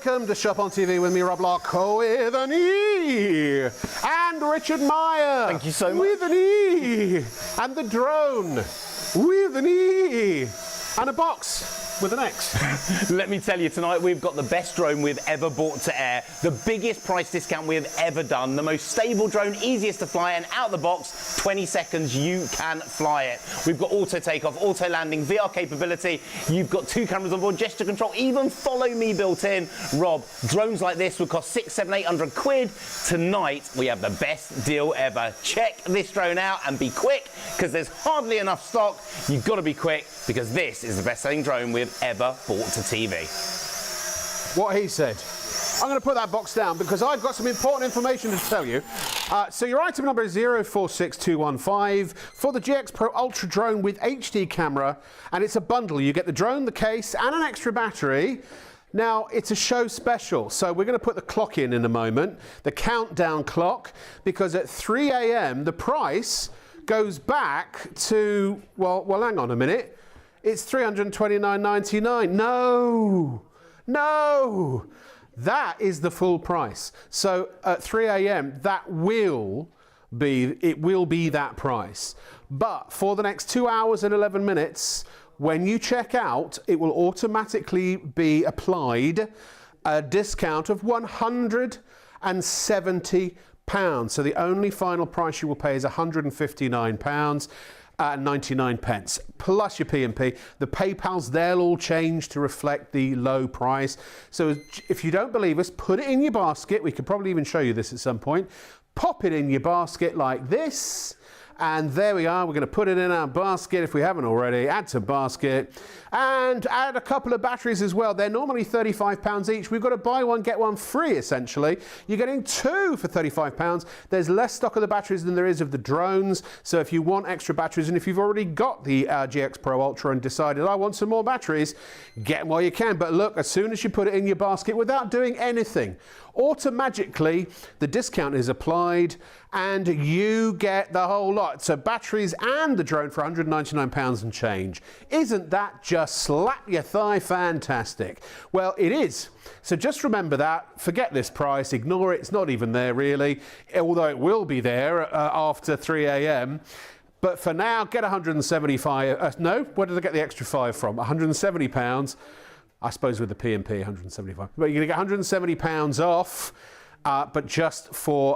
Welcome to Shop on TV with me, Rob Locke, with an E, and Richard Meyer. Thank you so much. With an E, and the drone with an E, and a box with an X. Let me tell you, tonight we've got the best drone we've ever brought to air, the biggest price discount we have ever done, the most stable drone, easiest to fly, and out the box, 20 seconds you can fly it. We've got auto takeoff, auto landing, VR capability, you've got 2 cameras on board, gesture control, even follow me built in. Rob, drones like this would cost 600, 700, 800 quid. Tonight we have the best deal ever. Check this drone out and be quick, because there's hardly enough stock. You've got to be quick, because this is the best selling drone we've ever brought to TV. What he said. I'm going to put that box down because I've got some important information to tell you. So your item number is 046215 for the GX Pro Ultra drone with HD camera, and it's a bundle. You get the drone, the case, and an extra battery. Now, it's a show special, so we're going to put the clock in a moment, the countdown clock, because at 3 a.m. the price goes back to, well, hang on a minute. It's $329.99. No, that is the full price. So at 3 a.m. that will be that price. But for the next 2 hours and 11 minutes, when you check out, it will automatically be applied a discount of £170. So the only final price you will pay is £159. 99 pence plus your P&P. The PayPals, they'll all change to reflect the low price. So if you don't believe us, put it in your basket. We could probably even show you this at some point. Pop it in your basket like this. And there we are. We're going to put it in our basket if we haven't already. Add to basket. And add a couple of batteries as well. They're normally £35 each. We've got to buy one, get one free, essentially. You're getting 2 for £35. There's less stock of the batteries than there is of the drones. So if you want extra batteries, and if you've already got the GX Pro Ultra and decided, I want some more batteries, get them while you can. But look, as soon as you put it in your basket without doing anything, automatically the discount is applied and you get the whole lot. So batteries and the drone for £199 and change. Isn't that just slap your thigh fantastic? Well, it is. So just remember that. Forget this price. Ignore it. It's not even there really, although it will be there after 3 a.m. But for now, get 175. No, where did I get the extra 5 from? £170. I suppose with the P&P, 175. But you're going to get £170 off, but just for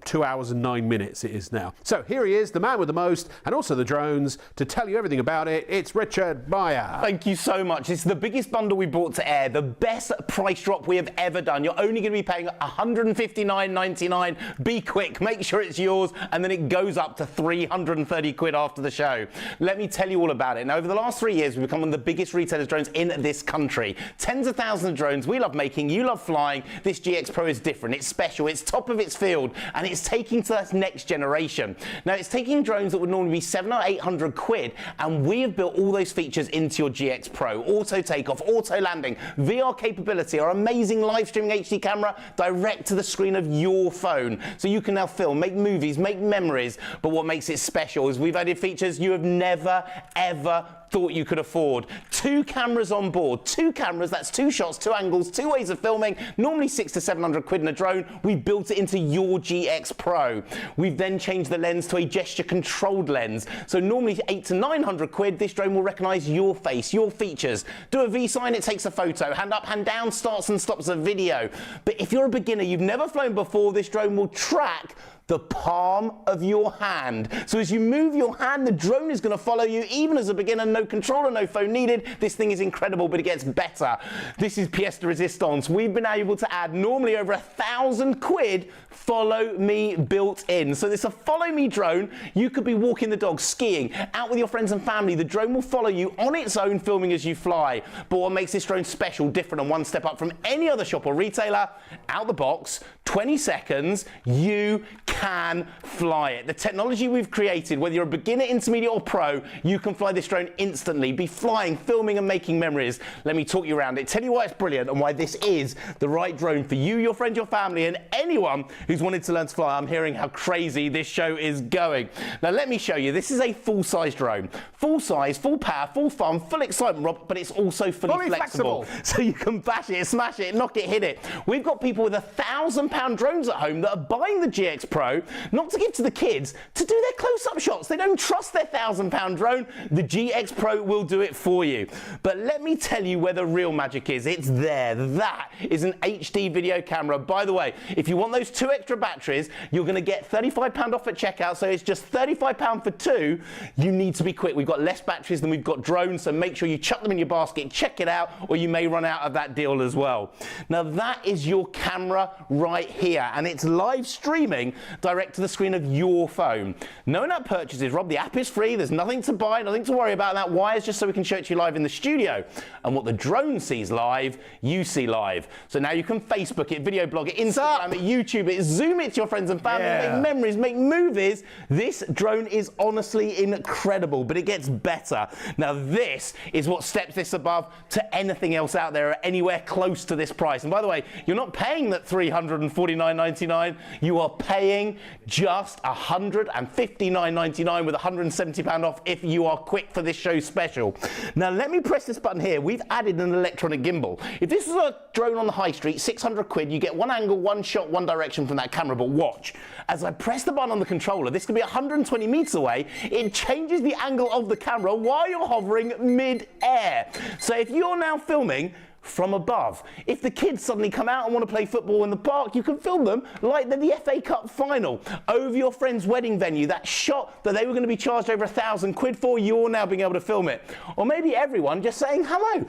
2 hours and 9 minutes it is now. So here he is, the man with the most, and also the drones. To tell you everything about it, it's Richard Meyer. Thank you so much. It's the biggest bundle we brought to air, the best price drop we have ever done. You're only going to be paying £159.99. Be quick, make sure it's yours, and then it goes up to 330 quid after the show. Let me tell you all about it. Now, over the last 3 years, we've become one of the biggest retailers of drones in this country. Tens of thousands of drones. We love making, you love flying. This GX Pro is different. It's special, it's top of its field, and it's taking to that next generation. Now, it's taking drones that would normally be 700 or 800 quid, and we have built all those features into your GX Pro. Auto takeoff, auto landing, VR capability, our amazing live streaming HD camera direct to the screen of your phone. So you can now film, make movies, make memories, but what makes it special is we've added features you have never, ever thought you could afford. 2 cameras on board. 2 cameras, that's 2 shots, 2 angles, 2 ways of filming, normally 600 to 700 quid in a drone. We built it into your GX Pro. We've then changed the lens to a gesture controlled lens. So normally 800 to 900 quid, this drone will recognize your face, your features. Do a V sign, it takes a photo. Hand up, hand down, starts and stops a video. But if you're a beginner, you've never flown before, this drone will track the palm of your hand. So as you move your hand, the drone is going to follow you, even as a beginner. No controller, no phone needed. This thing is incredible, but it gets better. This is pièce de résistance. We've been able to add normally over 1,000 quid follow me built in. So this is a follow me drone. You could be walking the dog, skiing, out with your friends and family. The drone will follow you on its own, filming as you fly. But what makes this drone special, different, and one step up from any other shop or retailer, out the box, 20 seconds, you can can fly it. The technology we've created, whether you're a beginner, intermediate or pro, you can fly this drone instantly, be flying, filming and making memories. Let me talk you around it, tell you why it's brilliant and why this is the right drone for you, your friends, your family and anyone who's wanted to learn to fly. I'm hearing how crazy this show is going. Now let me show you, this is a full-size drone. Full size, full power, full fun, full excitement, Rob, but it's also fully flexible. So you can bash it, smash it, knock it, hit it. We've got people with £1,000 drones at home that are buying the GX Pro, not to give to the kids, to do their close-up shots. They don't trust their £1,000 drone. The GX Pro will do it for you. But let me tell you where the real magic is. It's there. That is an HD video camera. By the way, if you want those 2 extra batteries, you're going to get £35 off at checkout, so it's just £35 for 2. You need to be quick. We've got less batteries than we've got drones, so make sure you chuck them in your basket, check it out, or you may run out of that deal as well. Now that is your camera right here, and it's live streaming direct to the screen of your phone. No in-app purchases, Rob. The app is free. There's nothing to buy, nothing to worry about. That wire is just so we can show it to you live in the studio. And what the drone sees live, you see live. So now you can Facebook it, video blog it, Instagram it, YouTube it, Zoom it to your friends and family, make memories, make movies. This drone is honestly incredible, but it gets better. Now this is what steps this above to anything else out there anywhere close to this price. And by the way, you're not paying that $349.99. You are paying just $159.99 with £170 off if you are quick for this show special. Now let me press this button here. We've added an electronic gimbal. If this was a drone on the high street, 600 quid, you get one angle, one shot, one direction from that camera. But watch, as I press the button on the controller, this could be 120 meters away. It changes the angle of the camera while you're hovering mid-air. So if you're now filming from above, if the kids suddenly come out and want to play football in the park, you can film them like they're the FA Cup final over your friend's wedding venue. That shot that they were going to be charged over 1,000 quid for, you're now being able to film it. Or maybe everyone just saying hello,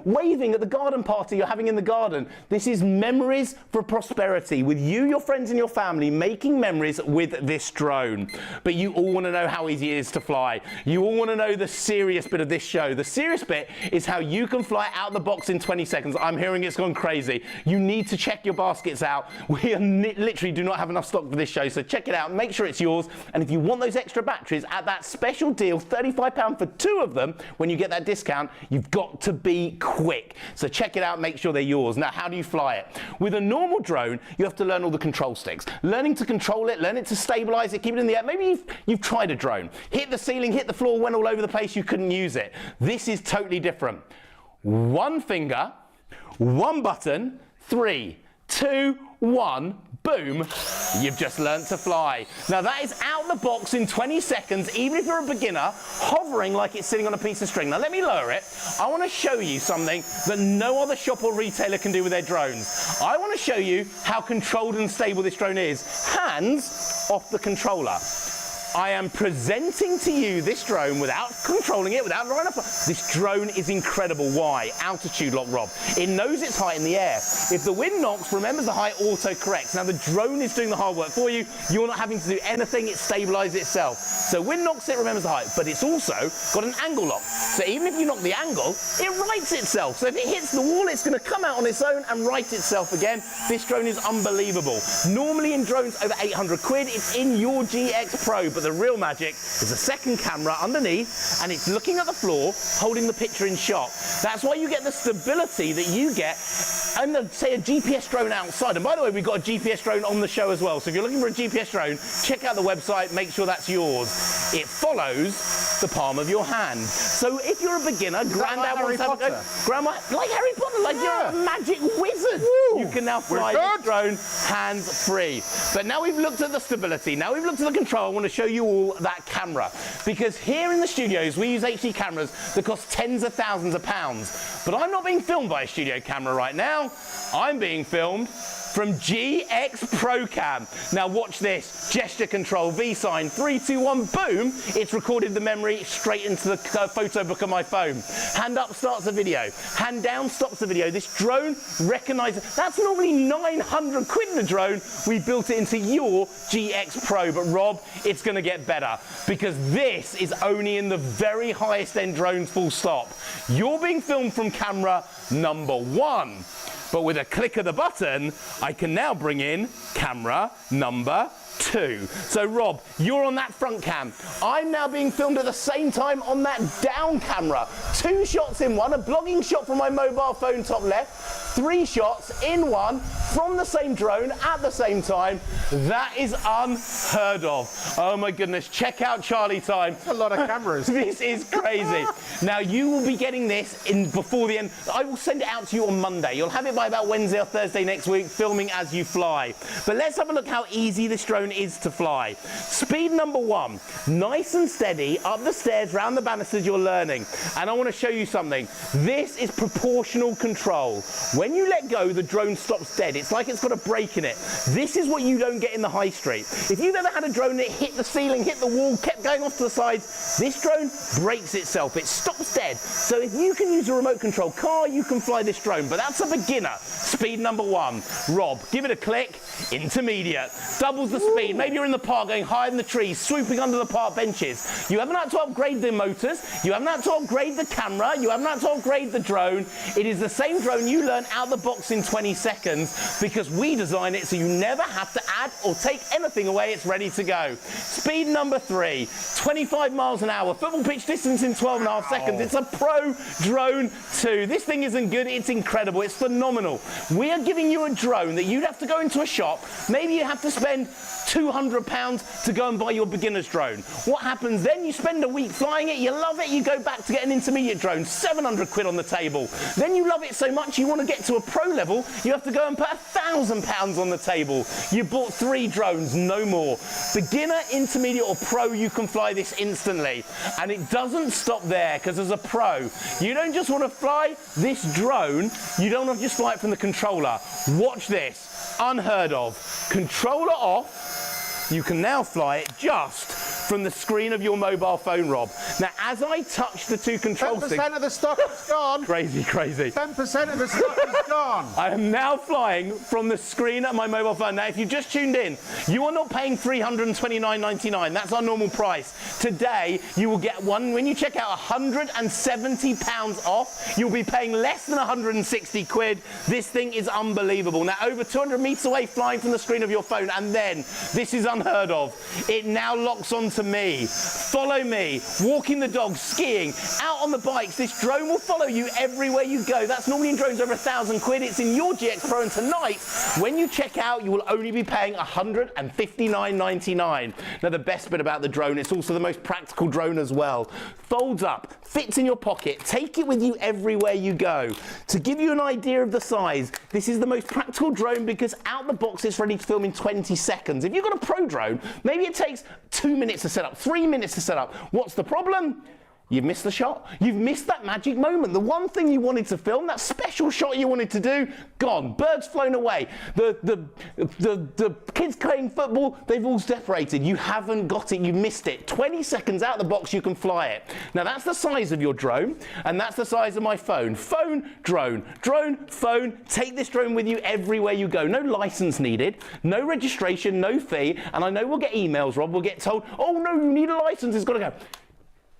waving at the garden party you're having in the garden. This is memories for prosperity with you, your friends and your family making memories with this drone. But you all want to know how easy it is to fly. You all want to know the serious bit of this show. The serious bit is how you can fly out the box in 20 seconds. I'm hearing it's gone crazy. You need to check your baskets out. We literally do not have enough stock for this show, so check it out, make sure it's yours. And if you want those extra batteries at that special deal, £35 for 2 of them, when you get that discount, you've got to be quick. So check it out, make sure they're yours. Now, how do you fly it? With a normal drone, you have to learn all the control sticks. Learning to control it, learn it to stabilize it, keep it in the air. Maybe you've tried a drone. Hit the ceiling, hit the floor, went all over the place, you couldn't use it. This is totally different. One finger, one button, 3, 2, 1, boom, you've just learned to fly. Now that is out the box in 20 seconds, even if you're a beginner, hovering like it's sitting on a piece of string. Now let me lower it. I want to show you something that no other shop or retailer can do with their drones. I want to show you how controlled and stable this drone is. Hands off the controller. I am presenting to you this drone without controlling it, without drawing up. This drone is incredible. Why? Altitude lock, Rob. It knows its height in the air. If the wind knocks, remembers the height, auto corrects. Now the drone is doing the hard work for you. You're not having to do anything. It stabilizes itself. So wind knocks, it remembers the height, but it's also got an angle lock. So even if you knock the angle, it rights itself. So if it hits the wall, it's going to come out on its own and right itself again. This drone is unbelievable. Normally in drones over 800 quid, it's in your GX Pro, but the real magic is a second camera underneath, and it's looking at the floor, holding the picture in shot. That's why you get the stability that you get and say a GPS drone outside. And by the way, we've got a GPS drone on the show as well. So if you're looking for a GPS drone, check out the website, make sure that's yours. It follows the palm of your hand. So if you're a beginner, Grandad wants to have a go. Grandma, like Harry Potter, like you're a magic wizard. Woo. You can now fly this drone hands-free. But now we've looked at the stability, now we've looked at the control, I want to show you all that camera. Because here in the studios, we use HD cameras that cost tens of thousands of pounds. But I'm not being filmed by a studio camera right now. I'm being filmed from GX Pro Cam. Now watch this, gesture control, V sign, 3, 2, 1, boom, it's recorded the memory straight into the photo book of my phone. Hand up starts the video, hand down stops the video. This drone recognizes, that's normally 900 quid in a drone, we built it into your GX Pro, but Rob, it's gonna get better, because this is only in the very highest end drones, full stop. You're being filmed from camera number 1. But with a click of the button, I can now bring in camera number 2. So Rob, you're on that front cam. I'm now being filmed at the same time on that down camera. 2 shots in one, a blogging shot from my mobile phone top left, 3 shots in one from the same drone at the same time. That is unheard of. Oh my goodness, check out Charlie time. A lot of cameras. This is crazy. Now you will be getting this in before the end. I will send it out to you on Monday. You'll have it by about Wednesday or Thursday next week, filming as you fly. But let's have a look how easy this drone is to fly. Speed number 1, nice and steady, up the stairs, round the banisters, you're learning. And I want to show you something. This is proportional control. When you let go, the drone stops dead. It's like it's got a brake in it. This is what you don't get in the high street. If you've ever had a drone that hit the ceiling, hit the wall, kept going off to the sides, this drone brakes itself. It stops dead. So if you can use a remote control car, you can fly this drone. But that's a beginner. Speed number 1. Rob, give it a click. Intermediate. Doubles the speed. Maybe you're in the park going high in the trees, swooping under the park benches. You haven't had to upgrade the motors. You haven't had to upgrade the camera. You haven't had to upgrade the drone. It is the same drone you learn out the box in 20 seconds because we design it so you never have to add or take anything away. It's ready to go. Speed number 3, 25 miles an hour. Football pitch distance in 12.5 seconds. It's a Pro Drone 2. This thing isn't good. It's incredible. It's phenomenal. We are giving you a drone that you'd have to go into a shop. Maybe you have to spend £200 to go and buy your beginner's drone. What happens then? You spend a week flying it, you love it, you go back to get an intermediate drone, 700 quid on the table. Then you love it so much you want to get to a pro level, you have to go and put £1,000 on the table. You bought 3 drones, no more. Beginner, intermediate or pro, you can fly this instantly. And it doesn't stop there, because as a pro, you don't just want to fly this drone, you don't want to just fly it from the controller. Watch this, unheard of. Controller off, you can now fly it just from the screen of your mobile phone, Rob. Now, as I touch the 2 control sticks... 10% of the stock is gone. Crazy, crazy. 10% of the stock is gone. I am now flying from the screen of my mobile phone. Now, if you just tuned in, you are not paying $329.99. That's our normal price. Today, you will get one, when you check out, £170 off. You'll be paying less than 160 quid. This thing is unbelievable. Now, over 200 meters away, flying from the screen of your phone, and then, this is unheard of. It now locks onto me. Follow me. Walking the dog, skiing, out on the bikes. This drone will follow you everywhere you go. That's normally in drones over 1,000 quid. It's in your GX Pro, and tonight, when you check out, you will only be paying $159.99. Now, the best bit about the drone, it's also the most practical drone as well. Folds up, fits in your pocket. Take it with you everywhere you go. To give you an idea of the size, this is the most practical drone because out the box, it's ready to film in 20 seconds. If you've got a pro drone, maybe it takes 2 minutes to set up, 3 minutes to set up. What's the problem? You've missed the shot. You've missed that magic moment. The one thing you wanted to film, that special shot you wanted to do, gone. Birds flown away. The kids playing football, they've all separated. You haven't got it. You missed it. 20 seconds out the box, you can fly it. Now, that's the size of your drone, and that's the size of my phone. Phone, drone. Drone, phone. Take this drone with you everywhere you go. No license needed. No registration, no fee. And I know we'll get emails, Rob. We'll get told, oh, no, you need a license. It's got to go.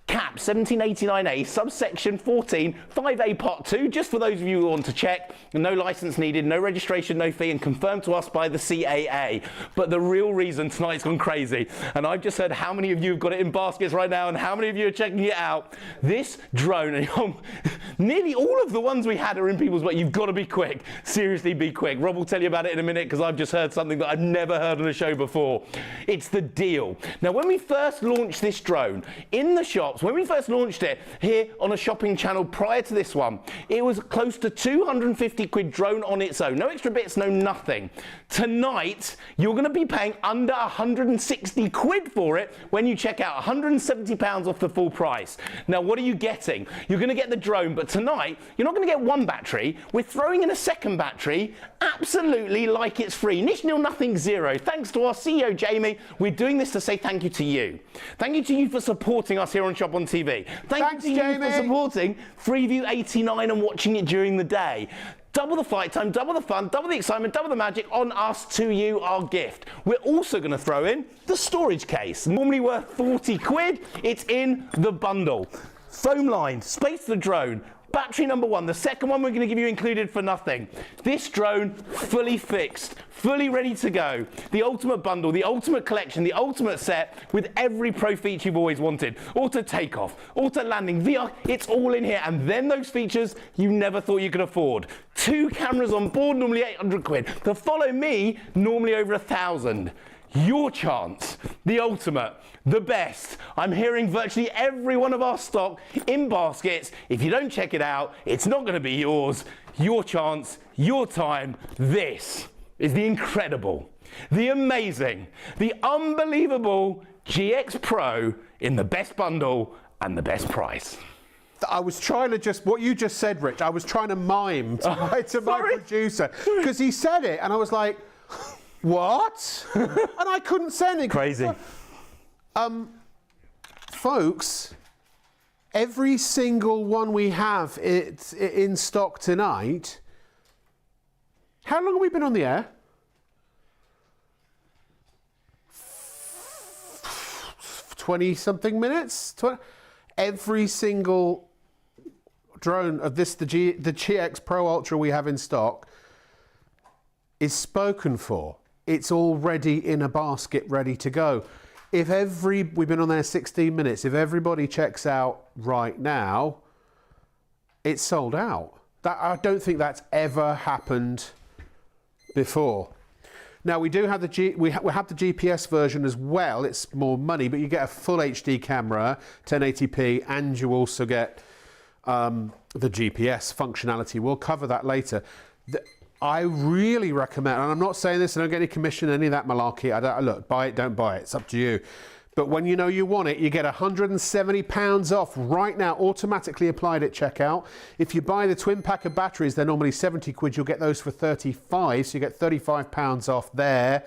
Cap 1789A, subsection 14, 5A part 2, just for those of you who want to check. No license needed, no registration, no fee, and confirmed to us by the CAA. But the real reason tonight's gone crazy, and I've just heard how many of you have got it in baskets right now, and how many of you are checking it out. This drone, and nearly all of the ones we had are in people's, but you've got to be quick. Seriously, be quick. Rob will tell you about it in a minute, because I've just heard something that I've never heard on the show before. It's the deal. Now, when we first launched this drone in the shops, when we first launched it here on a shopping channel prior to this one, it was close to 250 quid drone on its own. No extra bits, no nothing. Tonight, you're going to be paying under 160 quid for it when you check out, £170 off the full price. Now, what are you getting? You're going to get the drone, but tonight, you're not going to get one battery. We're throwing in a second battery, absolutely like it's free. Nish, nil, nothing, zero. Thanks to our CEO, Jamie. We're doing this to say thank you to you. Thank you to you for supporting us here on Shop on TV. Thanks to Jamie. you for supporting Freeview 89 and watching it during the day. Double the flight time, double the fun, double the excitement, double the magic on us to you, our gift. We're also going to throw in the storage case. Normally worth 40 quid, it's in the bundle. Foam lined, space for the drone, battery number one. The second one we're going to give you included for nothing. This drone, fully fixed, fully ready to go. The ultimate bundle, the ultimate collection, the ultimate set with every pro feature you've always wanted. Auto takeoff, auto landing, VR, it's all in here. And then those features you never thought you could afford. 2 cameras on board, normally 800 quid. To follow me, normally over 1,000. Your chance, the ultimate, the best. I'm hearing virtually every one of our stock in baskets. If you don't check it out, it's not going to be yours. Your chance, your time. This is the incredible, the amazing, the unbelievable GX Pro in the best bundle and the best price. I was trying to what you just said, Rich, I was trying to mime to my producer, because he said it and I was like, what? And I couldn't say anything. Crazy. Folks, every single one we have in stock tonight. How long have we been on the air? 20-something minutes? Every single drone of this, the GX Pro Ultra we have in stock, is spoken for. It's already in a basket, ready to go. We've been on there 16 minutes. If everybody checks out right now, it's sold out. I don't think that's ever happened before. Now we do have we have the GPS version as well. It's more money, but you get a full HD camera, 1080p, and you also get the GPS functionality. We'll cover that later. I really recommend, and I'm not saying this, I don't get any commission, any of that malarkey. Look, buy it, don't buy it, it's up to you. But when you know you want it, you get £170 off right now, automatically applied at checkout. If you buy the twin pack of batteries, they're normally 70 quid, you'll get those for 35, so you get £35 off there.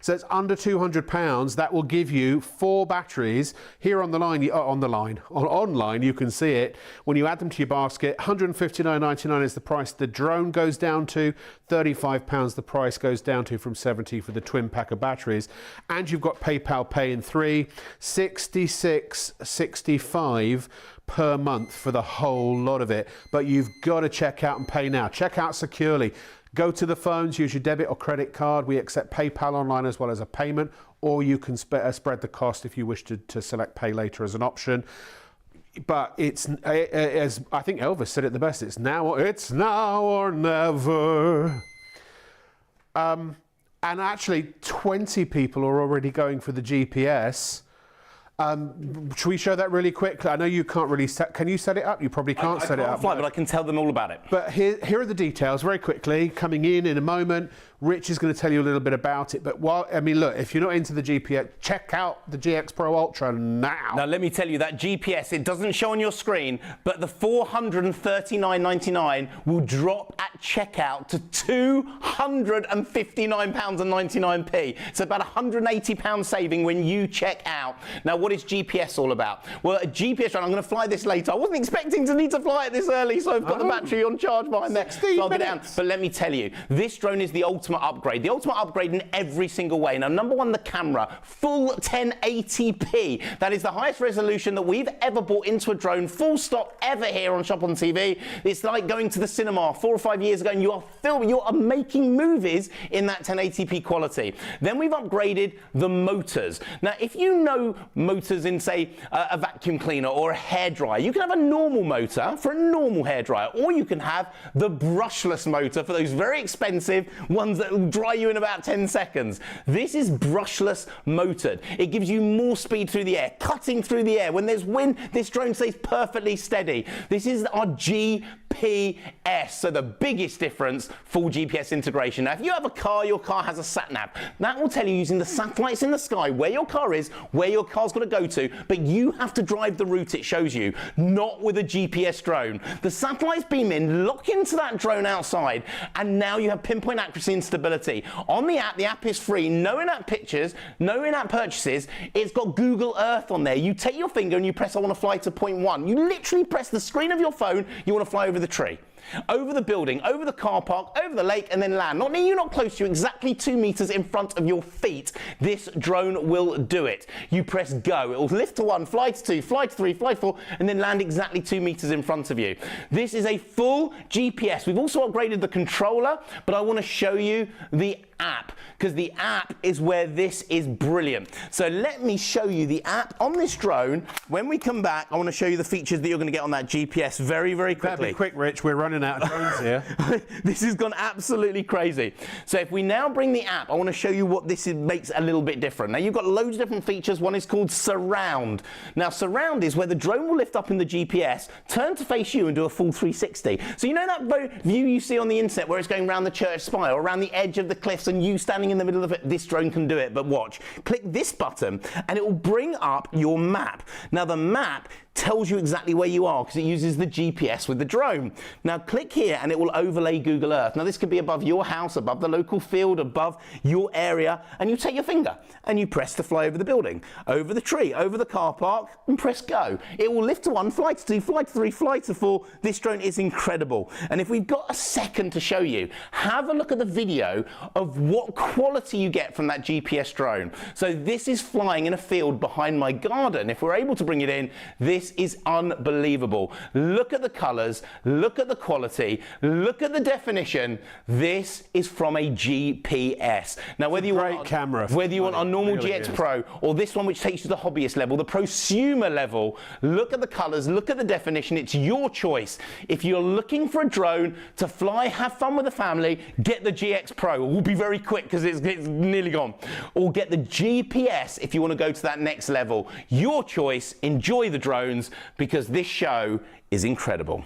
So it's under £200. That will give you 4 batteries. Here on the line, online, you can see it. When you add them to your basket, £159.99 is the price the drone goes down to. £35 the price goes down to from 70 for the twin pack of batteries. And you've got PayPal Pay in 3, $66.65 per month for the whole lot of it. But you've got to check out and pay now. Check out securely. Go to the phones, use your debit or credit card. We accept PayPal online as well as a payment, or you can spread the cost if you wish to select pay later as an option. But it's, as I think Elvis said it the best, it's now or never. And actually 20 people are already going for the GPS. Should we show that really quick? I know you can't really can you set it up? You probably can't set it up. But I can tell them all about it. But here are the details very quickly. Coming in a moment, Rich is going to tell you a little bit about it. But look, if you're not into the GPS, check out the GX Pro Ultra now. Now, let me tell you, that GPS, it doesn't show on your screen, but the £439.99 will drop at checkout to £259.99. It's about £180 saving when you check out. Now, what is GPS all about? Well, a GPS drone, I'm going to fly this later. I wasn't expecting to need to fly it this early, so I've got the battery on charge behind there. So I'll get down. But let me tell you, this drone is the ultimate upgrade. The ultimate upgrade in every single way. Now, number one, the camera, full 1080p. That is the highest resolution that we've ever bought into a drone, full stop, ever here on Shop on TV. It's like going to the cinema 4 or 5 years ago and you are making movies in that 1080p quality. Then we've upgraded the motors. Now, if you know motors in, say, a vacuum cleaner or a hairdryer, you can have a normal motor for a normal hairdryer, or you can have the brushless motor for those very expensive ones that will dry you in about 10 seconds. This is brushless motored. It gives you more speed through the air, cutting through the air. When there's wind, this drone stays perfectly steady. This is our GPS, so the biggest difference, full GPS integration. Now, if you have a car, your car has a sat-nav. That will tell you using the satellites in the sky where your car is, where your car's going to go to, but you have to drive the route it shows you, not with a GPS drone. The satellites beam in, lock into that drone outside, and now you have pinpoint accuracy and stability. On the app is free, no in-app pictures, no in-app purchases. It's got Google Earth on there. You take your finger and you press, I want to fly to point 1. You literally press the screen of your phone, you want to fly over the tree. over the building, over the car park, over the lake, and then land. Not near you, not close to you, exactly 2 meters in front of your feet. This drone will do it. You press go. It will lift to 1, fly to 2, fly to 3, fly to 4, and then land exactly 2 meters in front of you. This is a full GPS. We've also upgraded the controller, but I want to show you the app, because the app is where this is brilliant. So let me show you the app on this drone. When we come back, I want to show you the features that you're going to get on that GPS very, very quickly. Better be quick, Rich. We're running out of drones here. This has gone absolutely crazy. So if we now bring the app, I want to show you what this makes a little bit different. Now you've got loads of different features. One is called Surround. Now Surround is where the drone will lift up in the GPS, turn to face you and do a full 360. So you know that view you see on the internet where it's going around the church spire or around the edge of the cliffs and you standing in the middle of it? This drone can do it, but watch. Click this button and it will bring up your map. Now the map tells you exactly where you are because it uses the GPS with the drone. Now click here and it will overlay Google Earth. Now this could be above your house, above the local field, above your area, and you take your finger and you press to fly over the building, over the tree, over the car park, and press go. It will lift to 1, fly to 2, fly to 3, fly to 4. This drone is incredible. And if we've got a second to show you, have a look at the video of what quality you get from that GPS drone. So this is flying in a field behind my garden. If we're able to bring it in, this is unbelievable. Look at the colors, look at the quality, look at the definition. This is from a GPS. Now whether you want a normal GX Pro or this one which takes you to the hobbyist level, the prosumer level, look at the colors, look at the definition. It's your choice. If you're looking for a drone to fly, have fun with the family, get the GX Pro. We'll be very quick because it's nearly gone. Or get the GPS if you want to go to that next level. Your choice. Enjoy the drones because this show is incredible.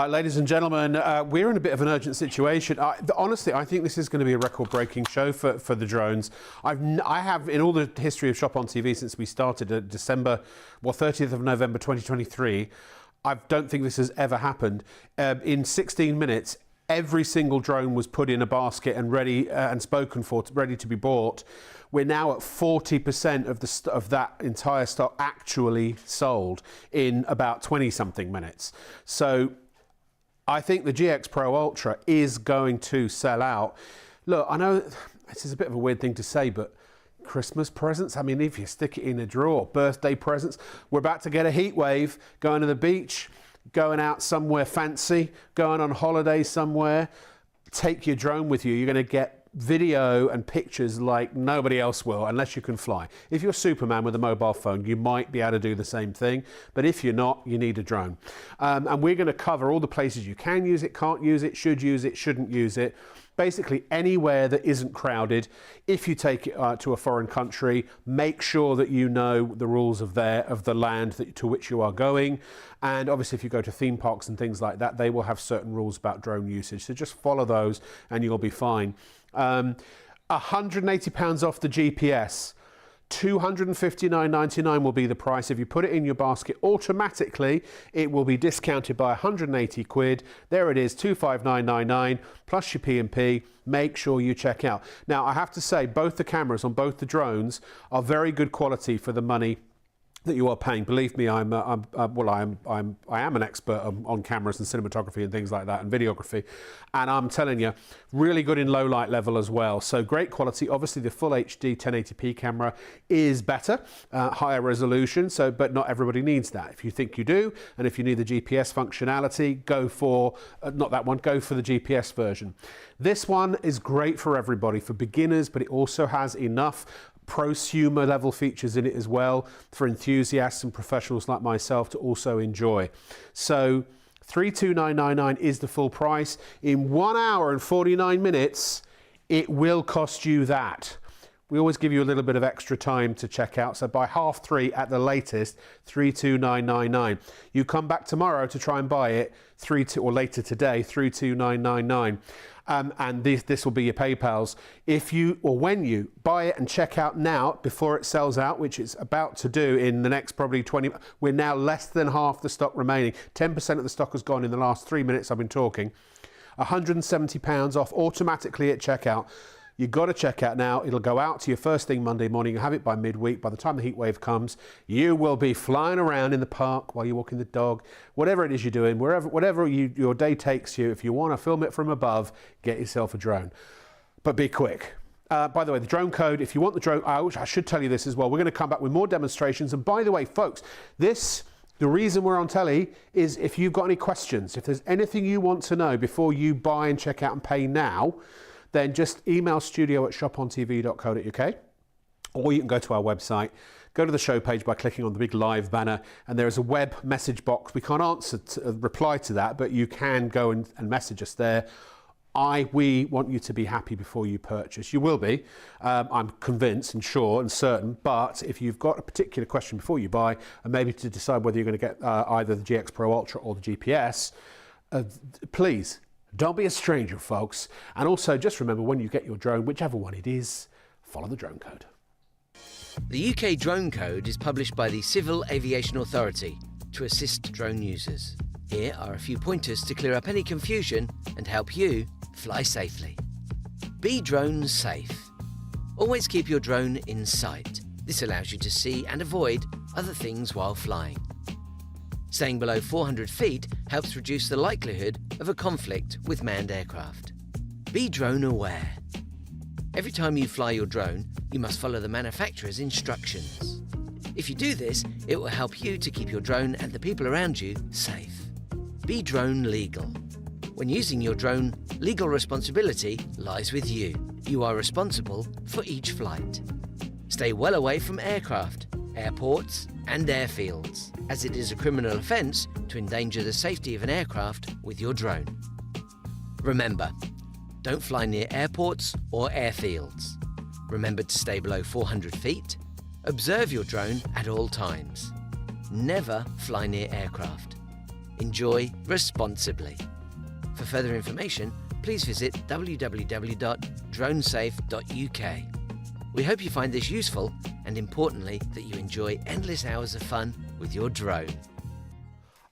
Ladies and gentlemen, we're in a bit of an urgent situation. Honestly, I think this is going to be a record-breaking show for the drones. I have, in all the history of Shop on TV since we started at 30th of November 2023, I don't think this has ever happened. In 16 minutes, every single drone was put in a basket and ready and spoken for, ready to be bought. We're now at 40% of that entire stock actually sold in about 20-something minutes. So I think the GX Pro Ultra is going to sell out. Look, I know this is a bit of a weird thing to say, but Christmas presents, I mean, if you stick it in a drawer, birthday presents, we're about to get a heat wave, going to the beach, going out somewhere fancy, going on holiday somewhere. Take your drone with you. You're going to get video and pictures like nobody else will, unless you can fly. If you're Superman with a mobile phone, you might be able to do the same thing, but if you're not, you need a drone. And we're going to cover all the places you can use it, can't use it, shouldn't use it. Basically anywhere that isn't crowded. If you take it to a foreign country, make sure that you know the rules of the land to which you are going. And obviously if you go to theme parks and things like that, they will have certain rules about drone usage. So just follow those and you'll be fine. £180 off the GPS. $259.99 will be the price. If you put it in your basket automatically, it will be discounted by 180 quid. There it is, 259.99 plus your P&P. Make sure you check out. Now, I have to say, both the cameras on both the drones are very good quality for the money that you are paying. Believe me, I am an expert on cameras and cinematography and things like that and videography, and I'm telling you, really good in low light level as well. So great quality. Obviously, the full HD 1080p camera is better, higher resolution. But not everybody needs that. If you think you do, and if you need the GPS functionality, go for not that one. Go for the GPS version. This one is great for everybody, for beginners, but it also has enough prosumer level features in it as well for enthusiasts and professionals like myself to also enjoy. So $329.99 is the full price. In 1 hour and 49 minutes, it will cost you that. We always give you a little bit of extra time to check out. So by 3:30 at the latest, $329.99. You come back tomorrow to try and buy it, or later today, $329.99. And this will be your PayPals. If you, or when you buy it and check out now before it sells out, which it's about to do in the next probably 20, we're now less than half the stock remaining. 10% of the stock has gone in the last 3 minutes I've been talking. £170 off automatically at checkout. You've got to check out now. It'll go out to you first thing Monday morning. You'll have it by midweek. By the time the heat wave comes, you will be flying around in the park while you're walking the dog, whatever it is you're doing, whatever your day takes you. If you want to film it from above, get yourself a drone. But be quick. By the way, the drone code, if you want the drone, I should tell you this as well. We're going to come back with more demonstrations. And by the way, folks, the reason we're on telly is if you've got any questions, if there's anything you want to know before you buy and check out and pay now, then just email studio@shopontv.co.uk, or you can go to our website, go to the show page by clicking on the big live banner, and there is a web message box. We can't reply to that, but you can go and message us there. We want you to be happy before you purchase. You will be, I'm convinced and sure and certain, but if you've got a particular question before you buy, and maybe to decide whether you're going to get either the GX Pro Ultra or the GPS, please, don't be a stranger, folks. And also, just remember, when you get your drone, whichever one it is, follow the drone code. The UK Drone Code is published by the Civil Aviation Authority to assist drone users. Here are a few pointers to clear up any confusion and help you fly safely. Be drone safe. Always keep your drone in sight. This allows you to see and avoid other things while flying. Staying below 400 feet helps reduce the likelihood of a conflict with manned aircraft. Be drone aware. Every time you fly your drone, you must follow the manufacturer's instructions. If you do this, it will help you to keep your drone and the people around you safe. Be drone legal. When using your drone, legal responsibility lies with you. You are responsible for each flight. Stay well away from aircraft, airports and airfields, as it is a criminal offence to endanger the safety of an aircraft with your drone. Remember, don't fly near airports or airfields. Remember to stay below 400 feet. Observe your drone at all times. Never fly near aircraft. Enjoy responsibly. For further information, please visit www.dronesafe.uk. We hope you find this useful and, importantly, that you enjoy endless hours of fun with your drone.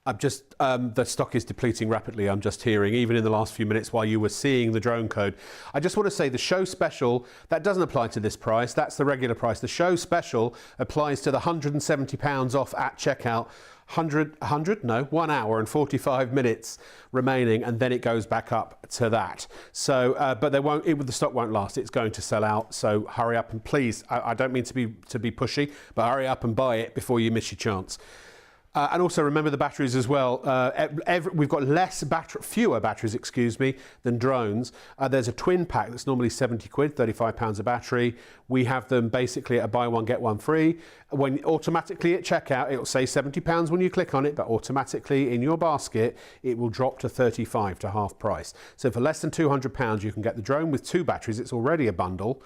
The stock is depleting rapidly, I'm just hearing, even in the last few minutes while you were seeing the drone code. I just want to say the show special, that doesn't apply to this price, that's the regular price. The show special applies to the £170 off at checkout. 1 hour and 45 minutes remaining, and then it goes back up to that. So, but the stock won't last. It's going to sell out. So hurry up and please. I don't mean to be pushy, but hurry up and buy it before you miss your chance. And also remember the batteries as well. We've got fewer batteries, than drones. There's a twin pack that's normally 70 quid, £35 a battery. We have them basically at a buy one, get one free. When automatically at checkout, it'll say £70 when you click on it, but automatically in your basket, it will drop to 35 to half price. So for less than £200, you can get the drone with 2 batteries. It's already a bundle.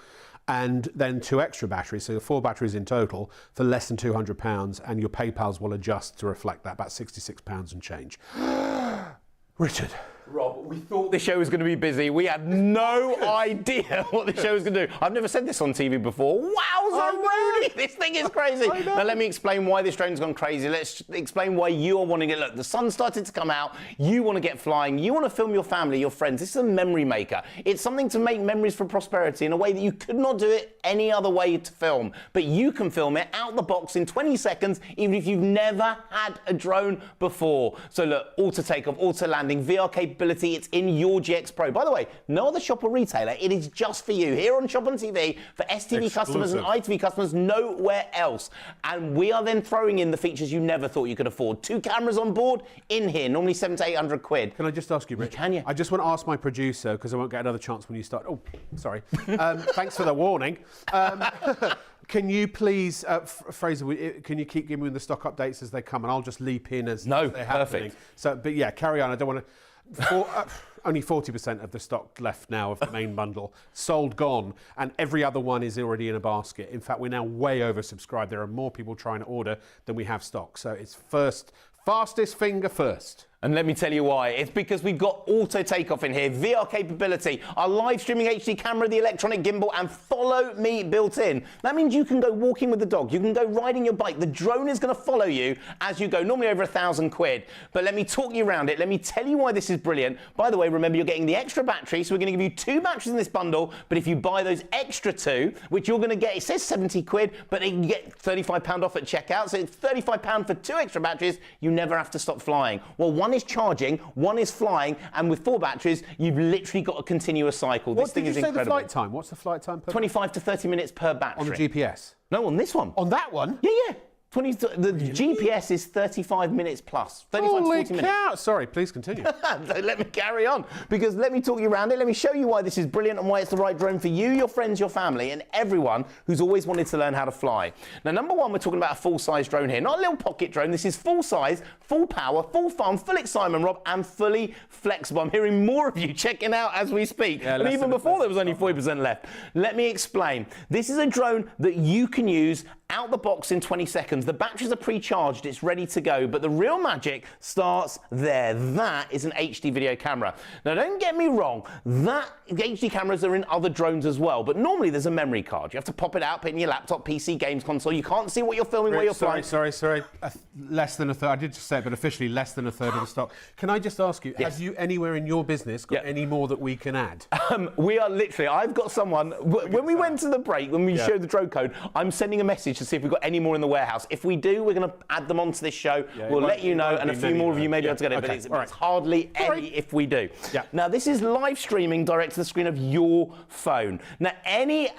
And then 2 extra batteries, so 4 batteries in total for less than £200, and your PayPals will adjust to reflect that, about £66 and change. Richard. Rob, we thought the show was going to be busy. We had no idea what the show was going to do. I've never said this on TV before. Wowza, Rooney! This thing is crazy. Now, let me explain why this drone's gone crazy. Let's explain why you're wanting it. Look, the sun started to come out. You want to get flying. You want to film your family, your friends. This is a memory maker. It's something to make memories for prosperity in a way that you could not do it any other way to film. But you can film it out the box in 20 seconds, even if you've never had a drone before. So look, auto takeoff, auto landing, VR capability. It's in your GX Pro. By the way, no other shop or retailer. It is just for you here on Shop on TV for STV customers and ITV customers, nowhere else. And we are then throwing in the features you never thought you could afford. 2 cameras on board in here, normally 700 to 800 quid. Can I just ask you, Rich? Can you? I just want to ask my producer, because I won't get another chance when you start. Oh, sorry. Thanks for the warning. Can you please, Fraser, can you keep giving me the stock updates as they come, and I'll just leap in as they're happening. Perfect. So, but yeah, carry on. I don't want to. Only 40% of the stock left now of the main bundle. Sold, gone, and every other one is already in a basket. In fact, we're now way oversubscribed. There are more people trying to order than we have stock. So it's fastest finger first. And let me tell you why. It's because we've got auto takeoff in here, VR capability, our live streaming HD camera, the electronic gimbal, and follow me built in. That means you can go walking with the dog, you can go riding your bike. The drone is going to follow you as you go, normally over £1,000. But let me talk you around it. Let me tell you why this is brilliant. By the way, remember you're getting the extra battery, so we're going to give you 2 batteries in this bundle. But if you buy those extra 2, which you're going to get, it says £70, but you can get £35 off at checkout. So it's £35 for 2 extra batteries. You never have to stop flying. Well, one is charging, one is flying, and with 4 batteries, you've literally got a continuous cycle. This thing is incredible. The flight time? What's the flight time per 25 to 30 minutes per battery. On the GPS? No, on this one. On that one? Yeah, yeah. The GPS is 35 minutes plus. 35 to 40 minutes. Sorry, please continue. Let me carry on, because let me talk you around it. Let me show you why this is brilliant and why it's the right drone for you, your friends, your family, and everyone who's always wanted to learn how to fly. Now, number one, we're talking about a full-size drone here. Not a little pocket drone. This is full-size, full power, full fun, full excitement, Rob, and fully flexible. I'm hearing more of you checking out as we speak. Yeah, and even before there was only 40% left. Let me explain. This is a drone that you can use out the box in 20 seconds. The batteries are pre-charged, it's ready to go, but the real magic starts there. That is an HD video camera. Now, don't get me wrong, that HD cameras are in other drones as well, but normally there's a memory card. You have to pop it out, put it in your laptop, PC, games console. You can't see what you're filming while you're flying. Sorry. Less than a third. I did just say it, but officially less than a third of the stock. Can I just ask you, have you anywhere in your business got any more that we can add? We are literally, I've got someone, when we went to the break, when we showed the drone code, I'm sending a message to see if we've got any more in the warehouse. If we do, we're going to add them onto this show. We'll let you know, and a few more of you may be able to get it, but it's hardly any if we do. Now, this is live streaming direct to the screen of your phone. Now, any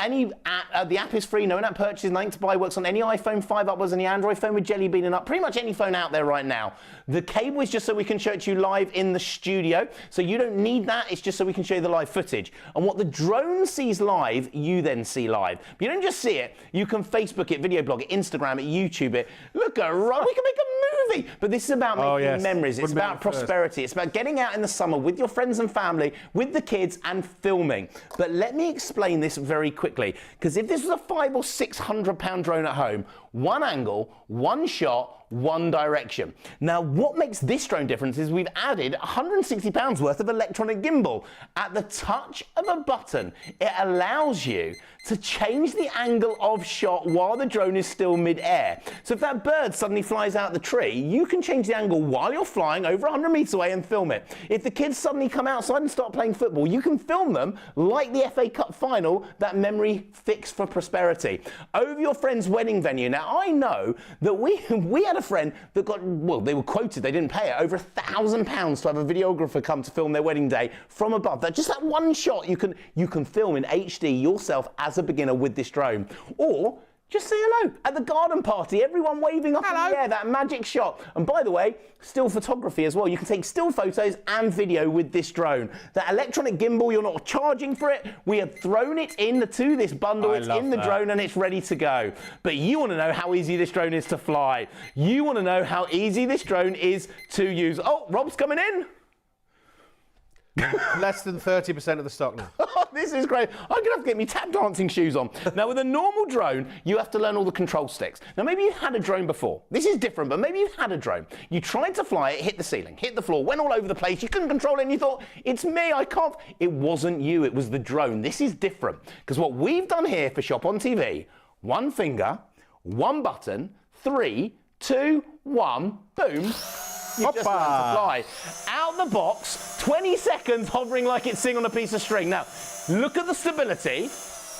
app, the app is free, no in-app purchase, nothing to buy, works on any iPhone 5 upwards, any Android phone with Jelly Bean and up, pretty much any phone out there right now. The cable is just so we can show it to you live in the studio, so you don't need that, it's just so we can show you the live footage. And what the drone sees live, you then see live. But you don't just see it, you can Facebook it, video blog it, Instagram it, YouTube it. Look at Rob, we can make a movie. But this is about making memories. It's about prosperity. It's about getting out in the summer with your friends and family, with the kids, and filming. But let me explain this very quickly, because if this was a £500 or £600 drone at home, one angle, one shot, one direction. Now, what makes this drone different is we've added £160 worth of electronic gimbal. At the touch of a button, it allows you to change the angle of shot while the drone is still mid-air. So if that bird suddenly flies out the tree, you can change the angle while you're flying over 100 meters away and film it. If the kids suddenly come outside and start playing football, you can film them like the FA Cup final, that memory fixed for prosperity. Over your friend's wedding venue. Now, I know that we had a friend that got, well, they were quoted, they didn't pay it, over £1,000 to have a videographer come to film their wedding day from above. Just that one shot you can film in HD yourself as a beginner with this drone. Or just say hello at the garden party, everyone waving up in the air, that magic shot. And by the way, still photography as well. You can take still photos and video with this drone. That electronic gimbal, you're not charging for it. We have thrown it into this bundle. It's in the drone and it's ready to go. But you want to know how easy this drone is to fly. You want to know how easy this drone is to use. Oh, Rob's coming in. Less than 30% of the stock now. This is great. I'm going to have to get me tap dancing shoes on. Now, with a normal drone, you have to learn all the control sticks. Now, maybe you've had a drone before. This is different, but maybe you've had a drone. You tried to fly it, hit the ceiling, hit the floor, went all over the place. You couldn't control it, and you thought, it's me, I can't. It wasn't you, it was the drone. This is different, because what we've done here for Shop on TV, one finger, one button, 3, 2, 1, boom. You just learned to fly. Out the box, 20 seconds hovering like it's sitting on a piece of string. Now, look at the stability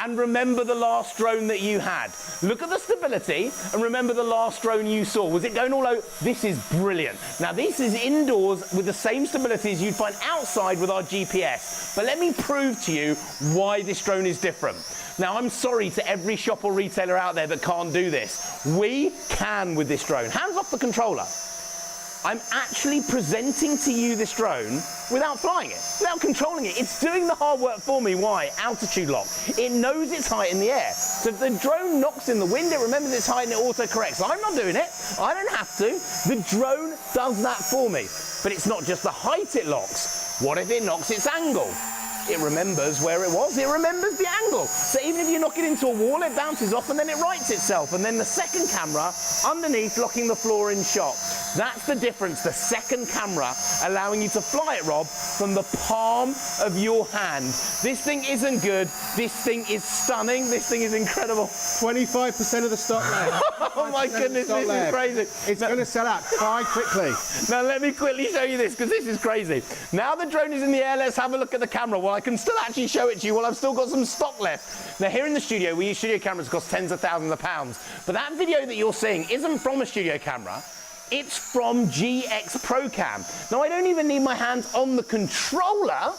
and remember the last drone that you had. Look at the stability and remember the last drone you saw. Was it going all over? This is brilliant. Now, this is indoors with the same stability as you'd find outside with our GPS. But let me prove to you why this drone is different. Now, I'm sorry to every shop or retailer out there that can't do this. We can with this drone. Hands off the controller. I'm actually presenting to you this drone without flying it, without controlling it. It's doing the hard work for me. Why? Altitude lock. It knows its height in the air. So if the drone knocks in the wind, it remembers its height and it auto-corrects. I'm not doing it. I don't have to. The drone does that for me. But it's not just the height it locks. What if it knocks its angle? It remembers where it was, it remembers the angle. So even if you knock it into a wall, it bounces off and then it rights itself. And then the second camera underneath locking the floor in shot. That's the difference. The second camera allowing you to fly it, Rob, from the palm of your hand. This thing isn't good. This thing is stunning. This thing is incredible. 25% of the stock left. Oh my goodness, this is crazy. It's going to sell out quite quickly. Now let me quickly show you this, because this is crazy. Now the drone is in the air, let's have a look at the camera. Well, I can still actually show it to you while I've still got some stock left. Now here in the studio, we use studio cameras that cost tens of thousands of pounds. But that video that you're seeing isn't from a studio camera. It's from GX Pro Cam. Now I don't even need my hands on the controller,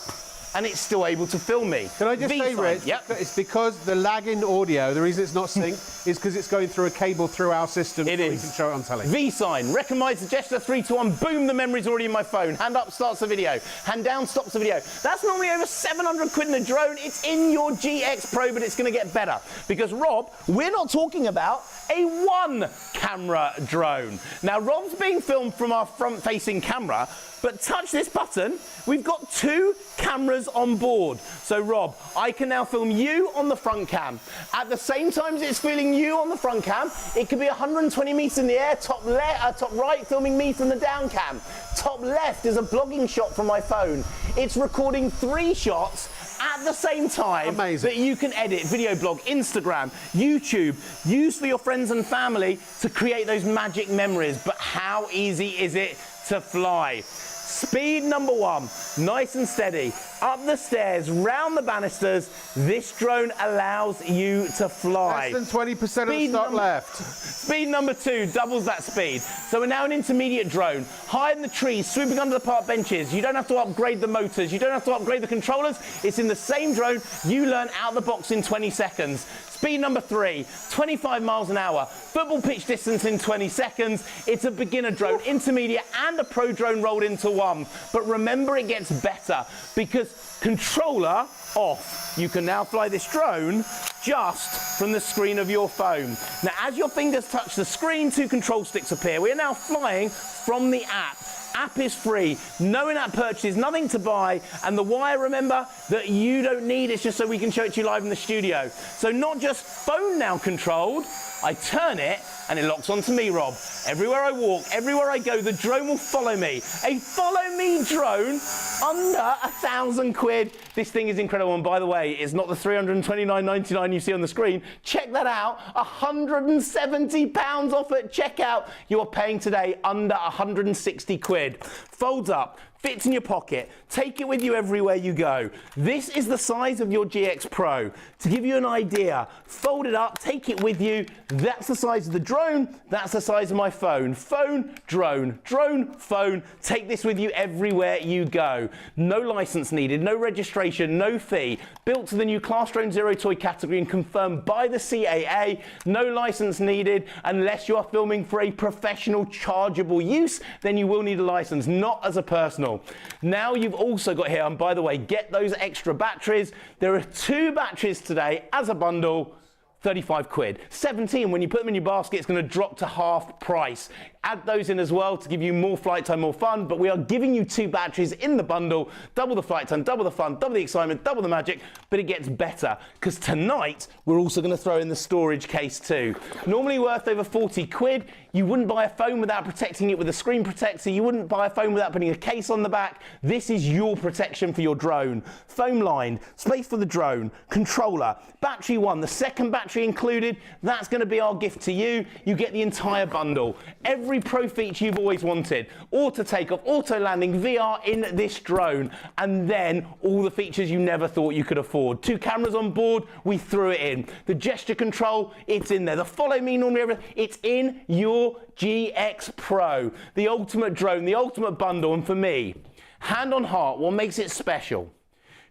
and it's still able to film me. Can I just say, Rich, yep. it's because the lag in audio, the reason it's not synced is because it's going through a cable through our system. It so is. We can show it on telly. V-sign, recommends the gesture 3 to 1, boom, the memory's already in my phone. Hand up starts the video, hand down stops the video. That's normally over 700 quid in a drone. It's in your GX Pro, but it's gonna get better. Because Rob, we're not talking about a one camera drone. Now Rob's being filmed from our front facing camera, but touch this button, we've got 2 cameras on board. So Rob, I can now film you on the front cam. At the same time as it's filming you on the front cam, it could be 120 meters in the air, top right, filming me from the down cam. Top left is a blogging shot from my phone. It's recording 3 shots at the same time. Amazing. That you can edit, video blog, Instagram, YouTube, use for your friends and family to create those magic memories. But how easy is it to fly? Speed number 1, nice and steady, up the stairs, round the banisters. This drone allows you to fly. Less than 20% of the stock left. Speed number 2 doubles that speed. So we're now an intermediate drone, high in the trees, swooping under the park benches. You don't have to upgrade the motors, you don't have to upgrade the controllers. It's in the same drone. You learn out the box in 20 seconds. Speed number 3, 25 miles an hour, football pitch distance in 20 seconds. It's a beginner drone, intermediate, and a pro drone rolled into one. But remember, it gets better because controller off. You can now fly this drone just from the screen of your phone. Now, as your fingers touch the screen, 2 control sticks appear. We are now flying from the app. App is free, no in-app purchases, nothing to buy, and the wire, remember, that you don't need. It's just so we can show it to you live in the studio. So not just phone now controlled, I turn it and it locks onto me, Rob. Everywhere I walk, everywhere I go, the drone will follow me. A follow me drone under 1,000 quid. This thing is incredible. And by the way, it's not the £329.99 you see on the screen. Check that out. £170 off at checkout. You are paying today under 160 quid. Folds up, fits in your pocket, take it with you everywhere you go. This is the size of your GX Pro. To give you an idea, fold it up, take it with you. That's the size of the drone, that's the size of my phone. Phone, drone, drone, phone. Take this with you everywhere you go. No license needed, no registration, no fee. Built to the new Class Drone Zero Toy category and confirmed by the CAA. No license needed unless you are filming for a professional chargeable use, then you will need a license, not as a personal. Now you've also got here, and by the way, get those extra batteries. There are 2 batteries today as a bundle, 35 quid. 17, when you put them in your basket, it's going to drop to half price. Add those in as well to give you more flight time, more fun, but we are giving you 2 batteries in the bundle. Double the flight time, double the fun, double the excitement, double the magic, but it gets better because tonight we're also going to throw in the storage case too. Normally worth over 40 quid. You wouldn't buy a phone without protecting it with a screen protector. You wouldn't buy a phone without putting a case on the back. This is your protection for your drone. Foam lined, space for the drone, controller, battery 1, the second battery included. That's going to be our gift to you. You get the entire bundle. Every pro feature you've always wanted. Auto takeoff, auto landing, VR in this drone. And then all the features you never thought you could afford. 2 cameras on board, we threw it in. The gesture control, it's in there. The follow me normally, everything, it's in your GX Pro. The ultimate drone, the ultimate bundle. And for me, hand on heart, what makes it special?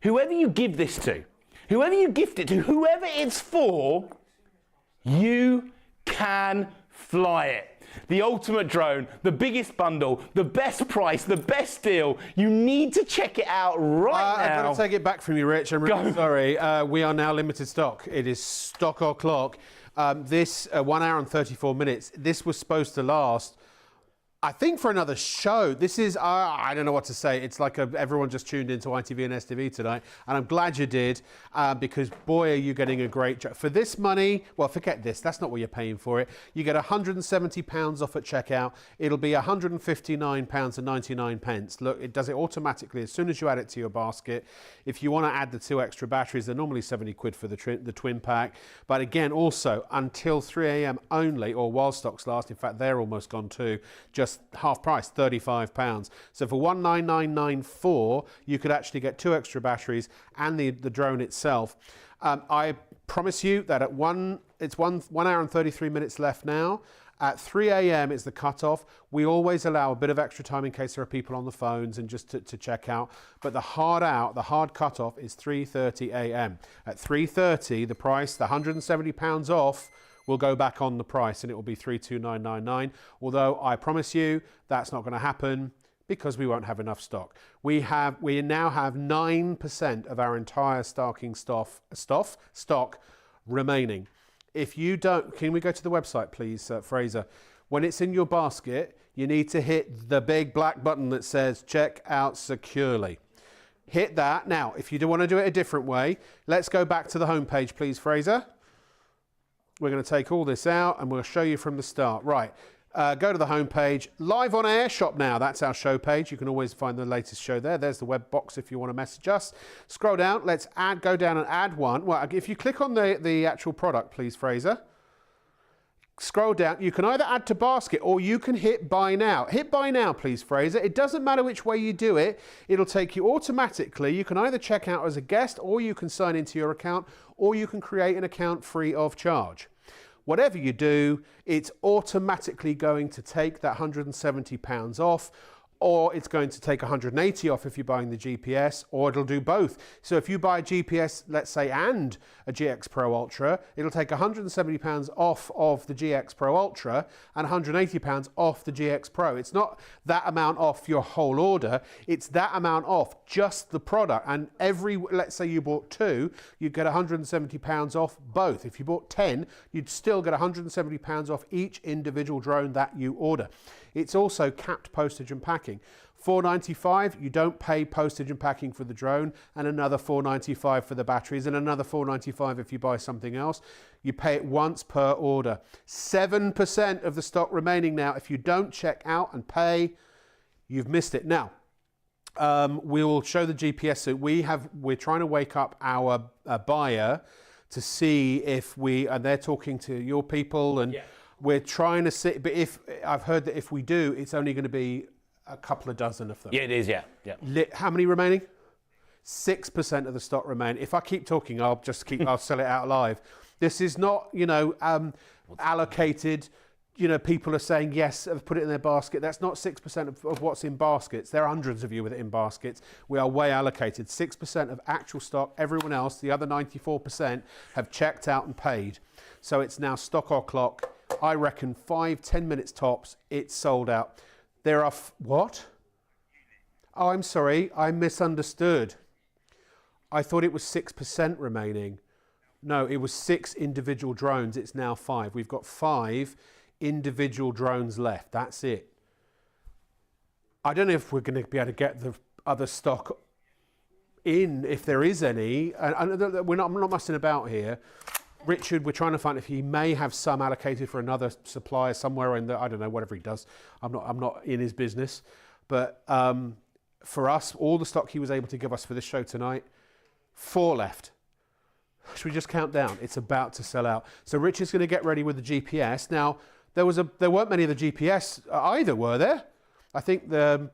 Whoever you give this to, whoever you gift it to, whoever it's for, you can fly it. The ultimate drone, the biggest bundle, the best price, the best deal. You need to check it out right now. I've got to take it back from you, Rich. I'm really sorry. We are now limited stock. It is stock o'clock. This 1 hour and 34 minutes. This was supposed to last I think for another show, this is, I don't know what to say. It's like everyone just tuned into ITV and STV tonight, and I'm glad you did, because boy, are you getting a great job. For this money, well, forget this, that's not what you're paying for it. You get £170 off at checkout. It'll be £159.99. Look, it does it automatically as soon as you add it to your basket. If you want to add the 2 extra batteries, they're normally 70 quid for the twin pack. But again, also, until 3 a.m. only, or while stocks last, in fact, they're almost gone too, just half price, £35. So for $199.94, you could actually get 2 extra batteries and the drone itself. I promise you that at it's 1 hour and 33 minutes left now. At 3 a.m. is the cutoff. We always allow a bit of extra time in case there are people on the phones and just to check out. But the hard cutoff is 3:30 a.m. At 3:30, the price, the £170 off, will go back on the price and it will be 329.99. Although I promise you that's not going to happen because we won't have enough stock. We now have 9% of our entire stocking stock remaining. If you don't, can we go to the website please, Fraser? When it's in your basket, you need to hit the big black button that says check out securely. Hit that. Now, if you do want to do it a different way, let's go back to the home page, please, Fraser. We're going to take all this out and we'll show you from the start. Right, go to the home page. Live on air shop now, that's our show page. You can always find the latest show there. There's the web box if you want to message us. Scroll down, let's go down and add one. Well, if you click on the actual product, please, Fraser. Scroll down, you can either add to basket or you can hit buy now. Hit buy now, please, Fraser. It doesn't matter which way you do it. It'll take you automatically. You can either check out as a guest or you can sign into your account or you can create an account free of charge. Whatever you do, it's automatically going to take that £170 off, or it's going to take 180 off if you're buying the GPS, or it'll do both. So if you buy a GPS, let's say, and a GX Pro Ultra, it'll take £170 off of the GX Pro Ultra and £180 off the GX Pro. It's not that amount off your whole order, it's that amount off just the product. And let's say you bought 2, you'd get £170 off both. If you bought 10, you'd still get £170 off each individual drone that you order. It's also capped postage and packing. $4.95, you don't pay postage and packing for the drone, and another $4.95 for the batteries, and another $4.95 if you buy something else. You pay it once per order. 7% of the stock remaining now. If you don't check out and pay, you've missed it. Now, we will show the GPS. So we're trying to wake up our buyer to see if and they're talking to your people, and we're trying to see, but I've heard that if we do, it's only going to be a couple of dozen of them. Yeah, it is, yeah. How many remaining? 6% of the stock remain. If I keep talking, I'll sell it out live. This is not, allocated. People are saying, yes, I've put it in their basket. That's not 6% of what's in baskets. There are hundreds of you with it in baskets. We are way allocated. 6% of actual stock. Everyone else, the other 94%, have checked out and paid. So it's now stock or clock. I reckon 5-10 minutes tops, it's sold out. There are, what? Oh, I'm sorry, I misunderstood. I thought it was 6% remaining. No, it was 6 individual drones, it's now 5. We've got 5 individual drones left, that's it. I don't know if we're going to be able to get the other stock in, if there is any. I'm not messing about here. Richard, we're trying to find if he may have some allocated for another supplier somewhere in the, I don't know, whatever he does. I'm not in his business. But for us, all the stock he was able to give us for this show tonight, 4 left. Should we just count down? It's about to sell out. So Richard's going to get ready with the GPS. Now, there weren't many of the GPS either, were there? I think are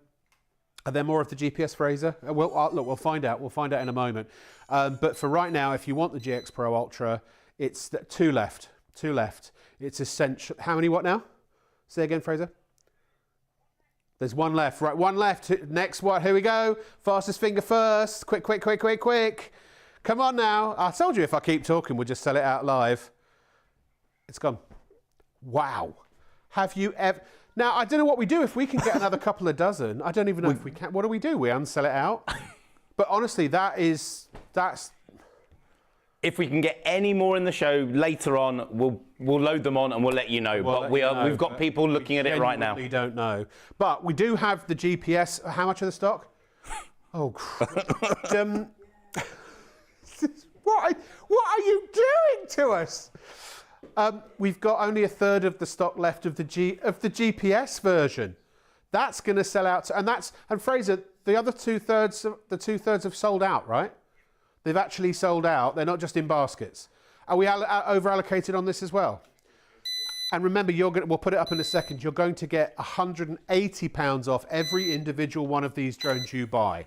there more of the GPS, Fraser? Look, we'll find out. We'll find out in a moment. But for right now, if you want the GX Pro Ultra, it's 2 left. 2 left. It's essential. How many what now? Say again, Fraser. There's 1 left. Right, 1 left. Next one. Here we go. Fastest finger first. Quick, quick, quick, quick, quick. Come on now. I told you if I keep talking, we'll just sell it out live. It's gone. Wow. Have you ever... Now, I don't know what we do if we can get another couple of dozen. I don't even know if we can. What do? We unsell it out? But honestly, that's... If we can get any more in the show later on, we'll load them on and we'll let you know. But we've got people looking at it right now. We don't know. But we do have the GPS. How much of the stock? Oh, what are you doing to us? We've got only a third of the stock left of the GPS version. That's going to sell out, and Fraser, the other two-thirds have sold out, right? They've actually sold out. They're not just in baskets. Are we over-allocated on this as well? And remember, we'll put it up in a second. You're going to get £180 off every individual one of these drones you buy.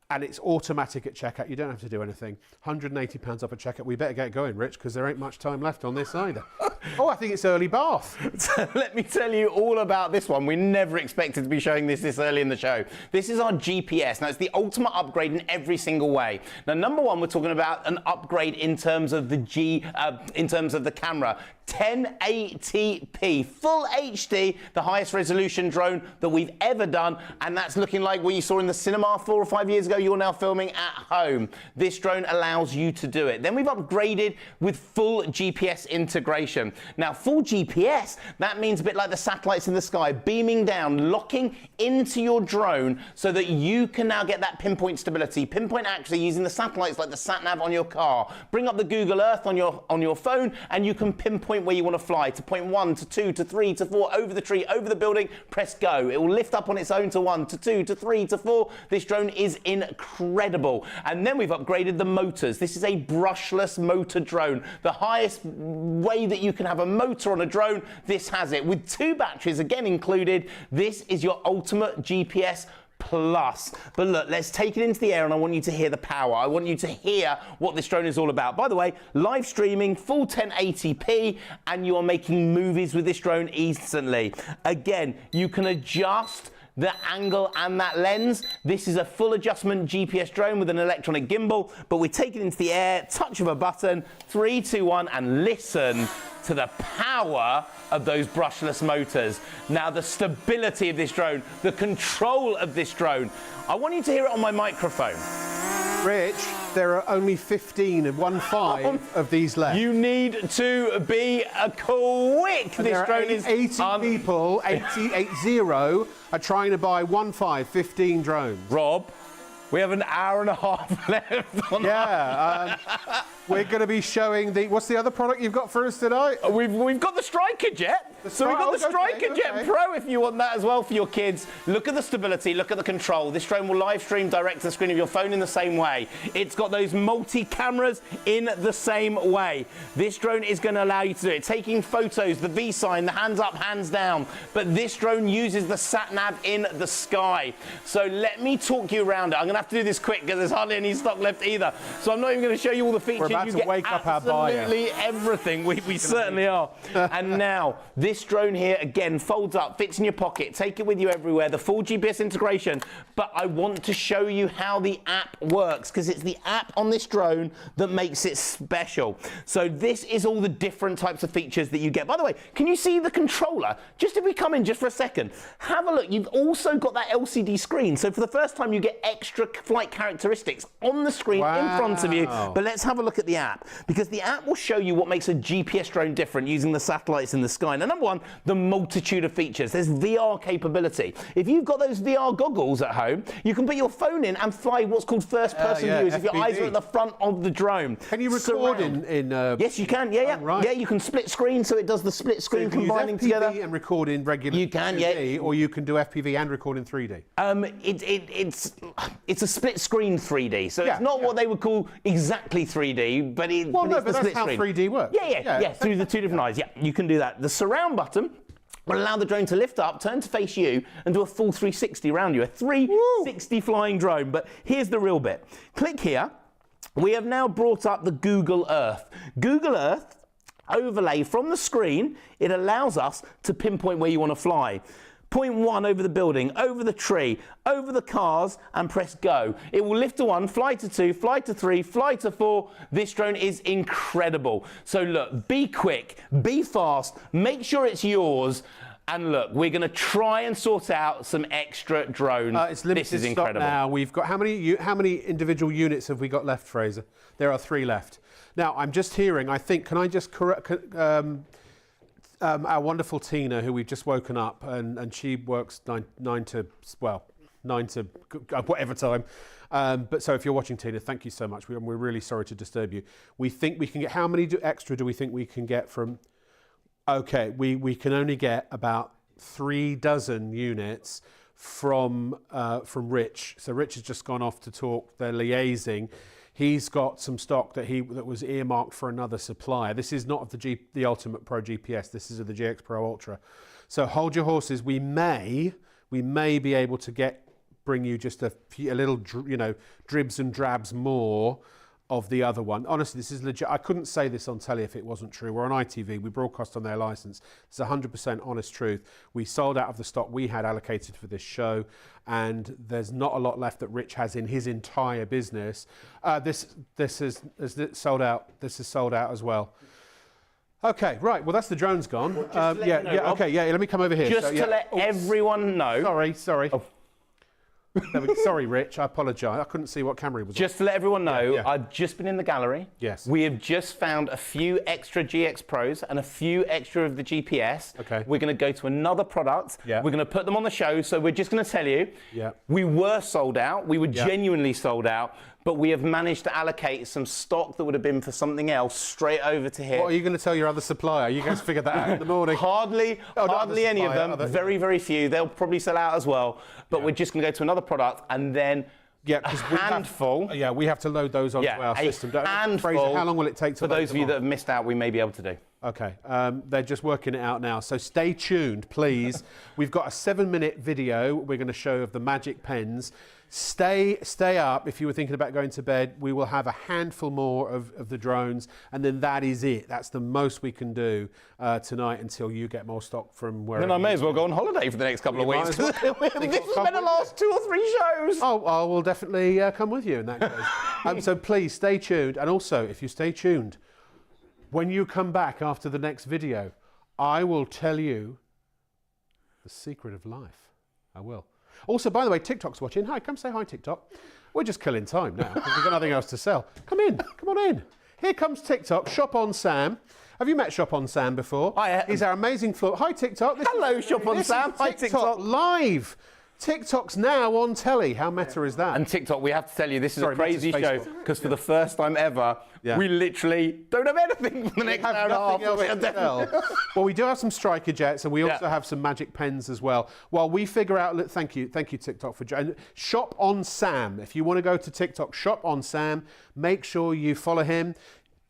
And it's automatic at checkout. You don't have to do anything. £180 off at checkout. We better get going, Rich, because there ain't much time left on this either. Oh, I think it's early bath. So let me tell you all about this one. We never expected to be showing this early in the show. This is our GPS. Now, it's the ultimate upgrade in every single way. Now, number one, we're talking about an upgrade in terms of the camera. 1080p, full HD, the highest resolution drone that we've ever done, and that's looking like what you saw in the cinema 4 or 5 years ago. You're now filming at home. This drone allows you to do it. Then we've upgraded with full GPS integration. Now, full GPS, that means a bit like the satellites in the sky, beaming down, locking into your drone so that you can now get that pinpoint stability, pinpoint accuracy using the satellites like the sat-nav on your car. Bring up the Google Earth on your phone, and you can pinpoint where you want to fly, to point 1, to 2, to 3, to 4, over the tree, over the building, press go. It will lift up on its own to 1, to 2, to 3, to 4. This drone is incredible. And then we've upgraded the motors. This is a brushless motor drone. The highest way that you can have a motor on a drone, this has it. With 2 batteries, again included, this is your ultimate GPS Plus. But look, let's take it into the air, and I want you to hear the power. I want you to hear what this drone is all about. By the way, live streaming, full 1080p, and you are making movies with this drone instantly. Again, you can adjust the angle and that lens. This is a full adjustment GPS drone with an electronic gimbal, but we take it into the air, touch of a button, 3, 2, 1, and listen to the power of those brushless motors. Now, the stability of this drone, the control of this drone. I want you to hear it on my microphone. Rich, there are only 15 of these left. You need to be quick. And this drone is 80 people, 80 are trying to buy 15 drones. Rob, we have an hour and a half left on we're going to be showing what's the other product you've got for us tonight? We've got the Striker Jet. So we've got the Striker Jet Pro if you want that as well for your kids. Look at the stability, look at the control. This drone will live stream direct to the screen of your phone in the same way. It's got those multi-cameras in the same way. This drone is going to allow you to do it. Taking photos, the V sign, the hands up, hands down. But this drone uses the sat-nav in the sky. So let me talk you around it. I'm going to have to do this quick because there's hardly any stock left either. So I'm not even going to show you all the features. We're about to wake up our buyer. Absolutely everything. We certainly are. And now, this drone here, again, folds up, fits in your pocket. Take it with you everywhere. The full GPS integration. But I want to show you how the app works, because it's the app on this drone that makes it special. So this is all the different types of features that you get. By the way, can you see the controller? Just if we come in just for a second, have a look. You've also got that LCD screen. So for the first time, you get extra flight characteristics on the screen in front of you. But let's have a look at the app, because the app will show you what makes a GPS drone different using the satellites in the sky. Now, number one, the multitude of features. There's VR capability. If you've got those VR goggles at home, you can put your phone in and fly what's called first-person views if your eyes are at the front of the drone. Can you record in yes, you can. Yeah. Right. Yeah, you can split screen, so it does the split screen combining together. And record in regular. You can, 2D, or you can do FPV and record in 3D. It's a split screen 3D, so it's not what they would call exactly 3D, but that's how 3D works. Yeah, through the two different eyes. Yeah, you can do that. The surround button will allow the drone to lift up, turn to face you, and do a full 360 around you. A 360 flying drone. But here's the real bit. Click here. We have now brought up the Google Earth. Google Earth overlay from the screen. It allows us to pinpoint where you want to fly. Point 1 over the building, over the tree, over the cars, and press go. It will lift to 1, fly to 2, fly to 3, fly to 4. This drone is incredible. So look, be quick, be fast, make sure it's yours. And look, we're going to try and sort out some extra drones. It's limited this is stock incredible. now. We've got how many individual units have we got left, Fraser? There are 3 left. Now I'm just hearing. I think can I just correct our wonderful Tina, who we've just woken up, and she works 9 to whatever time. But so if you're watching, Tina, thank you so much. We're really sorry to disturb you. We think we can get, how many extra do we think we can get from? Okay, we can only get about 3 dozen units from Rich. So Rich has just gone off to talk. They're liaising. He's got some stock that was earmarked for another supplier. This is not of the Ultimate Pro GPS. This is of the GX Pro Ultra. So hold your horses. We may be able to bring you just a little, dribs and drabs more of the other one. Honestly, this is legit. I couldn't say this on telly if it wasn't true. We're on ITV. We broadcast on their license. It's 100% honest truth. We sold out of the stock we had allocated for this show, and there's not a lot left that Rich has in his entire business. This is sold out. This is sold out as well. Okay, right. Well, that's the drones gone. Okay. Let me come over here. Just to let everyone know. Sorry. Oh. Sorry, Rich, I apologise. I couldn't see what camera he was on. Just to let everyone know, I've just been in the gallery. Yes. We have just found a few extra GX Pros and a few extra of the GPS. Okay. We're going to go to another product. Yeah. We're going to put them on the show. So we're just going to tell you, we were sold out. We were genuinely sold out. But we have managed to allocate some stock that would have been for something else straight over to here. What are you going to tell your other supplier? You guys figured that out in the morning. Hardly any of them. Very, very few. They'll probably sell out as well. But we're just going to go to another product and then a handful. We have to load those onto our system. Handful. Fraser, how long will it take to for load those of you that have missed out, we may be able to do. Okay, they're just working it out now. So stay tuned, please. We've got a 7-minute video we're going to show of the magic pens. Stay up. If you were thinking about going to bed, we will have a handful more of the drones, and then that is it. That's the most we can do tonight until you get more stock from wherever. Then I may as well go on holiday for the next couple of weeks. This has been the last 2 or 3 shows. Oh, I will definitely come with you in that case. So please stay tuned, and also if you stay tuned, when you come back after the next video, I will tell you the secret of life. I will. Also, by the way, TikTok's watching. Hi, come say hi, TikTok. We're just killing time now because we've got nothing else to sell. Come in. Come on in. Here comes TikTok. Shop on Sam. Have you met Shop on Sam before? He's our amazing floor. Hi, TikTok. Hello, Shop on Sam. Hi, TikTok. Live. TikTok's now on telly. How meta is that? And TikTok, we have to tell you, this is a crazy show because for the first time ever, we literally don't have anything for the next hour and a half. Well, we do have some striker jets, and we also have some magic pens as well. While we figure out, thank you TikTok for Shop on Sam. If you want to go to TikTok, Shop on Sam. Make sure you follow him.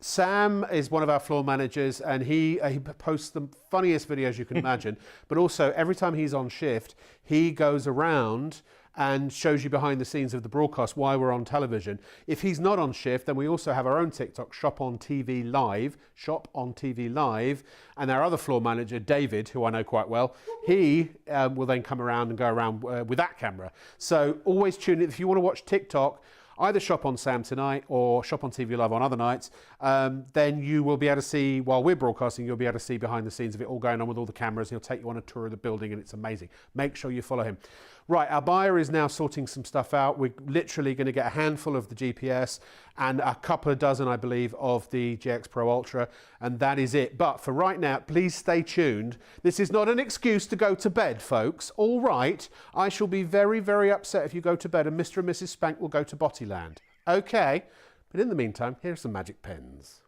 Sam is one of our floor managers, and he posts the funniest videos you can imagine. But also, every time he's on shift, he goes around and shows you behind the scenes of the broadcast why we're on television. If he's not on shift, then we also have our own TikTok, Shop on TV Live, and our other floor manager, David, who I know quite well, he will then come around and go around with that camera. So always tune in. If you want to watch TikTok, either Shop on Sam tonight or Shop on TV Live on other nights, then you will be able to see, while we're broadcasting, you'll be able to see behind the scenes of it all going on with all the cameras. He'll take you on a tour of the building, and it's amazing. Make sure you follow him. Right, our buyer is now sorting some stuff out. We're literally going to get a handful of the GPS and a couple of dozen, I believe, of the GX Pro Ultra, and that is it. But for right now, please stay tuned. This is not an excuse to go to bed, folks. All right, I shall be very, very upset if you go to bed, and Mr. and Mrs. Spank will go to Bottyland. Okay, but in the meantime, here are some magic pens.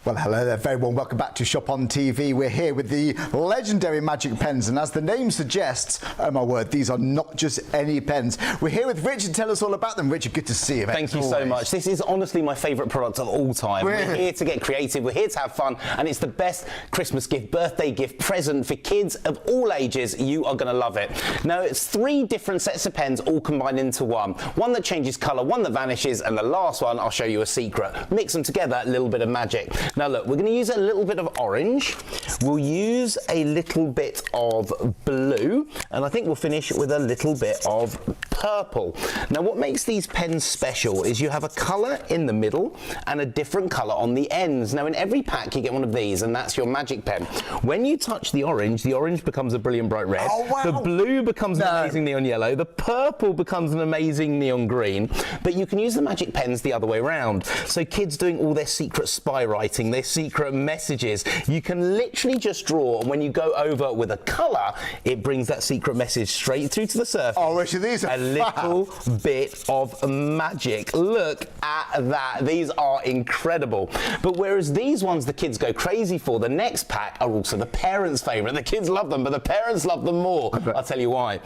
Well, hello there, very warm welcome back to Shop on TV. We're here with the legendary magic pens, and as the name suggests, oh my word, these are not just any pens. We're here with Richard. Tell us all about them. Richard, good to see you. Thank you so much. This is honestly my favourite product of all time. We're here to get creative, we're here to have fun, and it's the best Christmas gift, birthday gift, present for kids of all ages. You are going to love it. Now, it's 3 different sets of pens all combined into one. One that changes colour, one that vanishes, and the last one, I'll show you a secret. Mix them together, a little bit of magic. Now look, we're going to use a little bit of orange. We'll use a little bit of blue. blue, and I think we'll finish with a little bit of purple. Now, what makes these pens special is you have a colour in the middle and a different colour on the ends. Now, in every pack you get one of these, and that's your magic pen. When you touch the orange becomes a brilliant bright red. Oh, wow. The blue becomes an amazing neon yellow. The purple becomes an amazing neon green. But you can use the magic pens the other way around. So kids doing all their secret spy writing, their secret messages, you can literally just draw, and when you go over with a colour, it brings that secret message straight through to the surface. Oh, Richard, these are a little bit of magic. Look at that. These are incredible. But whereas these ones the kids go crazy for, the next pack are also the parents' favourite. The kids love them, but the parents love them more. I'll tell you why.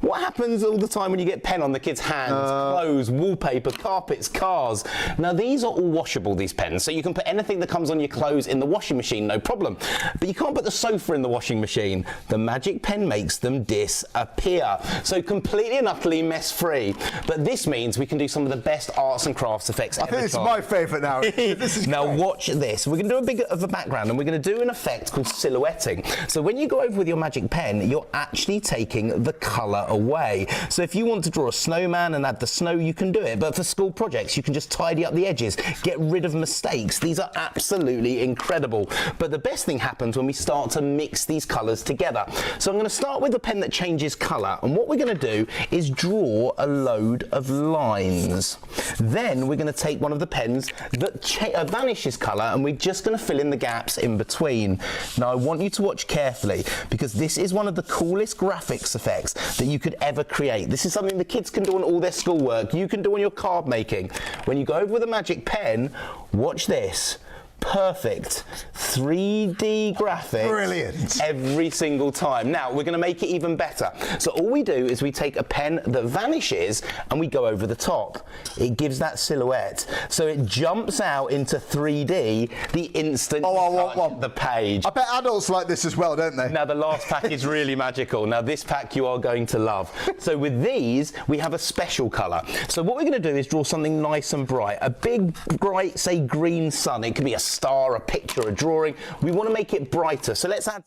What happens all the time when you get pen on the kids' hands, clothes, wallpaper, carpets, cars? Now, these are all washable, these pens, so you can put anything that comes on your clothes in the washing machine, no problem. But you can't put the sofa in the washing machine. The magic pen makes them disappear. So completely and utterly mess-free. But this means we can do some of the best arts and crafts effects ever. I think this is my favourite now. This is now great. watch this. We're going to do a bit of a background, and we're going to do an effect called silhouetting. So when you go over with your magic pen, you're actually taking the colour away. So if you want to draw a snowman and add the snow, you can do it. But for school projects, you can just tidy up the edges, get rid of mistakes. These are absolutely incredible. But the best thing happens when we start to mix these colours together. So I'm going to start with a pen that changes colour, and what we're going to do is draw a load of lines. Then we're going to take one of the pens that vanishes colour, and we're just going to fill in the gaps in between. Now, I want you to watch carefully, because this is one of the coolest graphics effects that you could ever create. This is something the kids can do on all their schoolwork. You can do on your card making. When you go over with a magic pen, watch this. Perfect 3D graphics. Brilliant. Every single time. Now, we're going to make it even better. So all we do is we take a pen that vanishes and we go over the top. It gives that silhouette. So it jumps out into 3D the instant you touch the page. I bet adults like this as well, don't they? Now, the last pack is really magical. Now, this pack you are going to love. So with these, we have a special colour. So what we're going to do is draw something nice and bright. A big, bright, say, green sun. It could be a star, a picture, a drawing. We want to make it brighter. So let's add...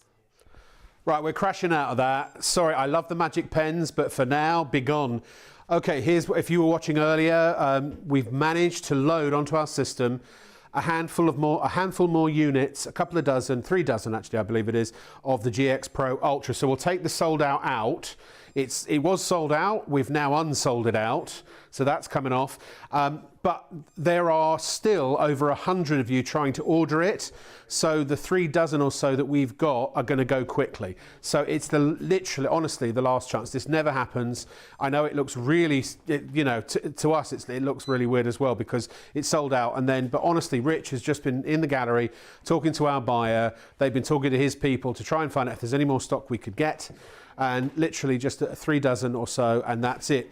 Right, we're crashing out of that. Sorry, I love the magic pens, but for now, be gone. Okay, here's what, if you were watching earlier, we've managed to load onto our system a handful more units, a couple of dozen, 3 dozen actually, I believe it is, of the GX Pro Ultra. So we'll take the sold out. It was sold out. We've now unsold it out, so that's coming off. But there are still over 100 of you trying to order it. So the 3 dozen or so that we've got are going to go quickly. So it's literally, honestly, the last chance. This never happens. I know it looks really, to us, it looks really weird as well because it's sold out. But honestly, Rich has just been in the gallery talking to our buyer. They've been talking to his people to try and find out if there's any more stock we could get. And literally just 3 dozen or so, and that's it.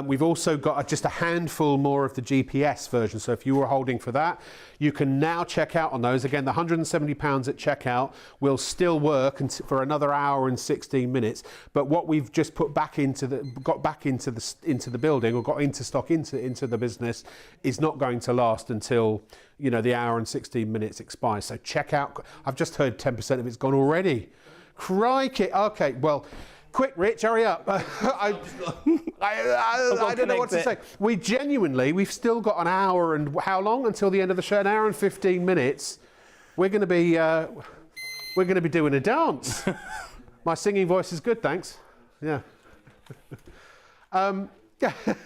We've also got just a handful more of the GPS version, so if you were holding for that, you can now check out on those. Again, the £170 at checkout will still work for another hour and 16 minutes, but what we've just got back into the building, or got into stock into the business, is not going to last until the hour and 16 minutes expires. So check out. I've just heard 10% of it's gone already. Crikey. Okay, well, quick, Rich, hurry up. I don't know what to say. We've still got an hour and how long until the end of the show? An hour and 15 minutes. We're going to be doing a dance. My singing voice is good, thanks. Yeah.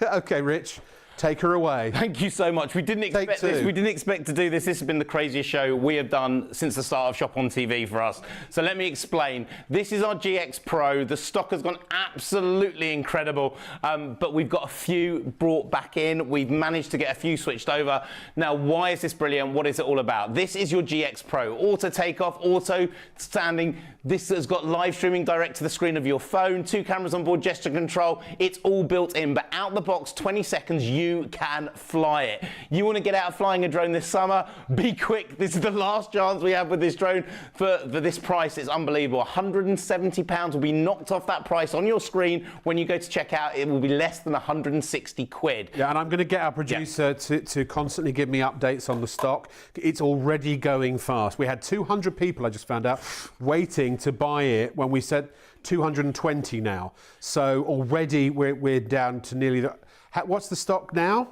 Okay, Rich. Take her away. Thank you so much. We didn't expect this. We didn't expect to do this. This has been the craziest show we have done since the start of Shop on TV for us. So let me explain. This is our GX Pro. The stock has gone absolutely incredible, but we've got a few brought back in. We've managed to get a few switched over. Now, why is this brilliant? What is it all about? This is your GX Pro. Auto takeoff, auto standing. This has got live streaming direct to the screen of your phone, 2 cameras on board, gesture control. It's all built in, but out the box, 20 seconds, you can fly it. You want to get out flying a drone this summer? Be quick. This is the last chance we have with this drone for this price. It's unbelievable. £170 will be knocked off that price on your screen. When you go to check out, it will be less than 160 quid. Yeah, and I'm going to get our producer to constantly give me updates on the stock. It's already going fast. We had 200 people, I just found out, waiting to buy it when we said 220 now. So already we're down to nearly the... What's the stock now?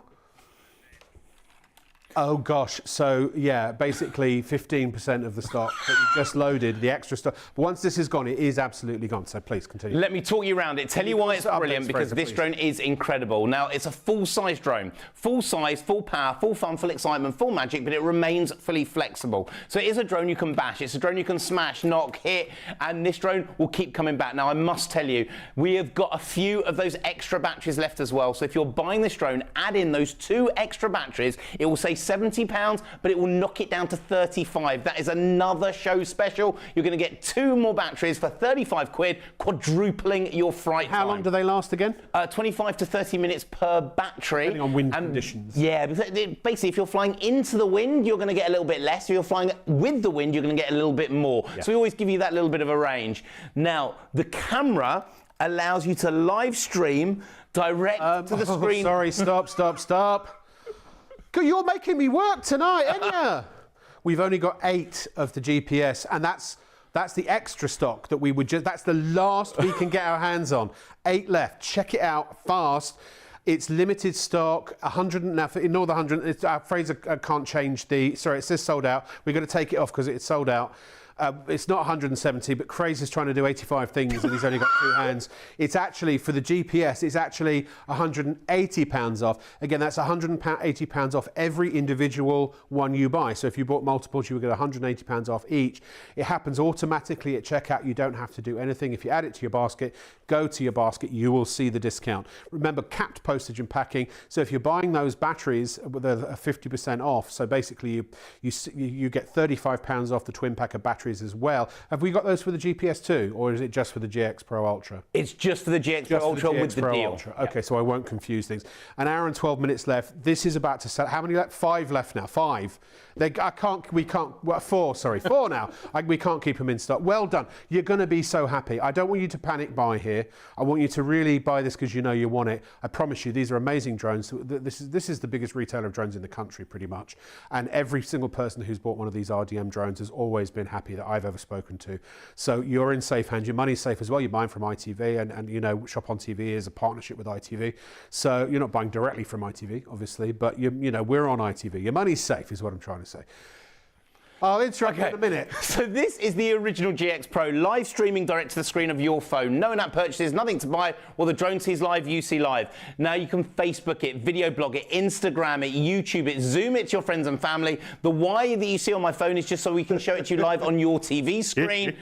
Oh gosh, so yeah, basically 15% of the stock that we just loaded, the extra stock. But once this is gone, it is absolutely gone. So please continue. Let me talk you around it. Tell you why it's brilliant, because this drone is incredible. Now, it's a full-size drone. Full size, full power, full fun, full excitement, full magic, but it remains fully flexible. So it is a drone you can bash. It's a drone you can smash, knock, hit, and this drone will keep coming back. Now, I must tell you, we have got a few of those extra batteries left as well. So if you're buying this drone, add in those 2 extra batteries. It will say £70, but it will knock it down to 35. That is another show special. You're going to get 2 more batteries for 35 quid, quadrupling your flight time. How long do they last again? 25 to 30 minutes per battery. Depending on wind conditions. Yeah, basically if you're flying into the wind, you're going to get a little bit less. If you're flying with the wind, you're going to get a little bit more. Yeah. So we always give you that little bit of a range. Now, the camera allows you to live stream direct to the screen. Sorry, stop. You're making me work tonight, ain't you? We've only got 8 of the GPS, and that's the extra stock that we would just... That's the last we can get our hands on. 8 left. Check it out fast. It's limited stock. 100. Now, ignore the 100. Fraser can't change the... Sorry, it says sold out. We're going to take it off because it's sold out. It's not 170, but Fraser's trying to do 85 things and he's only got 2 hands. It's actually, for the GPS, it's actually £180 off. Again, that's £180 off every individual one you buy. So if you bought multiples, you would get £180 off each. It happens automatically at checkout. You don't have to do anything. If you add it to your basket, go to your basket, you will see the discount. Remember, capped postage and packing. So if you're buying those batteries with a 50% off, so basically you get £35 off the twin pack of batteries as well. Have we got those for the GPS too, or is it just for the GX Pro Ultra? It's just for the GX Pro Ultra with the deal. Ultra. Okay, so I won't confuse things. An hour and 12 minutes left. This is about to sell. How many left? 5 left now. 5. We can't. Well, 4. Sorry, 4 now. We can't keep them in stock. Well done. You're going to be so happy. I don't want you to panic buy here. I want you to really buy this because you know you want it. I promise you, these are amazing drones. This is the biggest retailer of drones in the country, pretty much. And every single person who's bought one of these RDM drones has always been happy that I've ever spoken to. So you're in safe hands. Your money's safe as well. You're buying from ITV, and you know, Shop on TV is a partnership with ITV. So you're not buying directly from ITV, obviously, but you know, we're on ITV. Your money's safe is what I'm trying to say. I'll interrupt you in a minute. So this is the original GX Pro, live streaming direct to the screen of your phone. No in-app purchases, nothing to buy. Well, the drone sees live, you see live. Now you can Facebook it, video blog it, Instagram it, YouTube it, Zoom it to your friends and family. The Y that you see on my phone is just so we can show it to you live on your TV screen.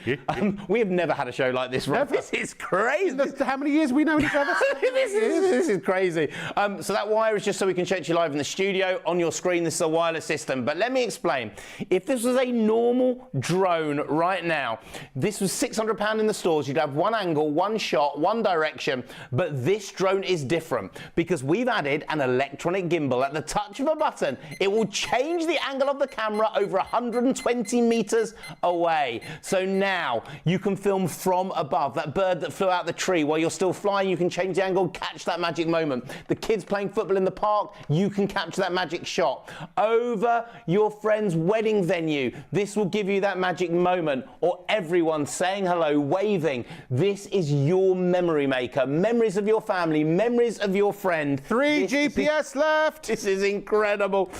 We have never had a show like this, right? This is crazy. How many years we know each other? This is crazy. So that wire is just so we can show it to you live in the studio, on your screen. This is a wireless system. But let me explain. If this was a normal drone right now, this was £600 in the stores, you'd have one angle, one shot, one direction, but this drone is different because we've added an electronic gimbal. At the touch of a button, it will change the angle of the camera over 120 meters away. So now you can film from above. That bird that flew out the tree while you're still flying, you can change the angle, catch that magic moment. The kids playing football in the park, you can capture that magic shot. Over your friend's wedding venue, this will give you that magic moment, or everyone saying hello, waving. This is your memory maker. Memories of your family, memories of your friend. 3 GPS left. This is incredible.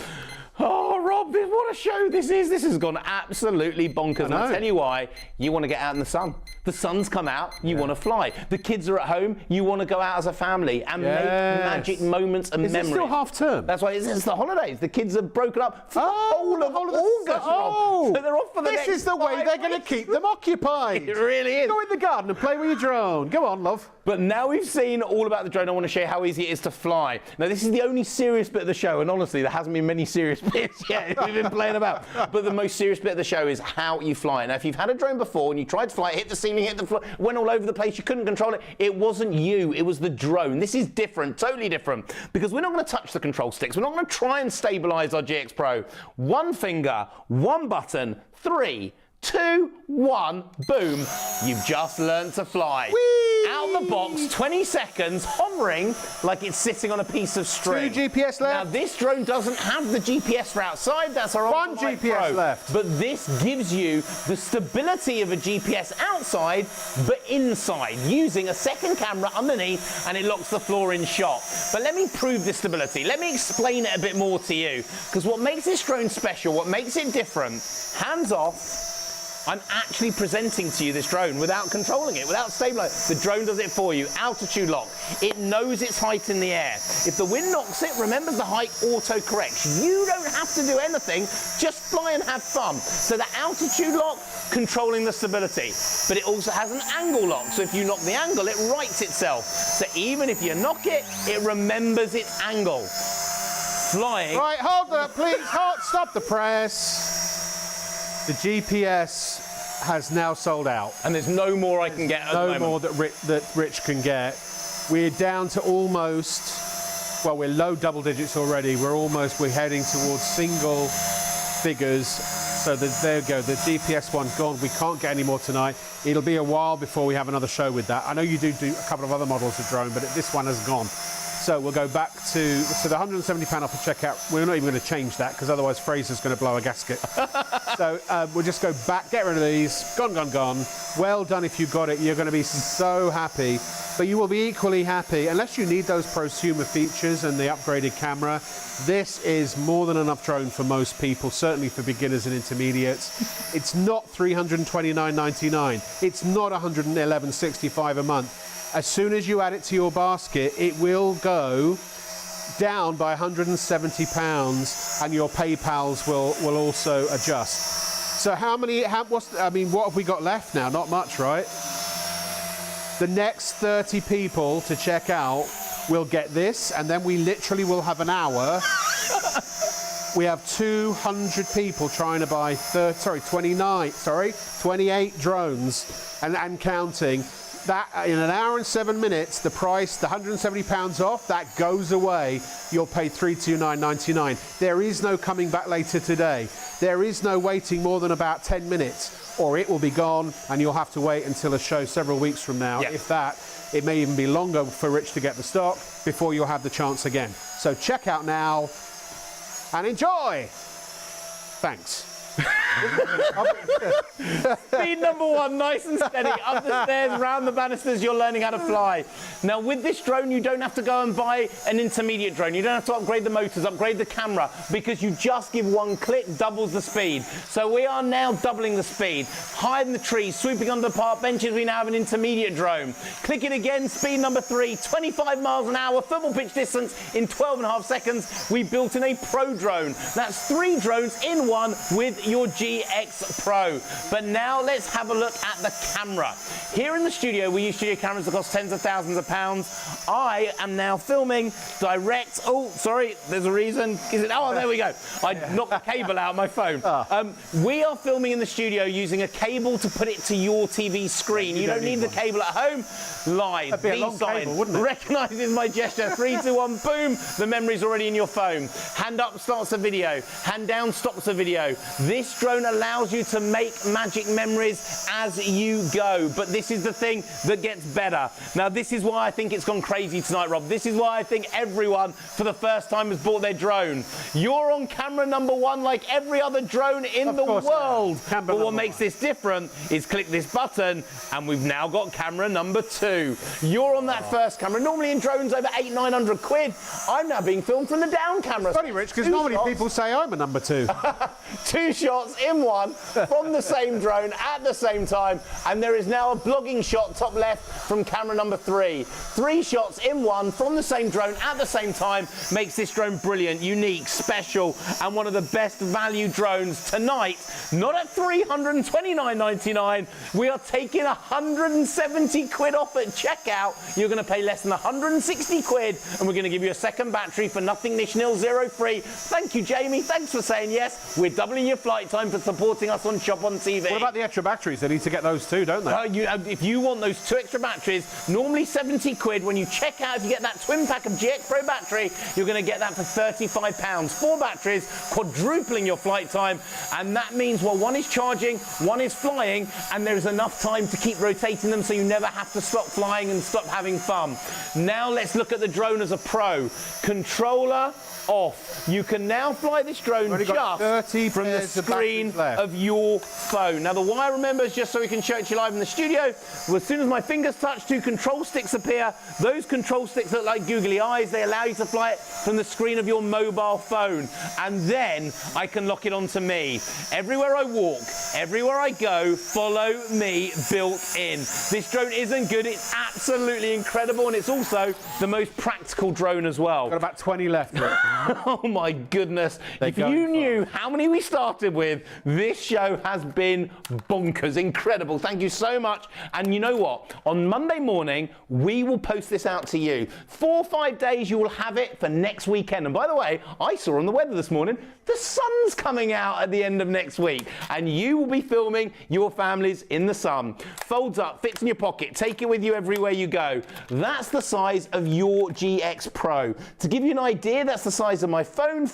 Oh, Rob, what a show this is. This has gone absolutely bonkers. And I'll tell you why. You want to get out in the sun. The sun's come out, you want to fly. The kids are at home, you want to go out as a family and make magic moments and memories. Is it still half term? That's why it's the holidays. The kids are broken up for the whole of August, Rob. So they're off for the next This is the way they're going to keep them occupied. It really is. Go in the garden and play with your drone. Go on, love. But now we've seen all about the drone, I want to show you how easy it is to fly. Now, this is the only serious bit of the show, and honestly, there hasn't been many serious bits yet we've been playing about. But the most serious bit of the show is how you fly. Now, if you've had a drone before and you tried to fly it, hit the ceiling, hit the floor, went all over the place, you couldn't control it, it wasn't you, it was the drone. This is different, totally different, because we're not going to touch the control sticks. We're not going to try and stabilize our GX Pro. One finger, one button, 3, 2, 1, boom. You've just learned to fly. Whee! Out the box, 20 seconds, hovering like it's sitting on a piece of string. 2 GPS left. Now, this drone doesn't have the GPS for outside. That's our 1 Ultralight GPS Pro. left. But this gives you the stability of a GPS outside, but inside, using a second camera underneath, and it locks the floor in shot. But let me prove this stability. Let me explain it a bit more to you, because what makes this drone special, what makes it different, hands off, I'm actually presenting to you this drone without controlling it, without stabilizing. The drone does it for you. Altitude lock. It knows its height in the air. If the wind knocks it, remembers the height auto-corrects. You don't have to do anything. Just fly and have fun. So the altitude lock, controlling the stability. But it also has an angle lock. So if you knock the angle, it rights itself. So even if you knock it, it remembers its angle. Flying. Right, hold up, please. Stop the press. The GPS has now sold out. And there's no more I can get at the moment. No more that Rich can get. We're down to almost, well, we're low double digits already. We're heading towards single figures. So there you go, the GPS one's gone. We can't get any more tonight. It'll be a while before we have another show with that. I know you do a couple of other models of drone, but this one has gone. So we'll go back to the £170 off a checkout. We're not even going to change that, because otherwise Fraser's going to blow a gasket. So we'll just go back, get rid of these. Gone, gone, gone. Well done if you got it. You're going to be so happy. But you will be equally happy, unless you need those prosumer features and the upgraded camera. This is more than enough drone for most people, certainly for beginners and intermediates. It's not $329.99. It's not $111.65 a month. As soon as you add it to your basket, it will go down by £170, and your PayPals will also adjust. So what have we got left now? Not much, right? The next 30 people to check out will get this, and then we literally will have an hour. We have 200 people trying to buy 28 drones and counting. That in an hour and 7 minutes, the price, the £170 off, that goes away. You'll pay $329.99. There is no coming back later today. There is no waiting more than about 10 minutes, or it will be gone, and you'll have to wait until a show several weeks from now. Yep. If that, it may even be longer for Rich to get the stock before you'll have the chance again. So check out now and enjoy. Thanks. Speed number 1, nice and steady, up the stairs, round the banisters, you're learning how to fly. Now with this drone, you don't have to go and buy an intermediate drone. You don't have to upgrade the motors, upgrade the camera, because you just give one click, doubles the speed. So we are now doubling the speed. High in the trees, sweeping under the park benches, we now have an intermediate drone. Click it again, speed number 3, 25 miles an hour, football pitch distance in 12.5 seconds. We built in a Pro drone. That's 3 drones in one with your GX Pro. But now let's have a look at the camera. Here in the studio, we use studio cameras that cost tens of thousands of pounds. I am now filming direct. Oh, sorry, there's a reason. Is it? Oh, there we go. I knocked the cable out of my phone. We are filming in the studio using a cable to put it to your TV screen. You don't need the cable at home. Live. That'd be a long cable, wouldn't it? Recognises my gesture. 3, 2, 1, boom. The memory's already in your phone. Hand up starts a video. Hand down stops a video. This drone allows you to make magic memories as you go. But this is the thing that gets better. Now, this is why I think it's gone crazy tonight, Rob. This is why I think everyone, for the first time, has bought their drone. You're on camera number 1 like every other drone in the world. But what makes this different is click this button, and we've now got camera number 2. You're on that first camera. Normally in drones over 800-900 quid. I'm now being filmed from the down camera. Funny, Rich, because normally people say I'm a number 2. 2 shots in one from the same drone at the same time, and there is now a blogging shot top left from camera number 3. 3 shots in one from the same drone at the same time makes this drone brilliant, unique, special, and one of the best value drones tonight. Not at $329.99. We are taking 170 quid off at checkout. You're going to pay less than 160 quid, and we're going to give you a second battery for nothing, nish, nil, zero free. Thank you, Jamie. Thanks for saying yes. We're doubling your flight time. for supporting us on Shop on TV. What about the extra batteries? They need to get those too, don't they? If you want those 2 extra batteries, normally 70 quid. When you check out, if you get that twin pack of GX Pro battery, you're going to get that for £35. 4 batteries, quadrupling your flight time. And that means, well, one is charging, one is flying, and there's enough time to keep rotating them so you never have to stop flying and stop having fun. Now let's look at the drone as a pro. Controller off. You can now fly this drone just from the screen of your phone. Now the why I remember is just so we can show it to you live in the studio. Well, as soon as my fingers touch, 2 control sticks appear. Those control sticks look like googly eyes. They allow you to fly it from the screen of your mobile phone. And then I can lock it onto me. Everywhere I walk, everywhere I go, follow me built in. This drone isn't good, it's absolutely incredible, and it's also the most practical drone as well. Got about 20 left. Oh my goodness. If you knew how many we started with, this show has been bonkers. Incredible. Thank you so much. And you know what? On Monday morning, we will post this out to you. 4 or 5 days, you will have it for next weekend. And by the way, I saw on the weather this morning, the sun's coming out at the end of next week. And you will be filming your families in the sun. Folds up, fits in your pocket. Take it with you everywhere you go. That's the size of your GX Pro. To give you an idea, that's the size of my phone,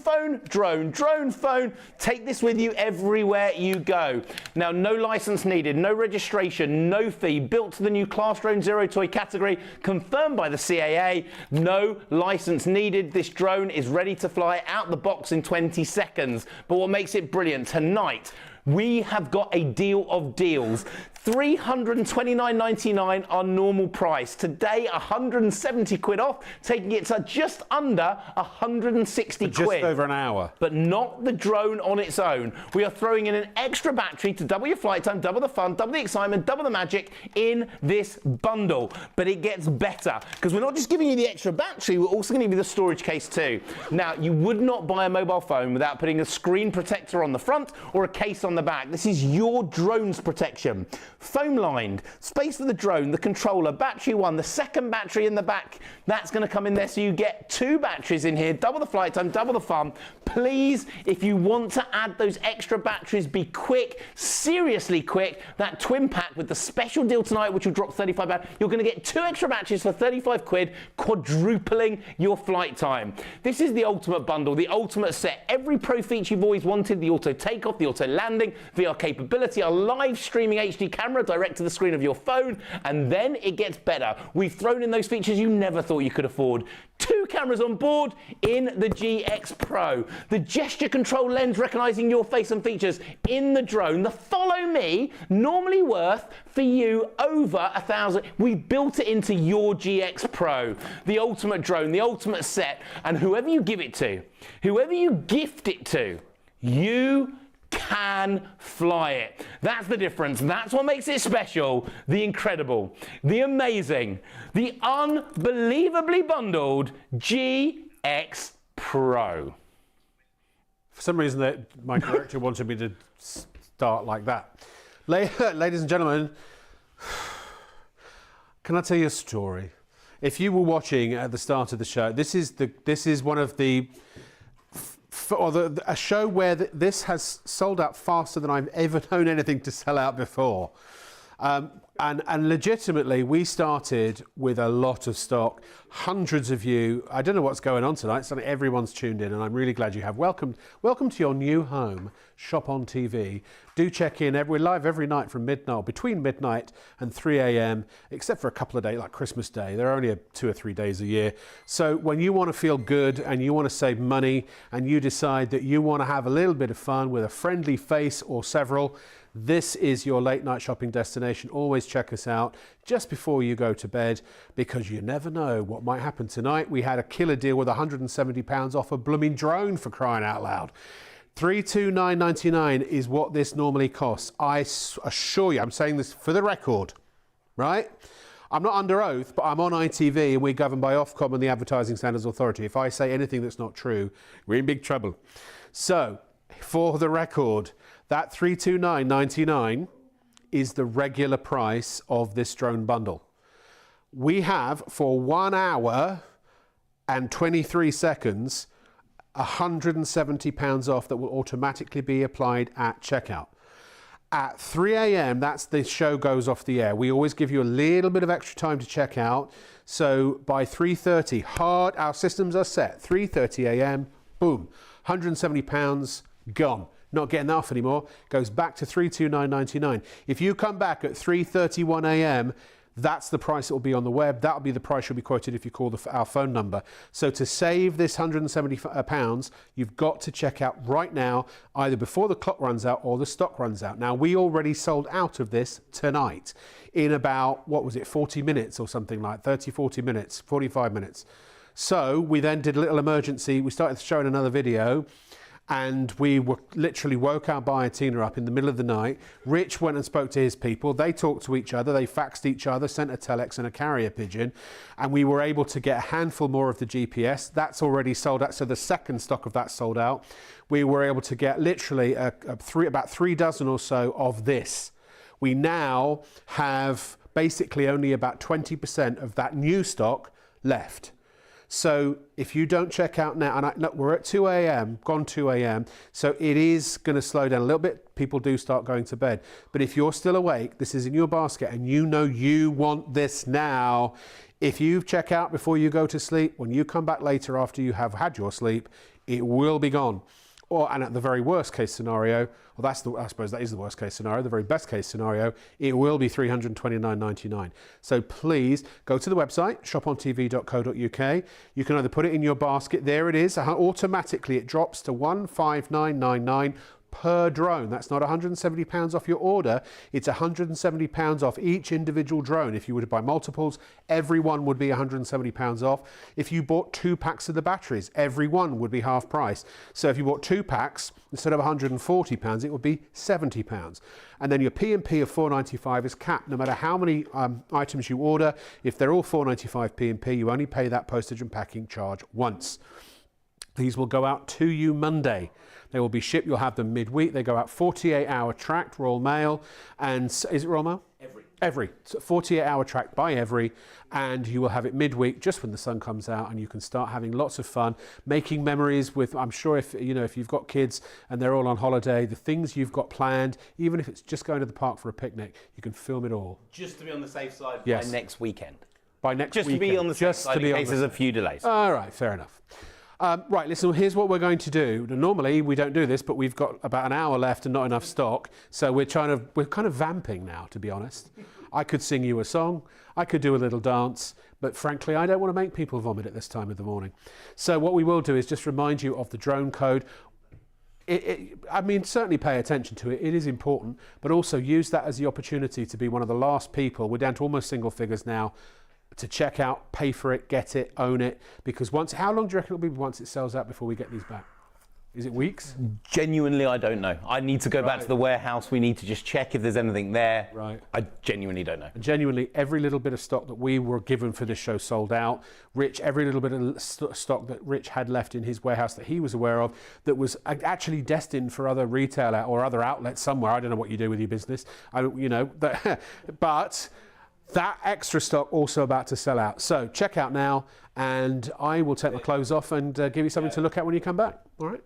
drone, phone. Take this with you everywhere you go. Now, no license needed, no registration, no fee, built to the new Class Drone Zero Toy category, confirmed by the CAA. No license needed. This drone is ready to fly out the box in 20 seconds. But what makes it brilliant tonight, we have got a deal of deals. $329.99 our normal price. Today, 170 quid off, taking it to just under 160 quid. Just over an hour. But not the drone on its own. We are throwing in an extra battery to double your flight time, double the fun, double the excitement, double the magic in this bundle. But it gets better, because we're not just giving you the extra battery, we're also going to give you the storage case too. Now, you would not buy a mobile phone without putting a screen protector on the front or a case on the back. This is your drone's protection. Foam lined, space for the drone, the controller, battery 1, the second battery in the back, that's going to come in there, so you get 2 batteries in here, double the flight time, double the fun. Please, if you want to add those extra batteries, be quick, seriously quick. That twin pack with the special deal tonight, which will drop £35, you're going to get 2 extra batteries for 35 quid, quadrupling your flight time. This is the ultimate bundle, the ultimate set. Every pro feature you've always wanted: the auto takeoff, the auto landing, VR capability, a live streaming HD camera direct to the screen of your phone, and then it gets better. We've thrown in those features you never thought you could afford. 2 cameras on board in the GX Pro. The gesture control lens recognizing your face and features in the drone. The follow me, normally worth for you over $1,000. We built it into your GX Pro. The ultimate drone, the ultimate set, and whoever you give it to, whoever you gift it to, you can fly it. That's the difference. That's what makes it special, the incredible, the amazing, the unbelievably bundled GX Pro. For some reason, my director wanted me to start like that. Ladies and gentlemen, can I tell you a story? If you were watching at the start of the show, this is one of the a show where this has sold out faster than I've ever known anything to sell out before. And legitimately, we started with a lot of stock. Hundreds of you. I don't know what's going on tonight. Suddenly everyone's tuned in, and I'm really glad you have. Welcome to your new home, Shop on TV. Do check in. We're live every night from midnight, between midnight and 3 a.m., except for a couple of days, like Christmas Day. There are only 2 or 3 days a year. So when you want to feel good and you want to save money and you decide that you want to have a little bit of fun with a friendly face or several, this is your late night shopping destination. Always check us out just before you go to bed, because you never know what might happen tonight. We had a killer deal with £170 off a blooming drone, for crying out loud. $329.99 is what this normally costs. I assure you, I'm saying this for the record, right? I'm not under oath, but I'm on ITV and we're governed by Ofcom and the Advertising Standards Authority. If I say anything that's not true, we're in big trouble. So, for the record, that $329.99 is the regular price of this drone bundle. We have, for 1 hour and 23 seconds, £170 off that will automatically be applied at checkout. At 3 a.m, that's the show goes off the air. We always give you a little bit of extra time to check out. So by 3:30, our systems are set. 3:30 a.m, boom, £170 gone. Not getting that off anymore. Goes back to $329.99. If you come back at 3:31 a.m, that's the price that will be on the web. That'll be the price you'll be quoted if you call our phone number. So to save this £170, you've got to check out right now, either before the clock runs out or the stock runs out. Now, we already sold out of this tonight in about, 40 minutes or something like 30, 40 minutes, 45 minutes. So we then did a little emergency. We started showing another video, and we literally woke our buyer Tina up in the middle of the night. Rich went and spoke to his people. They talked to each other. They faxed each other, sent a telex and a carrier pigeon, and we were able to get a handful more of the GPS. That's already sold out. So the second stock of that sold out. We were able to get literally about 3 dozen or so of this. We now have basically only about 20% of that new stock left. So if you don't check out now, and look, we're at 2 a.m, gone 2 a.m, so it is going to slow down a little bit. People do start going to bed. But if you're still awake, this is in your basket, and you know you want this now, if you check out before you go to sleep, when you come back later after you have had your sleep, it will be gone. And at the very worst case scenario, I suppose that is the worst case scenario, the very best case scenario, it will be $329.99. So please go to the website, shopontv.co.uk. You can either put it in your basket, there it is, automatically it drops to $159.99 per drone. That's not £170 off your order, it's £170 off each individual drone. If you were to buy multiples, every one would be £170 off. If you bought 2 packs of the batteries, every one would be half price. So if you bought 2 packs, instead of £140, it would be £70. And then your P&P of $4.95 is capped. No matter how many items you order, if they're all $4.95 P&P, you only pay that postage and packing charge once. These will go out to you Monday. They will be shipped. You'll have them midweek. They go out 48-hour tracked, Royal Mail. And is it Royal Mail? Every. So 48-hour tracked by Every. And you will have it midweek, just when the sun comes out, and you can start having lots of fun, making memories with, I'm sure if you've got kids and they're all on holiday, the things you've got planned, even if it's just going to the park for a picnic, you can film it all. Just to be on the safe side Yes. by next weekend. By next Just weekend. to be on the safe side in case there's a few delays. All right, fair enough. Right, listen, here's what we're going to do. Normally we don't do this, but we've got about an hour left and not enough stock. So we're kind of vamping now, to be honest. I could sing you a song, I could do a little dance, but frankly, I don't want to make people vomit at this time of the morning. So what we will do is just remind you of the drone code. I mean, certainly pay attention to it. It is important, but also use that as the opportunity to be one of the last people. We're down to almost single figures now, to check out, pay for it, get it, own it. Because how long do you reckon it'll be once it sells out before we get these back? Is it weeks? Genuinely, I don't know. I need to go back to the warehouse. We need to just check if there's anything there. Right. I genuinely don't know. And genuinely, every little bit of stock that we were given for this show sold out. Rich, every little bit of stock that Rich had left in his warehouse that he was aware of, that was actually destined for other retail or other outlets somewhere. I don't know what you do with your business. But that extra stock also about to sell out. So check out now, and I will take my clothes off and give you something to look at when you come back. All right.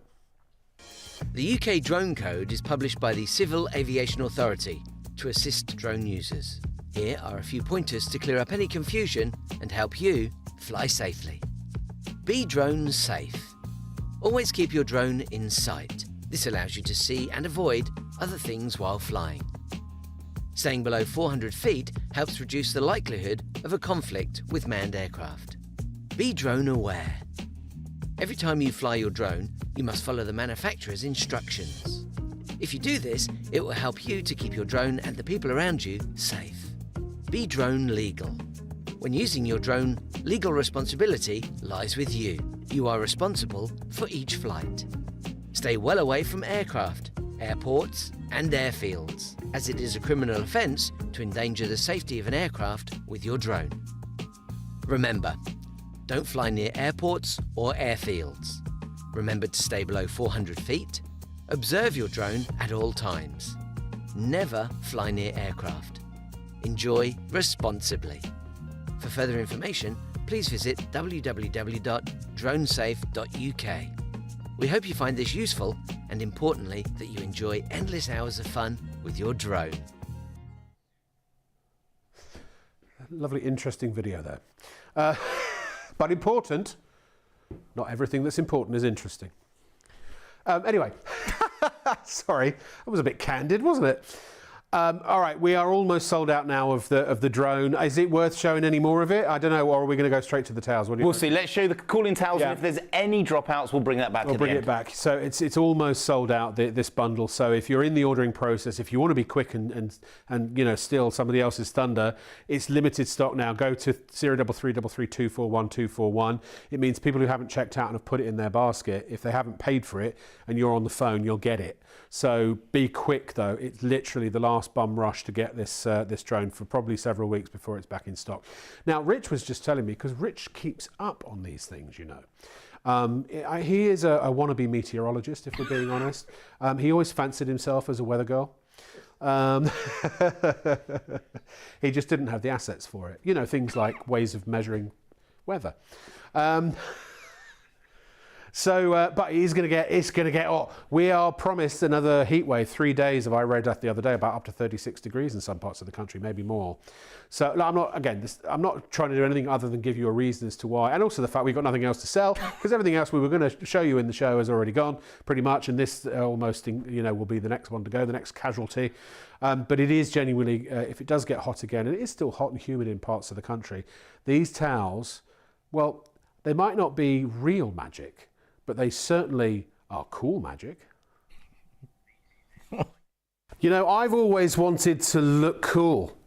The UK Drone Code is published by the Civil Aviation Authority to assist drone users. Here are a few pointers to clear up any confusion and help you fly safely. Be drone safe. Always keep your drone in sight. This allows you to see and avoid other things while flying. Staying below 400 feet helps reduce the likelihood of a conflict with manned aircraft. Be drone aware. Every time you fly your drone, you must follow the manufacturer's instructions. If you do this, it will help you to keep your drone and the people around you safe. Be drone legal. When using your drone, legal responsibility lies with you. You are responsible for each flight. Stay well away from aircraft, airports and airfields, as it is a criminal offence to endanger the safety of an aircraft with your drone. Remember, don't fly near airports or airfields. Remember to stay below 400 feet. Observe your drone at all times. Never fly near aircraft. Enjoy responsibly. For further information, please visit www.dronesafe.uk. We hope you find this useful and, importantly, that you enjoy endless hours of fun with your drone. Lovely, interesting video there. But important. Not everything that's important is interesting. Anyway, sorry, that was a bit candid, wasn't it? All right, we are almost sold out now of the drone. Is it worth showing any more of it? I don't know, or are we going to go straight to the towels? What do you We'll think? see. Let's show the cooling towels, Yeah. and if there's any dropouts, we'll bring that back. We'll bring it back. So it's almost sold out, this bundle. So if you're in the ordering process, if you want to be quick and you know, steal somebody else's thunder, it's limited stock now. Go to 0333241241. It means people who haven't checked out and have put it in their basket, if they haven't paid for it and you're on the phone, you'll get it. So be quick though. It's literally the last bum rush to get this drone for probably several weeks before it's back in stock. Now, Rich was just telling me, because Rich keeps up on these things, you know. He is a wannabe meteorologist, if we're being honest. He always fancied himself as a weather girl. He just didn't have the assets for it. You know, things like ways of measuring weather. But it's going to get hot. We are promised another heat wave, 3 days. I read that the other day, about up to 36 degrees in some parts of the country, maybe more. So I'm not trying to do anything other than give you a reason as to why, and also the fact we've got nothing else to sell, because everything else we were going to show you in the show has already gone pretty much, and this almost, you know, will be the next one to go, the next casualty. But it is genuinely, if it does get hot again, and it is still hot and humid in parts of the country, these towels, well, they might not be real magic, but they certainly are cool magic. You know, I've always wanted to look cool,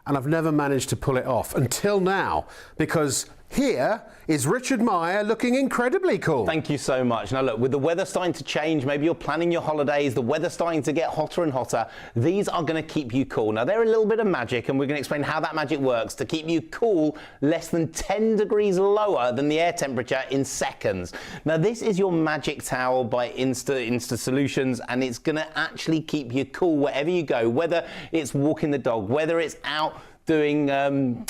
and I've never managed to pull it off until now, because here is Richard Meyer looking incredibly cool. Thank you so much. Now look, with the weather starting to change, maybe you're planning your holidays, the weather's starting to get hotter and hotter, these are going to keep you cool. Now they're a little bit of magic, and we're going to explain how that magic works to keep you cool less than 10 degrees lower than the air temperature in seconds. Now this is your magic towel by Insta Solutions, and it's going to actually keep you cool wherever you go, whether it's walking the dog, whether it's out doing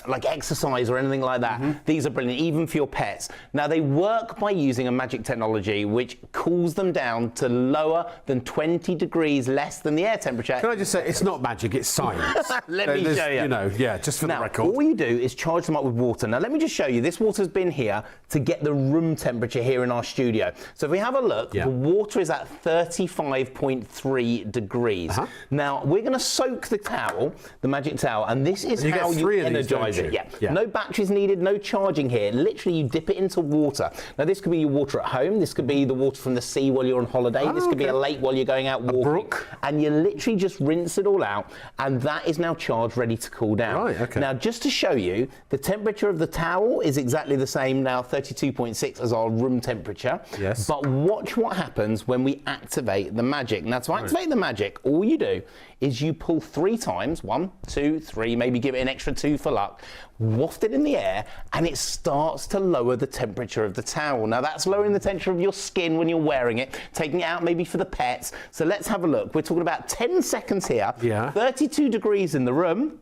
like exercise or anything like that. These are brilliant, even for your pets. Now they work by using a magic technology which cools them down to lower than 20 degrees less than the air temperature. Can I just say, it's not magic, it's science. Let me show you. You know, yeah, just for the record. All you do is charge them up with water. Now let me just show you, this water's been here to get the room temperature here in our studio. So if we have a look, the water is at 35.3 degrees. Now we're going to soak the towel, the magic towel, and this is how you energize it. Yeah. No batteries needed, no charging here. Literally, you dip it into water. Now, this could be your water at home. This could be the water from the sea while you're on holiday. This could be a lake while you're going out walking. Brook. And you literally just rinse it all out, and that is now charged, ready to cool down. Right, okay. Now, just to show you, the temperature of the towel is exactly the same now, 32.6 as our room temperature. Yes. But watch what happens when we activate the magic. Now, to activate the magic, all you do is you pull 3 times, 1, 2, 3, maybe give it an extra 2 for luck, waft it in the air, and it starts to lower the temperature of the towel. Now that's lowering the temperature of your skin when you're wearing it, taking it out maybe for the pets. So let's have a look. We're talking about 10 seconds here, 32 degrees in the room,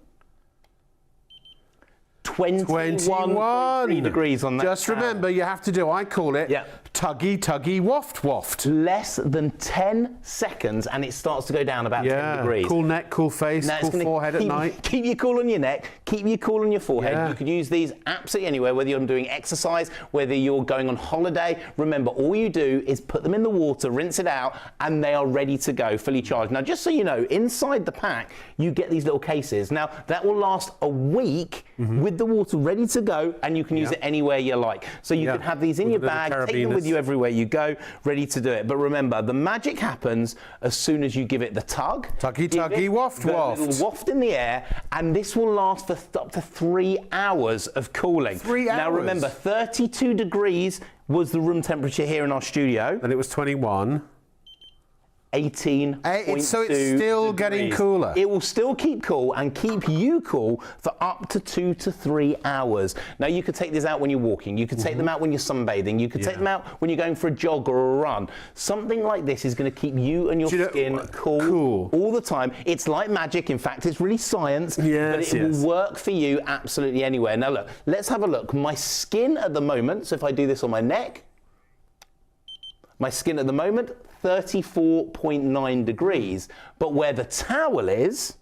21 degrees on that. Just remember, you have to do, I call it tuggy, tuggy, waft, waft. Less than 10 seconds and it starts to go down about 10 degrees. Cool neck, cool face, now cool forehead at night. Keep you cool on your neck, keep you cool on your forehead. You could use these absolutely anywhere, whether you're doing exercise, whether you're going on holiday. Remember, all you do is put them in the water, rinse it out, and they are ready to go, fully charged. Now, just so you know, inside the pack, you get these little cases. Now, that will last a week with the water ready to go, and you can use it anywhere you like. So you can have these in your bag, take them with you everywhere you go, ready to do it. But remember, the magic happens as soon as you give it the tug. Tuggy, tuggy, waft, waft. Little waft in the air, and this will last for up to 3 hours of cooling. 3 hours? Now remember, 32 degrees was the room temperature here in our studio. And it was 21. 18.2 so it's still getting cooler. It will still keep cool and keep you cool for up to 2 to 3 hours. Now you could take these out when you're walking, you could take them out when you're sunbathing, you could take them out when you're going for a jog or a run. Something like this is going to keep you and your skin cool all the time. It's like magic. In fact, it's really science, but it will work for you absolutely anywhere. Now look, let's have a look. My skin at the moment, so if I do this on my neck, My skin at the moment, 34.9 degrees. But where the towel is,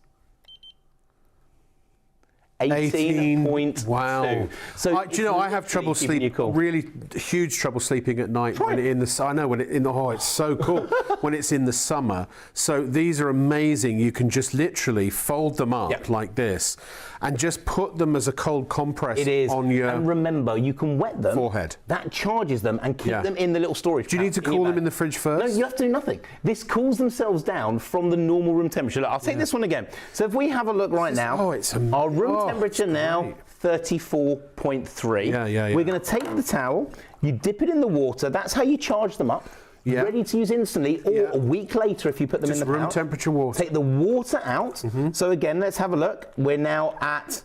18.2. Wow. So do you know, I have trouble sleeping, really huge trouble sleeping at night when it in the, I know when it in the, oh, it's so cool when it's in the summer. So these are amazing. You can just literally fold them up like this and just put them as a cold compress on your and remember, you can wet them. Forehead. That charges them and keep them in the little storage. Do you need to cool them in the fridge first? No, you have to do nothing. This cools themselves down from the normal room temperature. Look, I'll take this one again. So if we have a look right now, our room temperature now, 34.3. We're going to take the towel, you dip it in the water. That's how you charge them up. Ready to use instantly, or a week later if you put them in the room temperature water. Take the water out. So again, let's have a look. We're now at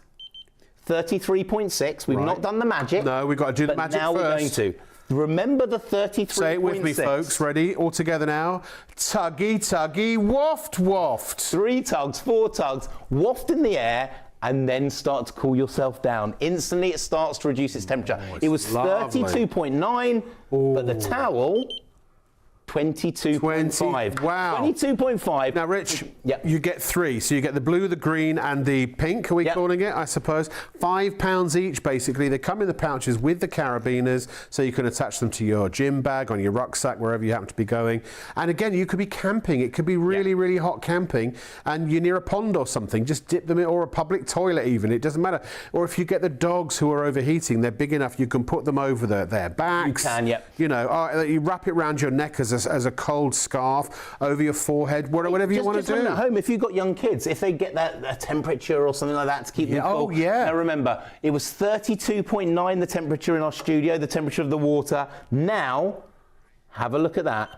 33.6. We've not done the magic. No, we've got to do the magic now first. We're going to. Remember the 33.6. Say it with me, folks. Ready? All together now. Tuggy, tuggy, waft, waft. 3 tugs, 4 tugs, waft in the air, and then start to cool yourself down. Instantly, it starts to reduce its temperature. It was 32.9, but the towel, 22.5. Wow. 22.5. Now, Rich, you get 3. So you get the blue, the green, and the pink, are we calling it, I suppose? £5 each, basically. They come in the pouches with the carabiners, so you can attach them to your gym bag, on your rucksack, wherever you happen to be going. And again, you could be camping. It could be really, really hot camping, and you're near a pond or something. Just dip them in, or a public toilet even. It doesn't matter. Or if you get the dogs who are overheating, they're big enough, you can put them over their backs. You can, You know, you wrap it around your neck as a cold scarf over your forehead, whatever you want to do. At home, if you've got young kids, if they get that temperature or something like that to keep them cool. Now remember, it was 32.9 the temperature in our studio, the temperature of the water. Now, have a look at that.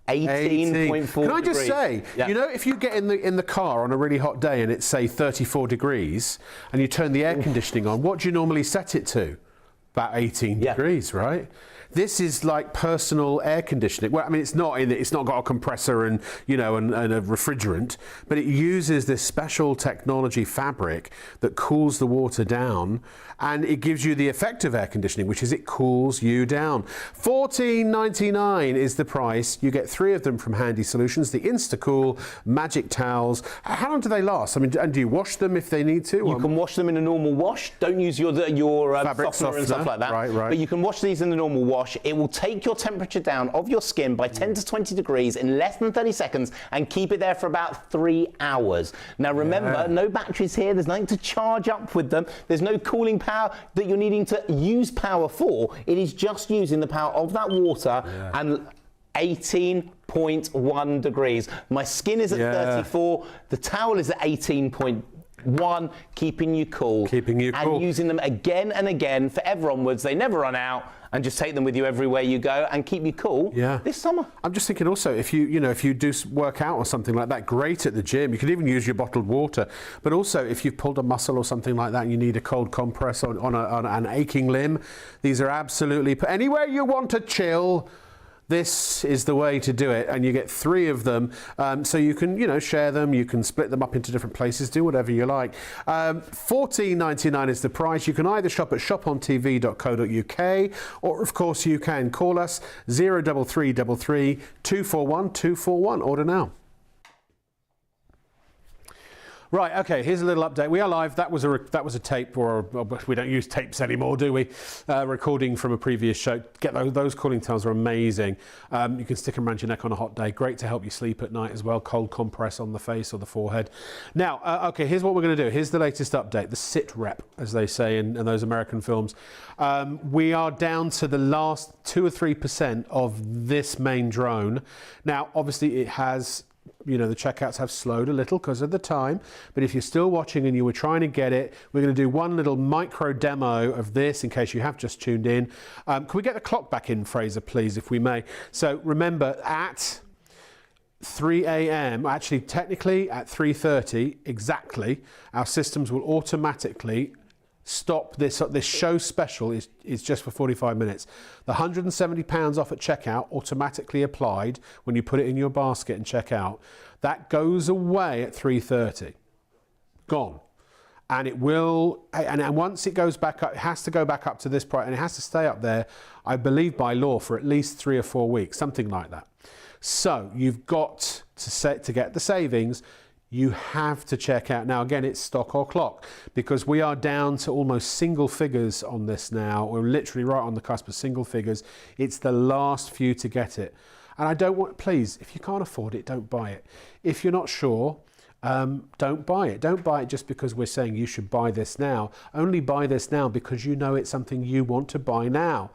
18.4 Can I just degrees. say, you know, if you get in the car on a really hot day and it's, say, 34 degrees, and you turn the air conditioning on, what do you normally set it to? About 18 degrees, right? This is like personal air conditioning. Well, I mean, it's not got a compressor and, you know, and a refrigerant, but it uses this special technology fabric that cools the water down, and it gives you the effect of air conditioning, which is it cools you down. $14.99 is the price. You get 3 of them from Handy Solutions, the Instacool Magic Towels. How long do they last? I mean, and do you wash them if they need to? You can wash them in a normal wash. Don't use your fabric softener and stuff like that. Right. But you can wash these in the normal wash. It will take your temperature down of your skin by 10 to 20 degrees in less than 30 seconds and keep it there for about 3 hours. Now remember, no batteries here. There's nothing to charge up with them. There's no cooling power that you're needing to use power for. It is just using the power of that water and 18.1 degrees. My skin is at 34. The towel is at 18.1, keeping you cool. And using them again and again forever onwards. They never run out. And just take them with you everywhere you go and keep you cool this summer. I'm just thinking also, if you do work out or something like that, great at the gym. You could even use your bottled water. But also, if you've pulled a muscle or something like that and you need a cold compress on an aching limb, these are absolutely... Anywhere you want to chill, this is the way to do it, and you get 3 of them, so you can, you know, share them, you can split them up into different places, do whatever you like. $14.99 is the price. You can either shop at shopontv.co.uk, or of course you can call us 03333 241 241. Order now. Right, okay, here's a little update. We are live. That was a tape, or we don't use tapes anymore, do we? Recording from a previous show. Get those cooling towels are amazing. You can stick them around your neck on a hot day. Great to help you sleep at night as well. Cold compress on the face or the forehead. Now, okay, here's what we're going to do. Here's the latest update. The sit rep, as they say in those American films. We are down to the last 2 or 3% of this main drone. Now, obviously, it has... You know, the checkouts have slowed a little because of the time, but if you're still watching and you were trying to get it, we're going to do one little micro demo of this in case you have just tuned in. Can we get the clock back in, Fraser, please, if we may? So remember, at 3 a.m., actually technically at 3:30 exactly, our systems will automatically stop this. This show special is just for 45 minutes. The £170 off at checkout automatically applied when you put it in your basket and check out. That goes away at 3:30. Gone. and it will, and once it goes back up, it has to go back up to this price, and it has to stay up there, I believe by law, for at least 3 or 4 weeks, something like that. So you've got to get the savings. You have to check out, now again, it's stock or clock, because we are down to almost single figures on this now. We're literally right on the cusp of single figures. It's the last few to get it. And I don't want, please, if you can't afford it, don't buy it. If you're not sure, don't buy it. Don't buy it just because we're saying you should buy this now. Only buy this now because you know it's something you want to buy now.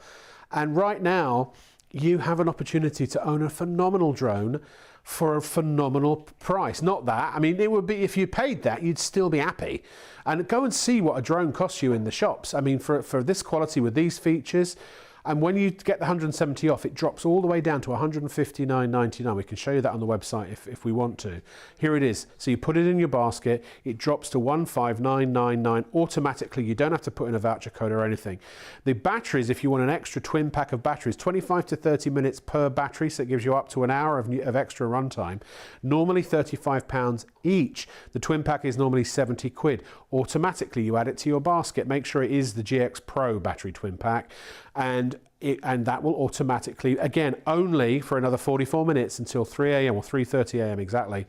And right now, you have an opportunity to own a phenomenal drone for a phenomenal price. Not that, I mean, it would be, if you paid that, you'd still be happy. And go and see what a drone costs you in the shops. I mean, for this quality with these features, and when you get the 170 off, it drops all the way down to $159.99. We can show you that on the website if we want to. Here it is. So you put it in your basket, it drops to $159.99 automatically. You don't have to put in a voucher code or anything. The batteries, if you want an extra twin pack of batteries, 25 to 30 minutes per battery, so it gives you up to an hour of extra runtime. Normally £35 each. The twin pack is normally 70 quid. Automatically, you add it to your basket. Make sure it is the GX Pro battery twin pack. And that will automatically, again, only for another 44 minutes until 3 a.m. or 3:30 a.m. exactly,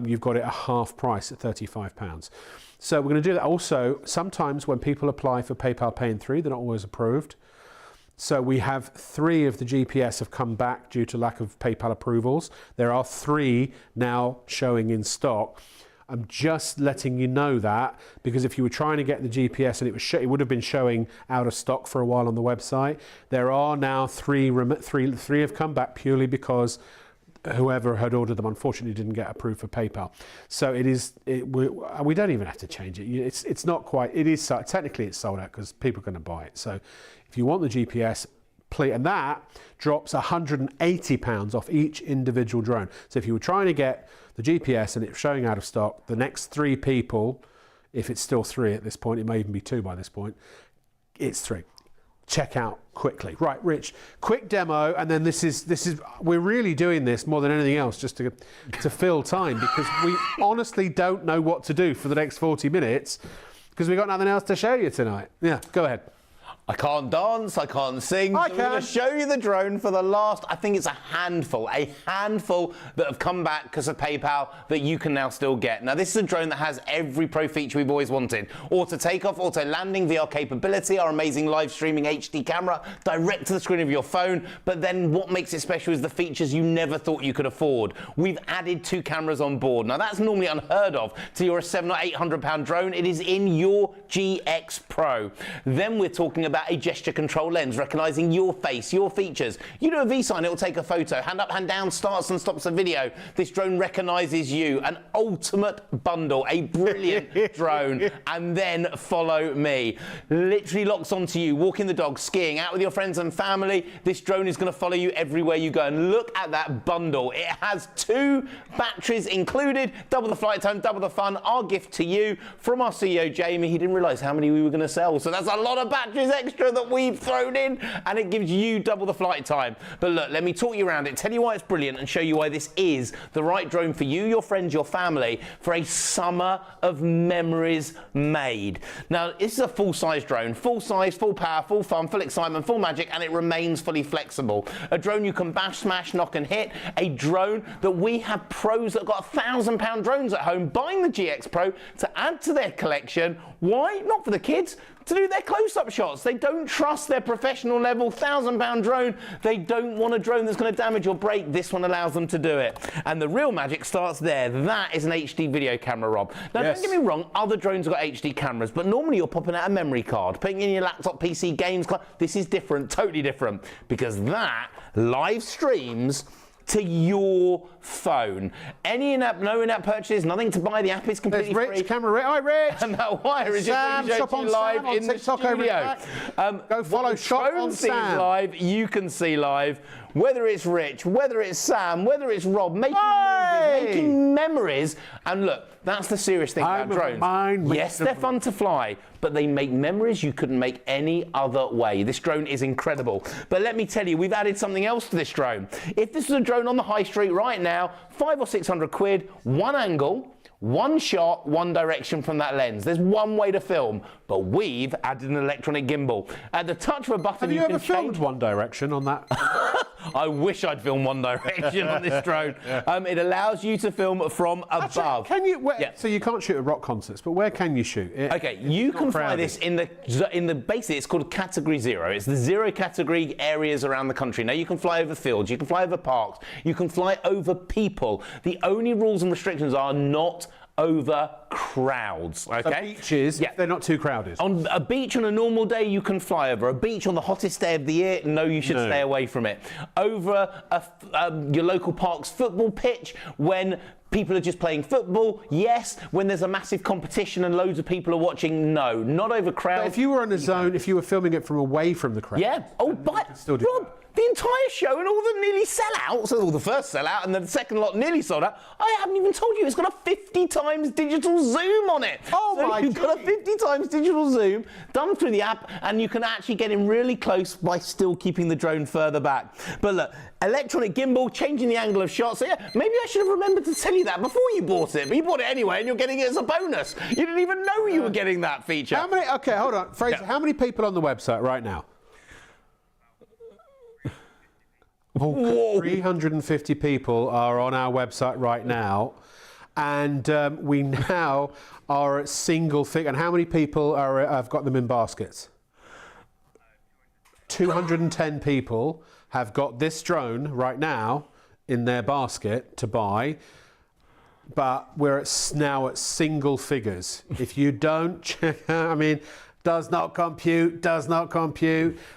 you've got it at half price at £35. So we're going to do that. Also, sometimes when people apply for PayPal Pay in 3, they're not always approved. So we have 3 of the GPS have come back due to lack of PayPal approvals. There are 3 now showing in stock. I'm just letting you know that, because if you were trying to get the GPS and it would have been showing out of stock for a while on the website, there are now 3 have come back purely because whoever had ordered them unfortunately didn't get approved for PayPal. So we don't even have to change it. It's not quite, it is, technically it's sold out because people are going to buy it. So if you want the GPS, and that drops £180 off each individual drone. So if you were trying to get the GPS and it's showing out of stock, the next 3 people, if it's still 3 at this point, it may even be 2 by this point, it's 3. Check out quickly. Right, Rich, quick demo, and then this is we're really doing this more than anything else just to fill time, because we honestly don't know what to do for the next 40 minutes because we've got nothing else to show you tonight. Yeah, go ahead. I can't dance, I can't sing. I so we're going to show you the drone for the last, I think it's a handful that have come back because of PayPal that you can now still get. Now this is a drone that has every pro feature we've always wanted. Auto takeoff, auto landing, VR capability, our amazing live streaming HD camera, direct to the screen of your phone. But then what makes it special is the features you never thought you could afford. We've added 2 cameras on board. Now that's normally unheard of till you're a £700 or £800 drone. It is in your GX Pro. Then we're talking about a gesture control lens, recognizing your face, your features. You do a V-sign, it'll take a photo. Hand up, hand down, starts and stops a video. This drone recognizes you. An ultimate bundle, a brilliant drone. And then follow me. Literally locks onto you, walking the dog, skiing, out with your friends and family. This drone is going to follow you everywhere you go. And look at that bundle. It has 2 batteries included, double the flight time, double the fun. Our gift to you from our CEO, Jamie. He didn't realize how many we were going to sell. So that's a lot of batteries extra that we've thrown in, and it gives you double the flight time. But look, let me talk you around it, tell you why it's brilliant, and show you why this is the right drone for you, your friends, your family, for a summer of memories made. Now, this is a full-size drone, full size, full power, full fun, full excitement, full magic, and it remains fully flexible. A drone you can bash, smash, knock and hit. A drone that we have pros that have got £1,000 drones at home buying the GX Pro to add to their collection. Why? Not for the kids, to do their close-up shots. They don't trust their professional level £1,000 drone. They don't want a drone that's going to damage or break. This one allows them to do it. And the real magic starts there. That is an HD video camera, Rob. Now, yes. Don't get me wrong, other drones have got HD cameras, but normally you're popping out a memory card, putting in your laptop, PC, games. This is different, totally different, because that live streams to your phone. Any in-app, no in-app purchase, nothing to buy. The app is completely Rich, free. Camera Rich. Hi, Rich. And that wire is Sam, just shop on live Sam on in the TikTok studio. Go follow Shop on Sam. Live, you can see live. Whether it's Rich, whether it's Sam, whether it's Rob, making memories. And look, that's the serious thing about drones. Yes, they're fun to fly, but they make memories you couldn't make any other way. This drone is incredible. But let me tell you, we've added something else to this drone. If this was a drone on the high street right now, 500 or 600 quid, one angle, One shot, one direction from that lens. There's one way to film, but we've added an electronic gimbal. At the touch of a button, Have you ever can filmed change... One Direction on that? I wish I'd filmed One Direction on this drone. It allows you to film from above. Can you? So you can't shoot at rock concerts, but where can you shoot? Okay, you can fly this in the basically it's called Category 0. It's the 0 category areas around the country. Now you can fly over fields, you can fly over parks, you can fly over people. The only rules and restrictions are not over crowds. Okay. So beaches, they're not too crowded. On a beach on a normal day, you can fly over. A beach on the hottest day of the year, no, you should stay away from it. Over your local park's football pitch, when people are just playing football, yes. When there's a massive competition and loads of people are watching, no. Not over crowds. But if you were in a zone, if you were filming it from away from the crowd, yeah. Oh, but Rob, the entire show and all the nearly sellouts, all the first sellout and the second lot nearly sold out, I haven't even told you it's got a 50 times digital zoom on it. Oh so my you've got a 50 times digital zoom done through the app, and you can actually get in really close by still keeping the drone further back. But look, electronic gimbal, changing the angle of shot. So yeah, maybe I should have remembered to tell you that before you bought it, but you bought it anyway and you're getting it as a bonus. You didn't even know you were getting that feature. How many? Okay, hold on, Fraser. How many people on the website right now? Whoa. 350 people are on our website right now, and we now are at single figure. And how many people have got them in baskets? 210 people have got this drone right now in their basket to buy, but we're now at single figures. If you don't check out, I mean, does not compute.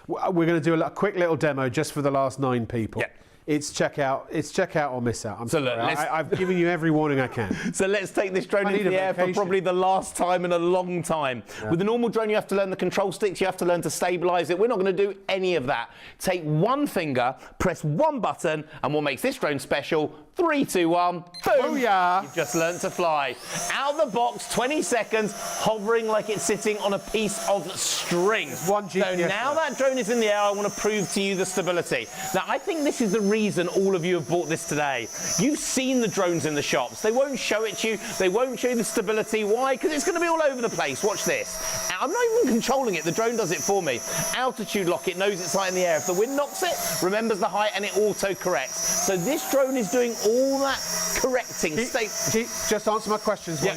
We're going to do a quick little demo just for the last 9 people. Yeah. It's check out or miss out. I'm sorry. look, I've given you every warning I can. So let's take this drone into the air for probably the last time in a long time. Yeah. With a normal drone, you have to learn the control sticks, you have to learn to stabilize it. We're not going to do any of that. Take one finger, press one button, and what makes this drone special, 3, 2, 1, boom. Oh yeah. You've just learned to fly. Out the box, 20 seconds, hovering like it's sitting on a piece of string. One GPS. So now that drone is in the air, I want to prove to you the stability. Now, I think this is the reason all of you have bought this today. You've seen the drones in the shops. They won't show it to you. They won't show you the stability. Why? Because it's going to be all over the place. Watch this. I'm not even controlling it. The drone does it for me. Altitude lock. It knows it's high in the air. If the wind knocks it, remembers the height, and it auto-corrects. So this drone is doing all that correcting. Just answer my questions. Yeah.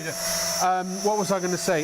What was I going to say?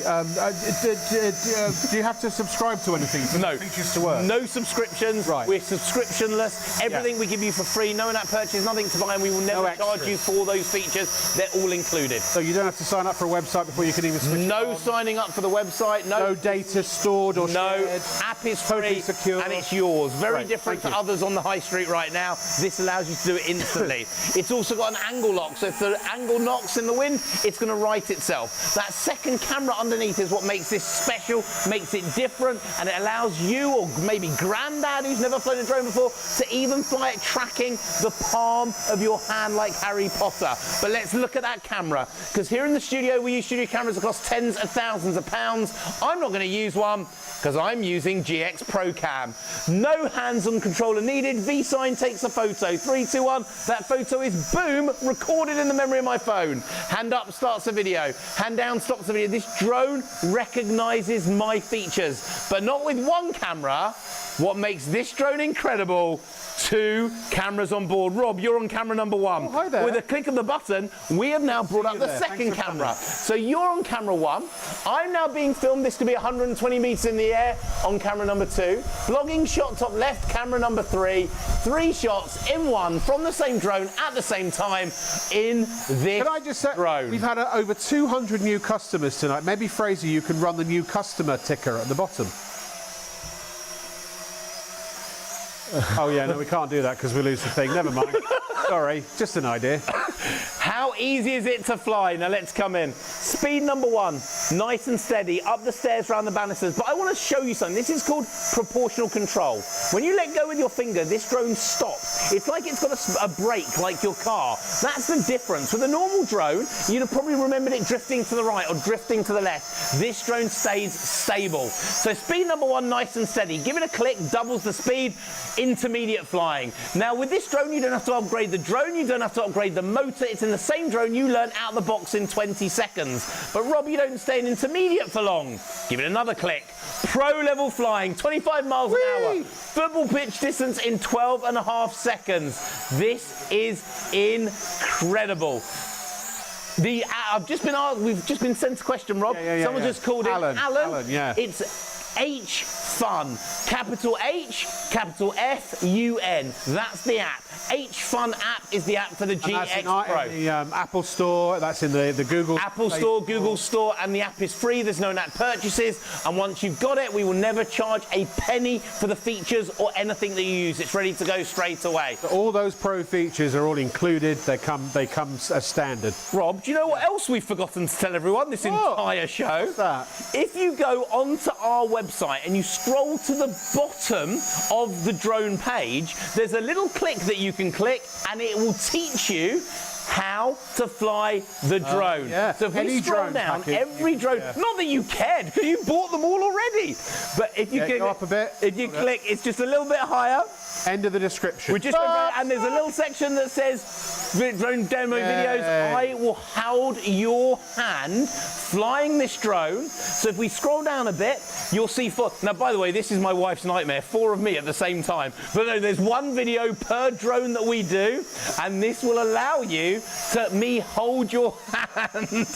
Do you have to subscribe to anything for the features to work? No subscriptions. Right. We're subscriptionless. Everything we give you for free. No in-app purchase, nothing to buy, and we will never charge you for those features. They're all included. So you don't have to sign up for a website before you can even switch No it on. signing up for the website. No data stored or shared. No, app is free secure. and it's yours. Very different to Thank you. others on the high street right now. This allows you to do it instantly. It's also got an angle lock, so if the angle knocks in the wind, it's going to right itself. That second camera underneath is what makes this special, makes it different, and it allows you, or maybe granddad who's never flown a drone before, to even fly it tracking the palm of your hand like Harry Potter. But let's look at that camera, because here in the studio we use studio cameras that cost tens of thousands of pounds. I'm not going to use one because I'm using GX Pro Cam. No hands-on controller needed. V-Sign takes a photo. 3, 2, 1. That photo is, boom, recorded in the memory of my phone. Hand up starts the video. Hand down stops the video. This drone recognizes my features, but not with one camera. What makes this drone incredible, 2 cameras on board. Rob, you're on camera number 1. Oh, hi there. With a click of the button, we have now brought up the second camera. So you're on camera 1. I'm now being filmed. This could be 120 meters in the air on camera number 2. Vlogging shot top left, camera number 3. 3 shots in one from the same drone at the same time in this Can I just say, drone. we've had over 200 new customers tonight. Maybe, Fraser, you can run the new customer ticker at the bottom. Oh, yeah, no, we can't do that because we lose the thing. Never mind. Sorry, just an idea. How easy is it to fly? Now let's come in. Speed number 1, nice and steady, up the stairs, around the banisters. But I want to show you something. This is called proportional control. When you let go with your finger, this drone stops. It's like it's got a brake, like your car. That's the difference. With a normal drone, you'd have probably remembered it drifting to the right or drifting to the left. This drone stays stable. So speed number 1, nice and steady. Give it a click, doubles the speed, intermediate flying. Now with this drone, you don't have to upgrade the drone, you don't have to upgrade the motor. It's in the same drone you learn out the box in 20 seconds. But Rob, you don't stay in intermediate for long. Give it another click. Pro level flying, 25 miles an hour. Football pitch distance in 12.5 seconds. This is incredible. I've just been asked, we've just been sent a question, Rob. Someone just called Alan. it. Alan. Alan, yeah. It's H Fun. Capital H, capital F-U-N. That's the app. H Fun app is the app for the GX Pro. In the Apple Store, that's in the Google Apple Store, Google Store, and the app is free. There's no in-app purchases. And once you've got it, we will never charge a penny for the features or anything that you use. It's ready to go straight away. So all those pro features are all included. They come as standard. Rob, do you know what else we've forgotten to tell everyone this entire show? What's that? If you go onto our website and you scroll to the bottom of the drone page, there's a little click that you can click and it will teach you how to fly the drone. So if we scroll down, every drone, not that you cared, because you bought them all already, but if you go up a bit, if you click, it's just a little bit higher. End of the description. We just and there's a little section that says drone demo videos. I will hold your hand flying this drone. So if we scroll down a bit, you'll see now, by the way, this is my wife's nightmare, 4 of me at the same time. But no, there's 1 video per drone that we do, and this will allow you to hold your hand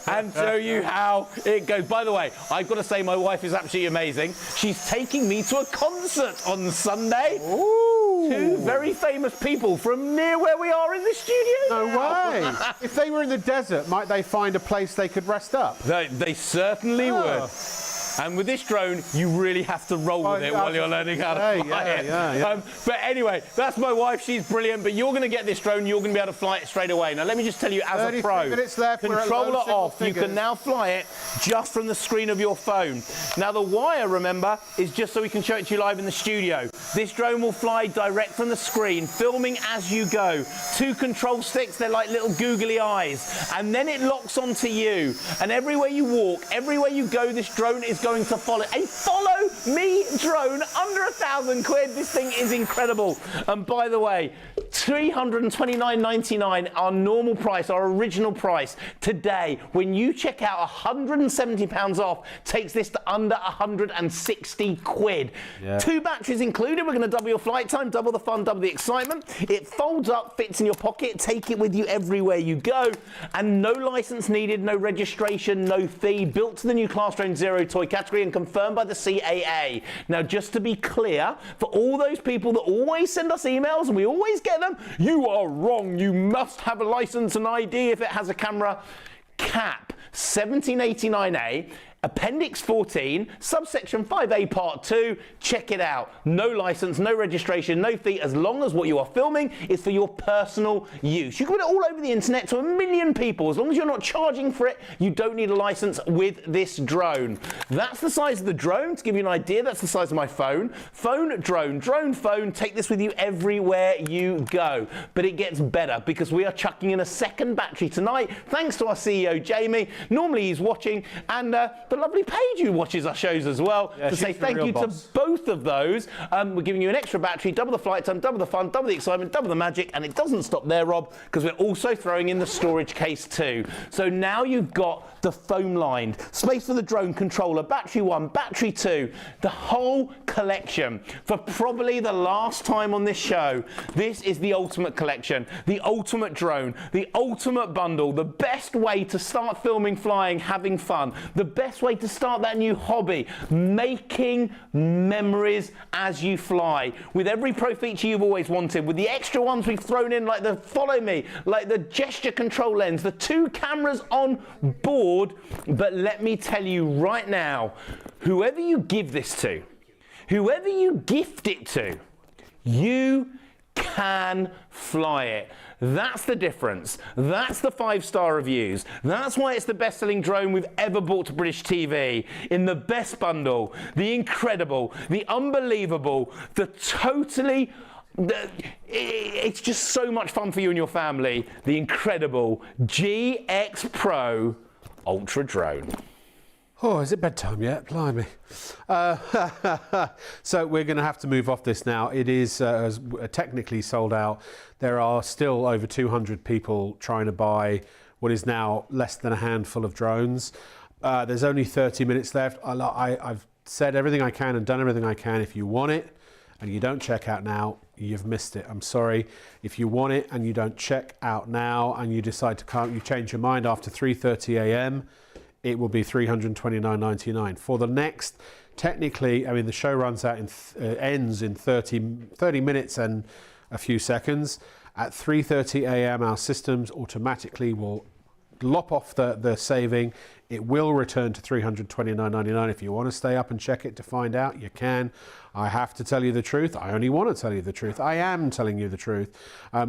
and show you how it goes. By the way, I've got to say my wife is absolutely amazing. She's taking me to a concert on Sunday. Ooh. 2 very famous people from near where we are in the studio. No way. If they were in the desert, might they find a place they could rest up? They certainly would. And with this drone, you really have to roll with it while you're learning how to fly it. But anyway, that's my wife. She's brilliant. But you're going to get this drone. You're going to be able to fly it straight away. Now, let me just tell you, as a pro, minutes left, controller off. You can now fly it just from the screen of your phone. Now, the wire, remember, is just so we can show it to you live in the studio. This drone will fly direct from the screen, filming as you go. 2 control sticks, they're like little googly eyes. And then it locks onto you. And everywhere you walk, everywhere you go, this drone is going to follow. A follow me drone under £1,000. This thing is incredible. And by the way, $329.99, our normal price, our original price. Today, when you check out, £170 off, takes this to under 160 quid. 2 batteries included. We're going to double your flight time, double the fun, double the excitement. It folds up, fits in your pocket, take it with you everywhere you go, and no license needed, no registration, no fee. Built to the new Class Drone Zero toy category and confirmed by the CAA. Now, just to be clear, for all those people that always send us emails and we always get them, you are wrong. You must have a license and ID if it has a camera. Cap 1789A. Appendix 14, subsection 5A part 2, check it out. No license, no registration, no fee, as long as what you are filming is for your personal use. You can put it all over the internet to 1 million people. As long as you're not charging for it, you don't need a license with this drone. That's the size of the drone. To give you an idea, that's the size of my phone. Phone, drone, drone, phone. Take this with you everywhere you go. But it gets better because we are chucking in a 2nd battery tonight, thanks to our CEO, Jamie. Normally he's watching, and the lovely Paige who watches our shows as well, to say thank you to both of those. We're giving you an extra battery, double the flight time, double the fun, double the excitement, double the magic, and it doesn't stop there, Rob, because we're also throwing in the storage case too. So now you've got the foam lined, space for the drone controller, battery 1, battery 2, the whole collection. For probably the last time on this show, this is the ultimate collection, the ultimate drone, the ultimate bundle, the best way to start filming, flying, having fun, the best way to start that new hobby, making memories as you fly, with every pro feature you've always wanted, with the extra ones we've thrown in, like the follow me, like the gesture control lens, the 2 cameras on board. But let me tell you right now, whoever you give this to, whoever you gift it to, you can fly it. That's the difference. That's the 5-star reviews. That's why it's the best-selling drone we've ever brought to British TV. In the best bundle, the incredible, the unbelievable, the totally It's just so much fun for you and your family. The incredible GX Pro Ultra drone. Oh, is it bedtime yet? Blimey. So we're going to have to move off this now. It is technically sold out. There are still over 200 people trying to buy what is now less than a handful of drones. There's only 30 minutes left. I've said everything I can and done everything I can. If you want it and you don't check out now, you've missed it. I'm sorry. If you want it and you don't check out now and you decide to come, you change your mind after 3:30 a.m., it will be $329.99 for the next. Technically, I mean, the show runs out ends in 30 minutes and a few seconds. At 3:30 a.m., our systems automatically will lop off the saving. It will return to $329.99. If you want to stay up and check it to find out, you can. I have to tell you the truth. I only want to tell you the truth. I am telling you the truth.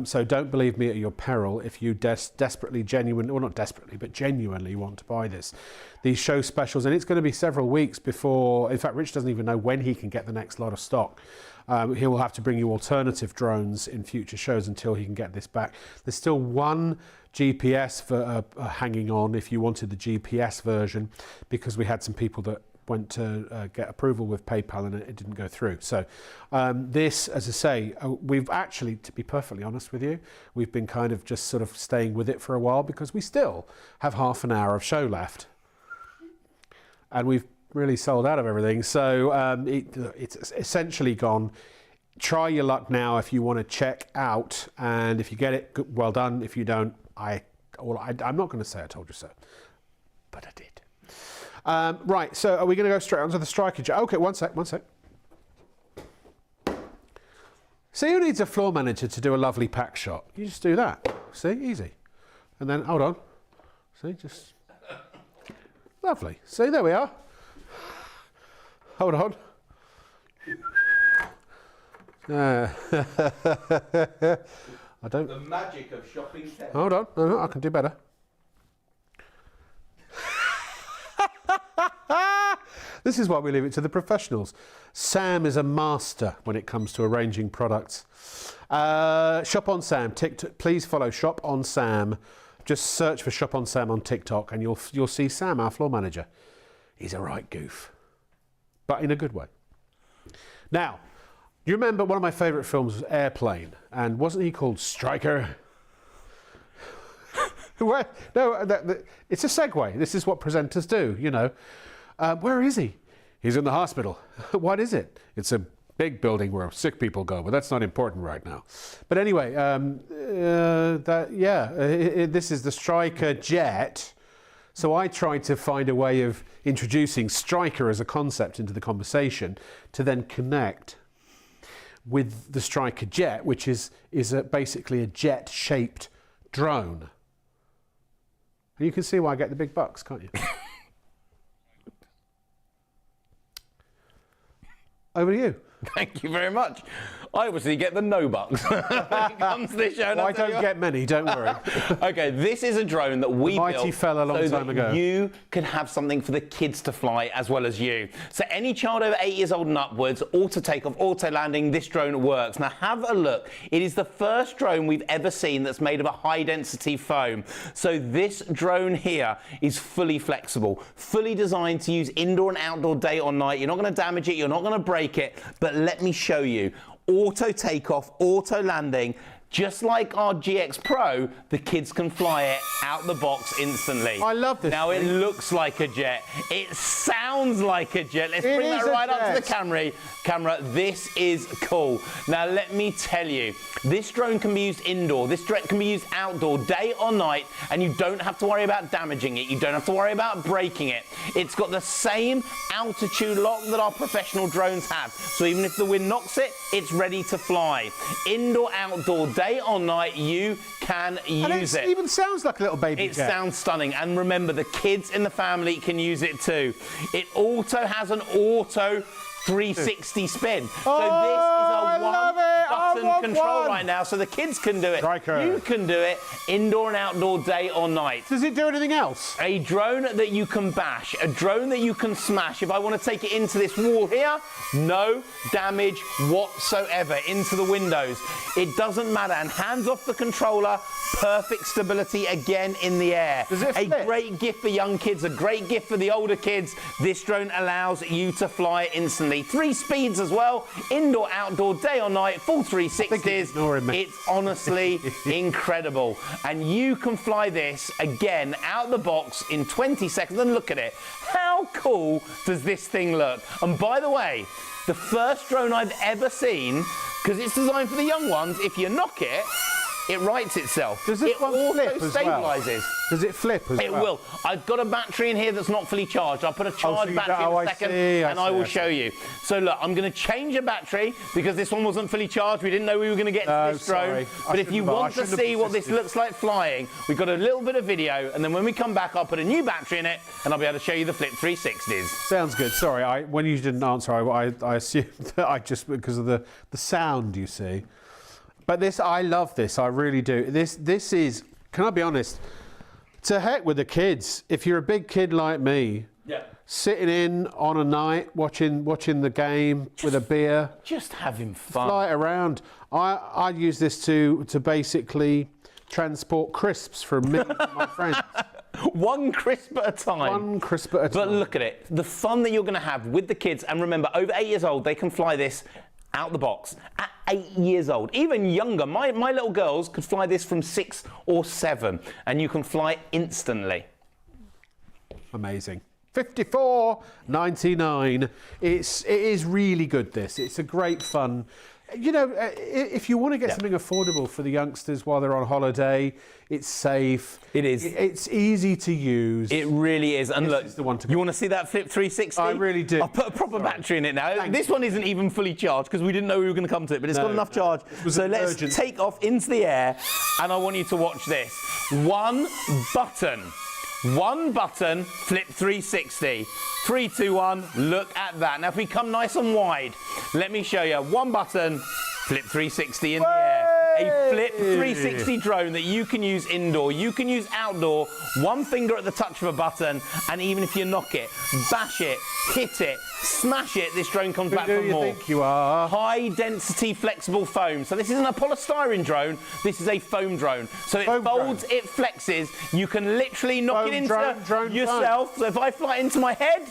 So don't believe me at your peril if you desperately, genuinely, well, not desperately, but genuinely want to buy this. These show specials, and it's going to be several weeks before, in fact, Rich doesn't even know when he can get the next lot of stock. He will have to bring you alternative drones in future shows until he can get this back. There's still one GPS for hanging on if you wanted the GPS version, because we had some people that went to get approval with PayPal and it didn't go through. So this, as I say, we've actually, to be perfectly honest with you, we've been kind of just sort of staying with it for a while because we still have half an hour of show left. And we've really sold out of everything. So it's essentially gone. Try your luck now if you want to check out. And if you get it, good, well done. If you don't, I'm not going to say I told you so, but I did. Right, so are we going to go straight onto the Striker Jet? Okay, one sec. See who needs a floor manager to do a lovely pack shot? You just do that. See, easy. And then, hold on. See, just lovely. See, there we are. Hold on. I don't. The magic of shopping centre. Hold on. No, I can do better. This is why we leave it to the professionals. Sam is a master when it comes to arranging products. Shop on Sam. TikTok. Please follow Shop on Sam. Just search for Shop on Sam on TikTok and you'll see Sam, our floor manager. He's a right goof, but in a good way. Now, you remember one of my favourite films was Airplane, and wasn't he called Striker? No, it's a segue. This is what presenters do, you know. Where is he? He's in the hospital. What is it? It's a big building where sick people go, but that's not important right now. But anyway, this is the Striker Jet. So I tried to find a way of introducing Striker as a concept into the conversation to then connect with the Striker Jet, which is basically a jet-shaped drone. And you can see why I get the big bucks, can't you? Over to you. Thank you very much. I obviously get the no bucks when it comes to this show. Well, I don't get many, don't worry. Okay, this is a drone that we mighty built fell a long time ago. You can have something for the kids to fly as well as you. So any child over 8 years old and upwards, auto takeoff, auto landing, this drone works. Now have a look. It is the first drone we've ever seen that's made of a high density foam. So this drone here is fully flexible, fully designed to use indoor and outdoor, day or night. You're not going to damage it, you're not going to break it, but let me show you. Auto takeoff, auto landing, just like our GX Pro, the kids can fly it out the box instantly. I love this. Now it looks like a jet. It sounds like a jet. Let's bring that right up to the camera. This is cool. Now let me tell you, this drone can be used indoor, this drone can be used outdoor, day or night, and you don't have to worry about damaging it. You don't have to worry about breaking it. It's got the same altitude lock that our professional drones have. So even if the wind knocks it, it's ready to fly. Indoor, outdoor, day or night, you can use it. It even sounds like a little baby jet. It sounds stunning. And remember, the kids in the family can use it too. It also has an auto 360 spin. Oh, so this is a I love it. Oh button control right now, so the kids can do it. Striker. You can do it indoor and outdoor, day or night. Does it do anything else? A drone that you can bash, a drone that you can smash. If I want to take it into this wall here, no damage whatsoever into the windows. It doesn't matter. And hands off the controller, perfect stability again in the air. Does it flip? A great gift for young kids, a great gift for the older kids. This drone allows you to fly instantly. 3 speeds as well, indoor, outdoor, day or night, full 360s. It's honestly incredible. And you can fly this again out the box in 20 seconds. And look at it. How cool does this thing look? And by the way, the first drone I've ever seen, because it's designed for the young ones, if you knock it, it rights itself. Does this one flip as well? Stabilizes. Does it flip as well? It will. I've got a battery in here that's not fully charged. I'll put a charged battery in a second and I will show you. So look, I'm going to change a battery because this one wasn't fully charged. We didn't know we were going to get to this drone. But if you want to see what this looks like flying, we've got a little bit of video, and then when we come back, I'll put a new battery in it and I'll be able to show you the Flip 360s. Sounds good. Sorry, when you didn't answer, I assumed that I just, because of the sound, you see. But this, I love this. I really do. This is, can I be honest? To heck with the kids. If you're a big kid like me, sitting in on a night watching the game with a beer, just having fun, fly it around. I use this to basically transport crisps from me and my friends. One crisp at a time. One crisp at a time. But look at it. The fun that you're going to have with the kids, and remember, over 8 years old, they can fly this out the box at 8 years old, even younger. My little girls could fly this from 6 or 7, and you can fly instantly. Amazing. $54.99. It is really good. It's a great fun. You know, if you want to get something affordable for the youngsters while they're on holiday, it's safe. It is. It's easy to use. It really is. And look, is the one to you want to see that Flip 360? I really do. I'll put a proper battery in it now. This one isn't even fully charged because we didn't know we were going to come to it, but it's got enough charge. So let's take off into the air, and I want you to watch this. One button, Flip 360. 3, 2, 1, look at that. Now if we come nice and wide, let me show you. One button, Flip 360 in the air. A Flip 360 drone that you can use indoor, you can use outdoor, one finger at the touch of a button, and even if you knock it, bash it, hit it, smash it, this drone comes back for more. Who do you think you are? High density flexible foam. So this isn't a polystyrene drone, this is a foam drone. So it folds, it flexes, you can literally knock it into yourself. So if I fly into my head,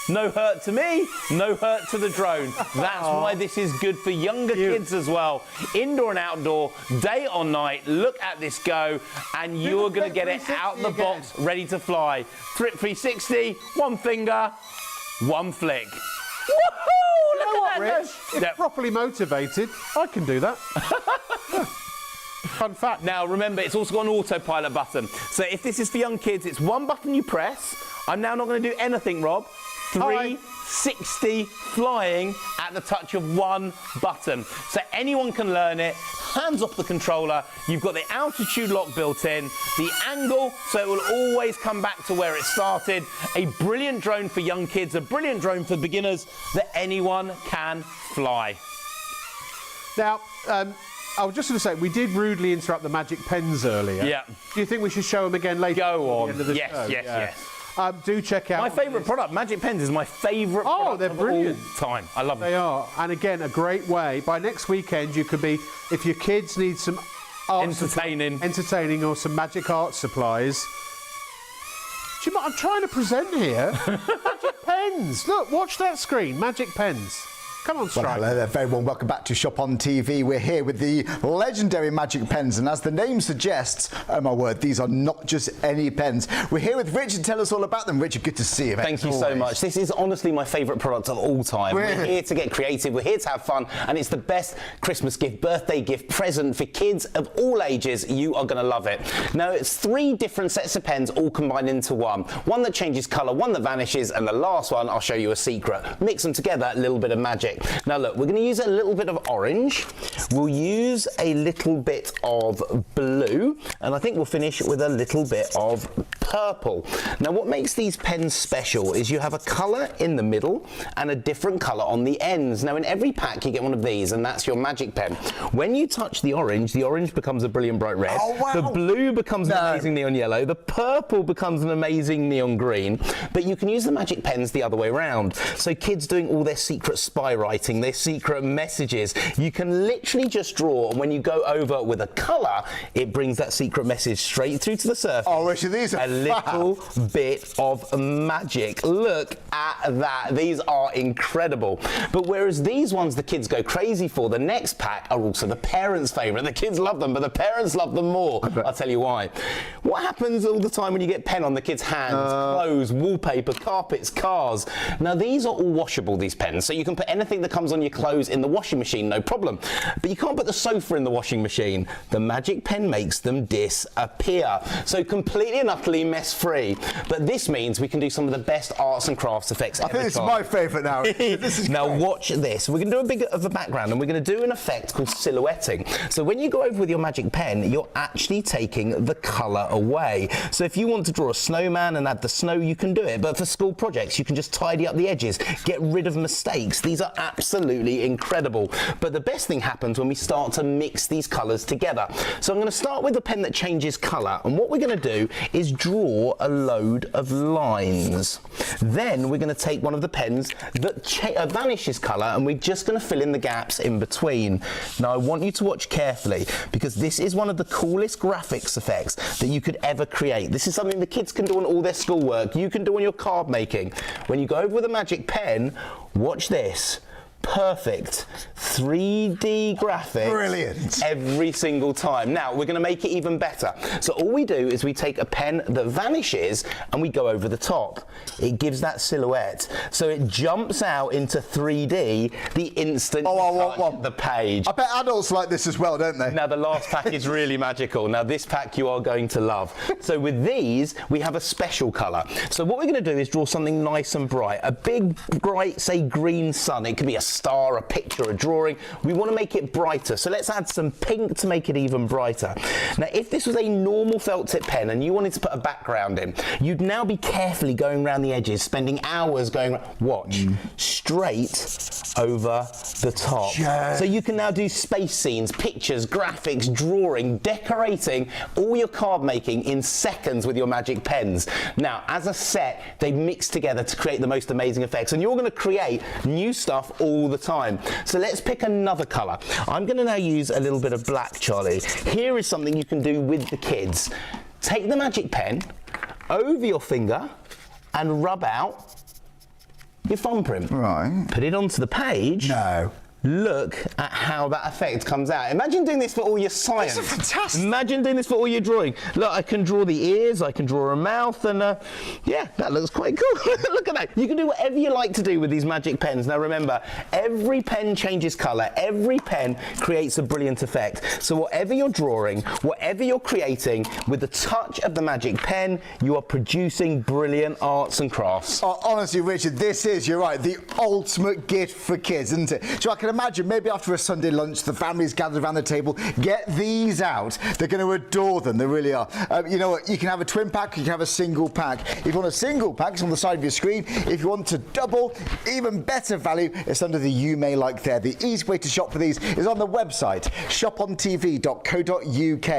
no hurt to me, no hurt to the drone. That's why this is good for younger kids as well. Indoor and outdoor, day or night, look at this go, and you're going to get it out the box, ready to fly. Flip 360, one finger, one flick. Woohoo! Look at that, Rich, if properly motivated, I can do that. Fun fact. Now remember, it's also got an autopilot button. So if this is for young kids, it's one button you press. I'm now not going to do anything, Rob. 360 flying at the touch of one button. So anyone can learn it. Hands off the controller. You've got the altitude lock built in, the angle, so it will always come back to where it started. A brilliant drone for young kids, a brilliant drone for beginners that anyone can fly. Now, I was just going to say, we did rudely interrupt the magic pens earlier. Yeah. Do you think we should show them again later? Go on. At the end of the show? Yes. Do check out. My favourite product, Magic Pens, is my favourite product they're brilliant. of all time. I love them. They are. And again, a great way. By next weekend, you could be, if your kids need some entertaining or some magic art supplies. Do you know what I'm trying to present here? Magic Pens. Look, watch that screen. Magic Pens. Come on, Strike. Well, hello there, very warm welcome back to Shop on TV. We're here with the legendary Magic Pens, and as the name suggests, oh my word, these are not just any pens. We're here with Richard. Tell us all about them. Richard, good to see you. Thank you so much. This is honestly my favourite product of all time. We're here to get creative, we're here to have fun, and it's the best Christmas gift, birthday gift, present for kids of all ages. You are going to love it. Now, it's 3 different sets of pens all combined into one. One that changes colour, one that vanishes, and the last one, I'll show you a secret. Mix them together, a little bit of magic. Now look, we're going to use a little bit of orange, we'll use a little bit of blue, and I think we'll finish with a little bit of purple. Now what makes these pens special is you have a colour in the middle and a different colour on the ends. Now in every pack you get one of these, and that's your magic pen. When you touch the orange becomes a brilliant bright red. Oh, wow. The blue becomes an amazing neon yellow. The purple becomes an amazing neon green. But you can use the magic pens the other way around. So kids doing all their secret spy writing, their secret messages, you can literally just draw, and when you go over with a colour, it brings that secret message straight through to the surface. Oh, Richard, these are a little bit of magic. Look at that. These are incredible. But whereas these ones the kids go crazy for, the next pack are also the parents' favourite. The kids love them, but the parents love them more. I'll tell you why. What happens all the time when you get pen on the kids' hands, clothes, wallpaper, carpets, cars? Now these are all washable, these pens, so you can put anything that comes on your clothes in the washing machine, no problem. But you can't put the sofa in the washing machine. The magic pen makes them disappear. So completely and utterly mess-free. But this means we can do some of the best arts and crafts effects ever. I think this is my favourite now. This is now great. watch this. We're going to do a bit of a background, and we're going to do an effect called silhouetting. So when you go over with your magic pen, you're actually taking the colour away. So if you want to draw a snowman and add the snow, you can do it. But for school projects, you can just tidy up the edges, get rid of mistakes. These are absolutely incredible. But the best thing happens when we start to mix these colours together. So I'm going to start with the pen that changes colour, and what we're going to do is draw a load of lines. Then we're going to take one of the pens that vanishes colour, and we're just going to fill in the gaps in between. Now I want you to watch carefully, because this is one of the coolest graphics effects that you could ever create. This is something the kids can do on all their schoolwork, you can do on your card making. When you go over with a magic pen, watch this. Perfect 3D graphics. Brilliant. Every single time. Now we're going to make it even better. So all we do is we take a pen that vanishes and we go over the top. It gives that silhouette. So it jumps out into 3D the instant you touch the page. I bet adults like this as well, don't they? Now the last pack is really magical. Now this pack you are going to love. So with these we have a special colour. So what we're going to do is draw something nice and bright. A big bright, say, green sun. It could be a star, a picture, a drawing. We want to make it brighter, so let's add some pink to make it even brighter. Now if this was a normal felt tip pen and you wanted to put a background in, you'd now be carefully going around the edges, spending hours going, watch, straight over the top. Yeah. So you can now do space scenes, pictures, graphics, drawing, decorating, all your card making in seconds with your magic pens. Now as a set, they mix together to create the most amazing effects, and you're going to create new stuff all the time. So let's pick another colour. I'm going to now use a little bit of black, Charlie. Here is something you can do with the kids. Take the magic pen over your finger and rub out your thumbprint. Right. Put it onto the page. No. Look at how that effect comes out. Imagine doing this for all your science. This is fantastic. Imagine doing this for all your drawing. Look, I can draw the ears, I can draw a mouth, and yeah, that looks quite cool. Look at that. You can do whatever you like to do with these magic pens. Now remember, every pen changes colour. Every pen creates a brilliant effect. So whatever you're drawing, whatever you're creating, with the touch of the magic pen, you are producing brilliant arts and crafts. Oh, honestly, Richard, this is, you're right, the ultimate gift for kids, isn't it? So I can imagine maybe after a Sunday lunch, the family's gathered around the table, get these out. They're going to adore them, they really are. You know what, you can have a twin pack, you can have a single pack. If you want a single pack, it's on the side of your screen. If you want to double, even better value, it's under the You May Like there. The easy way to shop for these is on the website, shopontv.co.uk.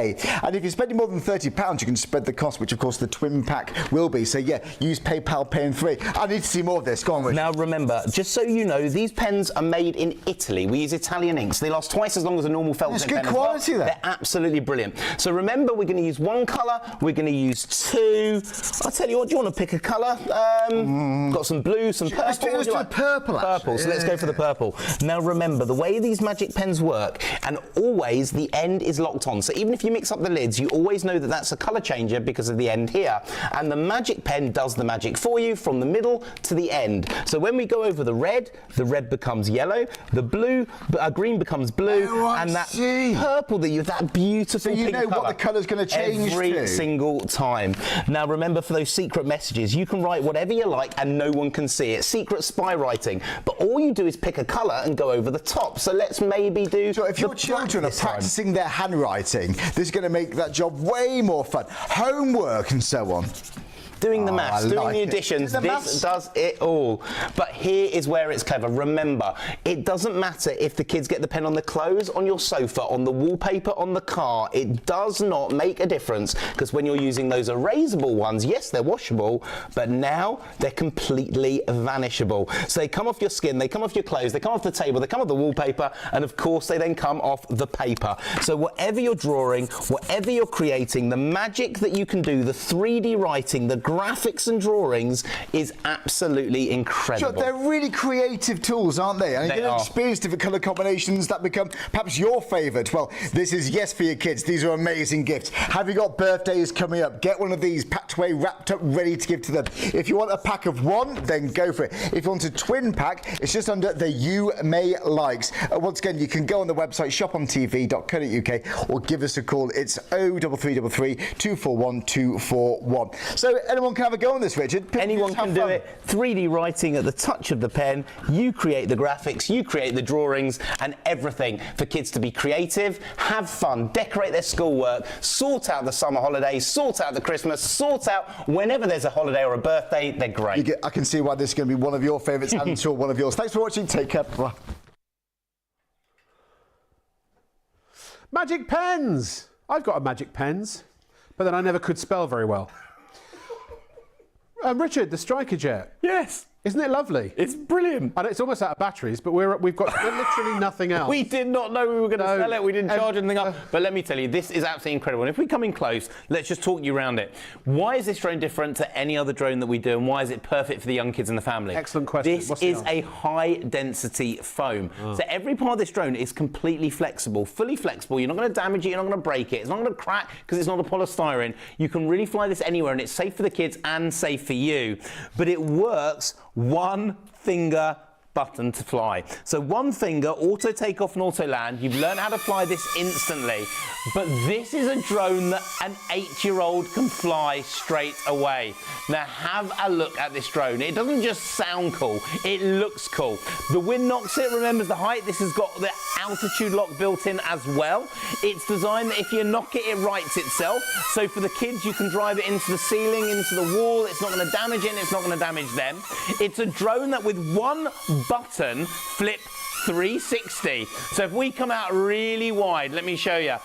And if you're spending more than £30, you can spread the cost, which of course the twin pack will be. So yeah, use PayPal Pay in 3. I need to see more of this. Go on, Richard. Now remember, just so you know, these pens are made in Italy. We use Italian inks. They last twice as long as a normal felt tip pen. It's good quality then. They're absolutely brilliant. So remember, we're going to use one colour, we're going to use two. I'll tell you what, do you want to pick a colour? Got some blue, some purple. Let's do the purple, Purple, so let's go for the purple. Now remember, the way these magic pens work, and always the end is locked on. So even if you mix up the lids, you always know that that's a colour changer because of the end here. And the magic pen does the magic for you from the middle to the end. So when we go over the red becomes yellow, the blue, green becomes blue, and that purple, that beautiful so you pink know colour, what the colour's going to change every single time. Now remember, for those secret messages, you can write whatever you like and no one can see it. Secret spy writing. But all you do is pick a colour and go over the top. So let's maybe do. So if your children are practising their handwriting, this is going to make that job way more fun. Homework and so on. doing the maths, doing the additions. This does it all. But here is where it's clever. Remember, it doesn't matter if the kids get the pen on the clothes, on your sofa, on the wallpaper, on the car. It does not make a difference, because when you're using those erasable ones, yes, they're washable, but now they're completely vanishable. So they come off your skin, they come off your clothes, they come off the table, they come off the wallpaper, and of course they then come off the paper. So whatever you're drawing, whatever you're creating, the magic that you can do, the 3D writing, the graphics and drawings is absolutely incredible. Sure, they're really creative tools, aren't they? And you can experience different colour combinations that become perhaps your favourite. Well, this is yes for your kids. These are amazing gifts. Have you got birthdays coming up? Get one of these packed away, wrapped up, ready to give to them. If you want a pack of one, then go for it. If you want a twin pack, it's just under the You May Likes. Once again, you can go on the website shopontv.co.uk or give us a call. It's 03333 241 241. So anyone can have a go on this, Richard. Anyone can do it. 3D writing at the touch of the pen. You create the graphics, you create the drawings, and everything for kids to be creative, have fun, decorate their schoolwork, sort out the summer holidays, sort out the Christmas, sort out whenever there's a holiday or a birthday. They're great. I can see why this is going to be one of your favourites and sure one of yours. Thanks for watching. Take care. Bye. Magic pens. I've got a magic pens, but then I never could spell very well. Richard, the Striker Jet. Yes. Isn't it lovely? It's brilliant. And it's almost out of batteries, but we've got literally nothing else. We did not know we were going to sell it. We didn't charge anything up. But let me tell you, this is absolutely incredible. And if we come in close, let's just talk you around it. Why is this drone different to any other drone that we do, and why is it perfect for the young kids and the family? Excellent question. This is a high-density foam. So every part of this drone is completely flexible, fully flexible. You're not going to damage it. You're not going to break it. It's not going to crack because it's not a polystyrene. You can really fly this anywhere, and it's safe for the kids and safe for you. But it works one finger button to fly. So one finger, auto takeoff and auto land. You've learned how to fly this instantly. But this is a drone that an 8-year-old can fly straight away. Now have a look at this drone. It doesn't just sound cool, it looks cool. The wind knocks it, remembers the height. This has got the altitude lock built in as well. It's designed that if you knock it, it rights itself. So for the kids, you can drive it into the ceiling, into the wall. It's not going to damage it, and it's not going to damage them. It's a drone that with one button flip 360. So if we come out really wide, let me show you.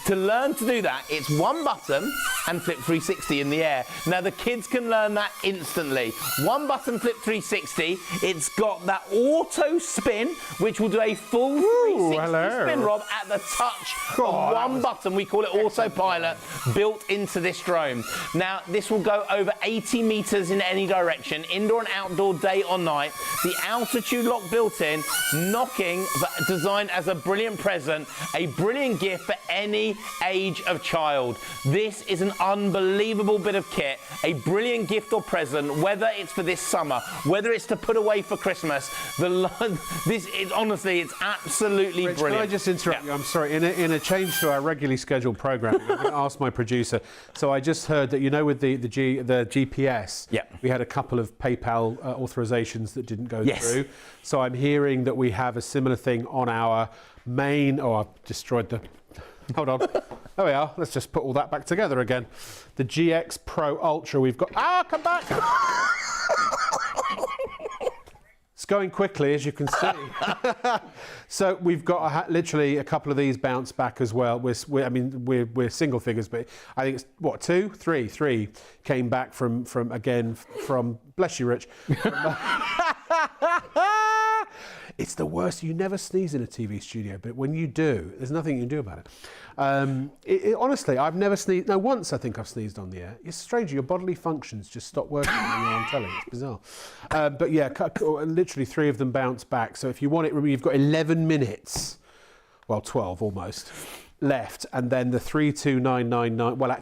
To learn to do that, it's one button and flip 360 in the air. Now the kids can learn that instantly. One button flip 360. It's got that auto spin, which will do a full 360 spin, Rob, at the touch of one button. We call it autopilot, built into this drone. Now this will go over 80 meters in any direction, indoor and outdoor, day or night. The altitude lock built in, knocking, but designed as a brilliant present, a brilliant gift for any age of child. This is an unbelievable bit of kit, a brilliant gift or present, whether it's for this summer, whether it's to put away for Christmas. This is honestly, it's absolutely Rich, brilliant. Can I just interrupt you? I'm sorry. In a change to our regularly scheduled programming, I'm going to ask my producer. So I just heard that, you know, with the GPS, we had a couple of PayPal authorizations that didn't go through. So I'm hearing that we have a similar thing on our main. Oh, I've destroyed the. Hold on. There we are. Let's just put all that back together again. The GX Pro Ultra. We've got. Come back. It's going quickly, as you can see. So we've got literally a couple of these bounce back as well. We're single figures, but I think it's what, 2, 3, 3 came back from bless you, Rich. It's the worst. You never sneeze in a TV studio, but when you do, there's nothing you can do about it. Honestly, I've never sneezed. No, once I think I've sneezed on the air. It's strange. Your bodily functions just stop working when you're on telly. It's bizarre. But yeah, literally 3 of them bounce back. So if you want it, remember you've got 11 minutes, well, 12 almost, left, and then the 32999. Well,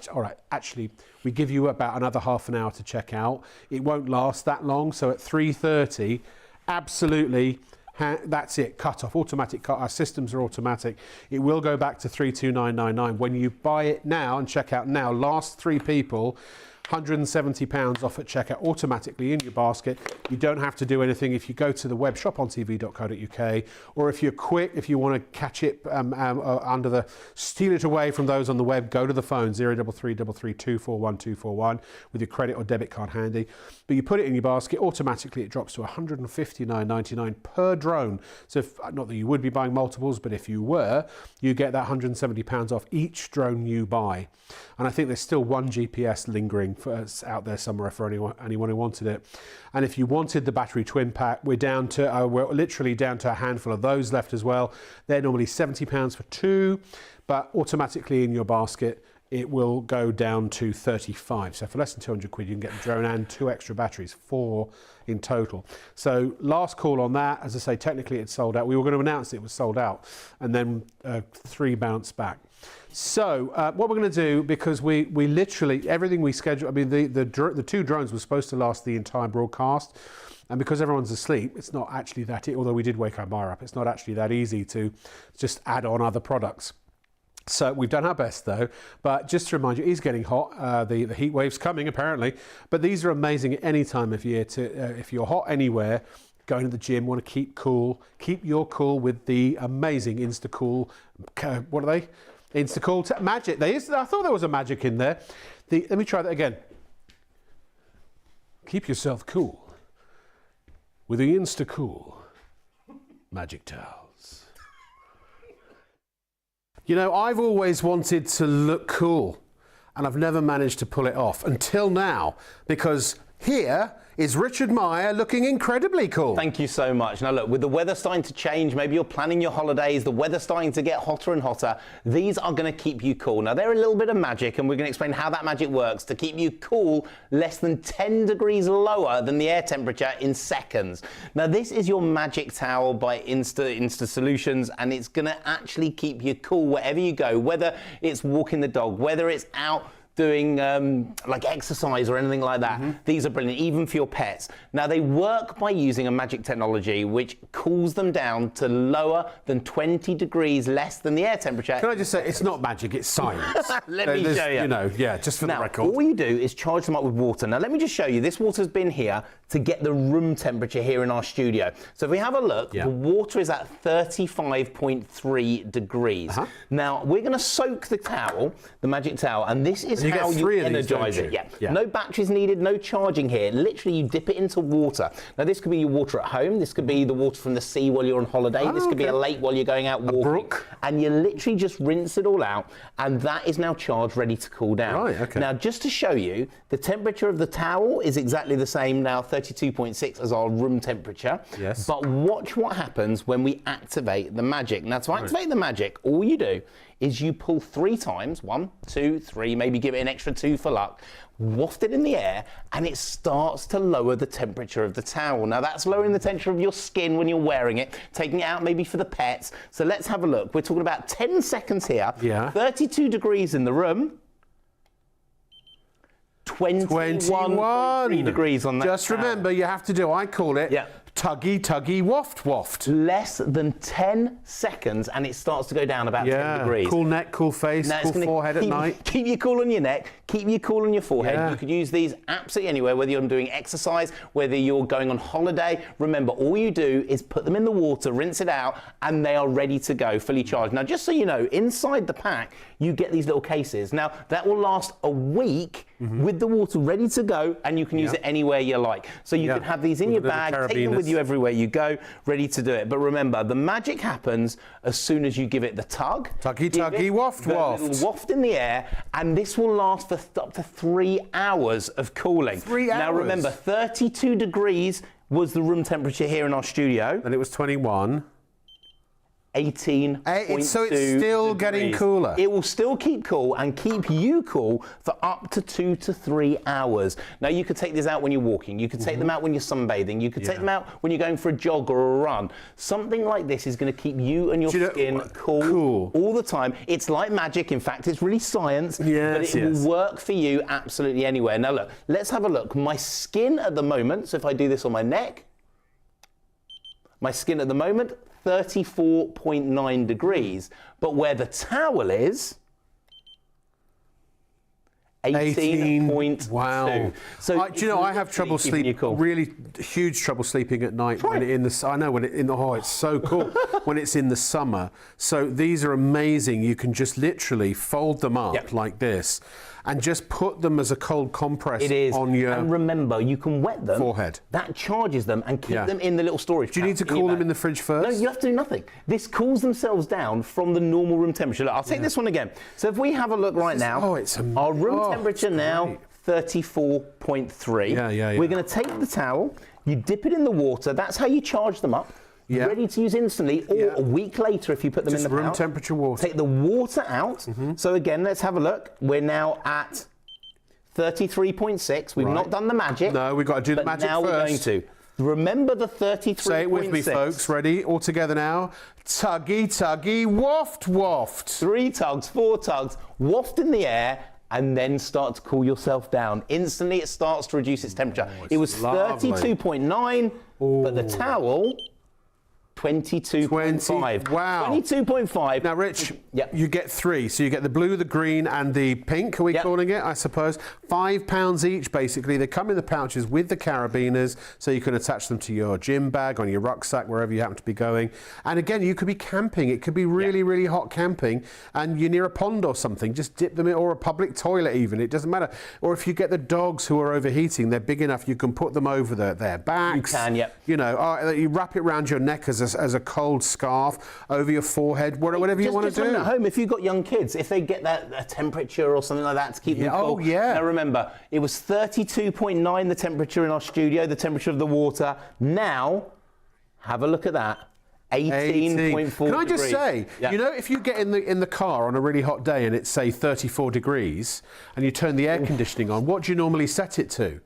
actually, we give you about another half an hour to check out. It won't last that long. So at 3:30, absolutely. That's it, cut off, automatic cut. Our systems are automatic. It will go back to 32999. When you buy it now and check out now, last 3 people, £170 off at checkout automatically in your basket. You don't have to do anything if you go to the web shopontv.co.uk, or if you're quick, if you want to catch it steal it away from those on the web, go to the phone 033 33 241 241 with your credit or debit card handy. But you put it in your basket, automatically it drops to £159.99 per drone. So not that you would be buying multiples, but if you were, you get that £170 off each drone you buy. And I think there's still one GPS lingering for us out there somewhere for anyone who wanted it. And if you wanted the battery twin pack, we're literally down to a handful of those left as well. They're normally £70 for two, but automatically in your basket it will go down to 35. So for less than 200 quid, you can get the drone and 2 extra batteries, 4 in total. So last call on that. As I say, technically it's sold out. We were going to announce it was sold out, and then 3 bounced back. So what we're going to do, because we literally, everything we schedule, I mean, the 2 drones were supposed to last the entire broadcast. And because everyone's asleep, it's not actually that, although we did wake our buyer up, it's not actually that easy to just add on other products. So we've done our best though, but just to remind you, it is getting hot. The heat wave's coming apparently, but these are amazing at any time of year if you're hot anywhere, going to the gym, want to keep cool, keep your cool with the amazing Instacool, what are they? Instacool Magic. I thought there was a magic in there. Let me try that again. Keep yourself cool with the Instacool Magic Towels. You know, I've always wanted to look cool, and I've never managed to pull it off until now, because here is Richard Meyer looking incredibly cool. Thank you so much. Now look, with the weather starting to change, maybe you're planning your holidays, the weather's starting to get hotter and hotter, these are going to keep you cool. Now they're a little bit of magic, and we're going to explain how that magic works to keep you cool less than 10 degrees lower than the air temperature in seconds. Now this is your magic towel by Insta Solutions, and it's going to actually keep you cool wherever you go, whether it's walking the dog, whether it's out doing like exercise or anything like that. These are brilliant, even for your pets. Now they work by using a magic technology which cools them down to lower than 20 degrees less than the air temperature. Can I just say, it's not magic, it's science. Let me show you. You know, yeah, just for the record. All you do is charge them up with water. Now let me just show you, this water's been here to get the room temperature here in our studio. So if we have a look, the water is at 35.3 degrees. Now we're gonna soak the towel, the magic towel, and this is how you energize it. Yeah. No batteries needed, no charging here. Literally, you dip it into water. Now, this could be your water at home. This could be the water from the sea while you're on holiday. This could be a lake while you're going out walking. A brook. And you literally just rinse it all out, and that is now charged, ready to cool down. Right, okay. Now, just to show you, the temperature of the towel is exactly the same now, 32.6 as our room temperature. Yes. But watch what happens when we activate the magic. Now, to activate the magic, all you do is you pull 3 times, 1, 2, 3, maybe give it an extra 2 for luck, waft it in the air, and it starts to lower the temperature of the towel. Now that's lowering the temperature of your skin when you're wearing it, taking it out maybe for the pets. So let's have a look. We're talking about 10 seconds here, 32 degrees in the room, 21 degrees on that Just towel. remember, you have to do, I call it, tuggy, tuggy, waft, waft. Less than 10 seconds and it starts to go down about 10 degrees. Cool neck, cool face, cool forehead at night. Keep you cool on your neck, keep you cool on your forehead. You could use these absolutely anywhere, whether you're doing exercise, whether you're going on holiday. Remember, all you do is put them in the water, rinse it out, and they are ready to go, fully charged. Now, just so you know, inside the pack, you get these little cases. Now, that will last a week with the water ready to go, and you can use it anywhere you like. So you can have these in your bag, take them with you everywhere you go, ready to do it. But remember, the magic happens as soon as you give it the tug. Tuggy, tuggy, waft, waft. Little waft in the air, and this will last for up to 3 hours of cooling. 3 hours? Now remember, 32 degrees was the room temperature here in our studio. And it was 21. 18.2 So it's still getting cooler. It will still keep cool and keep you cool for up to 2 to 3 hours. Now you could take these out when you're walking, you could take them out when you're sunbathing, you could take them out when you're going for a jog or a run. Something like this is going to keep you and your skin cool all the time. It's like magic, in fact, it's really science, but it will work for you absolutely anywhere. Now look, let's have a look. My skin at the moment, so if I do this on my neck, my skin at the moment, 34.9 degrees, but where the towel is 18.2. Wow. So Do you know, I have trouble sleeping, really huge trouble sleeping at night when it in the, I know when it in the, oh, it's so cool when it's in the summer. So these are amazing. You can just literally fold them up like this and just put them as a cold compress on your and remember, you can wet them. Forehead. That charges them and keep them in the little storage. Do you need to cool them in the fridge first? No, you have to do nothing. This cools themselves down from the normal room temperature. Look, I'll take this one again. So if we have a look right now, our room temperature now, 34.3. Yeah. We're going to take the towel, you dip it in the water. That's how you charge them up. Ready to use instantly, or a week later if you put them in the room temperature water. Take the water out. So again, let's have a look. We're now at 33.6. We've not done the magic. No, we've got to do the magic now first. We're going to. Remember the 33.6. Say it with me, folks. Ready? All together now. Tuggy, tuggy, waft, waft. 3 tugs, 4 tugs, waft in the air, and then start to cool yourself down. Instantly, it starts to reduce its temperature. It was 32.9, but the towel, 22.5. Wow. 22.5. Now, Rich, you get 3. So you get the blue, the green, and the pink, are we calling it, I suppose? £5 each, basically. They come in the pouches with the carabiners, so you can attach them to your gym bag, on your rucksack, wherever you happen to be going. And again, you could be camping. It could be really, really hot camping, and you're near a pond or something. Just dip them in, or a public toilet even. It doesn't matter. Or if you get the dogs who are overheating, they're big enough, you can put them over their backs. You can, You know, you wrap it around your neck as a cold scarf over your forehead, whatever you want to do. At home, if you've got young kids, if they get that temperature or something like that to keep them cool. Now remember, it was 32.9 the temperature in our studio, the temperature of the water. Now, have a look at that. 18.4 Can I just degrees. say, you know, if you get in the car on a really hot day and it's, say, 34 degrees, and you turn the air conditioning on, what do you normally set it to?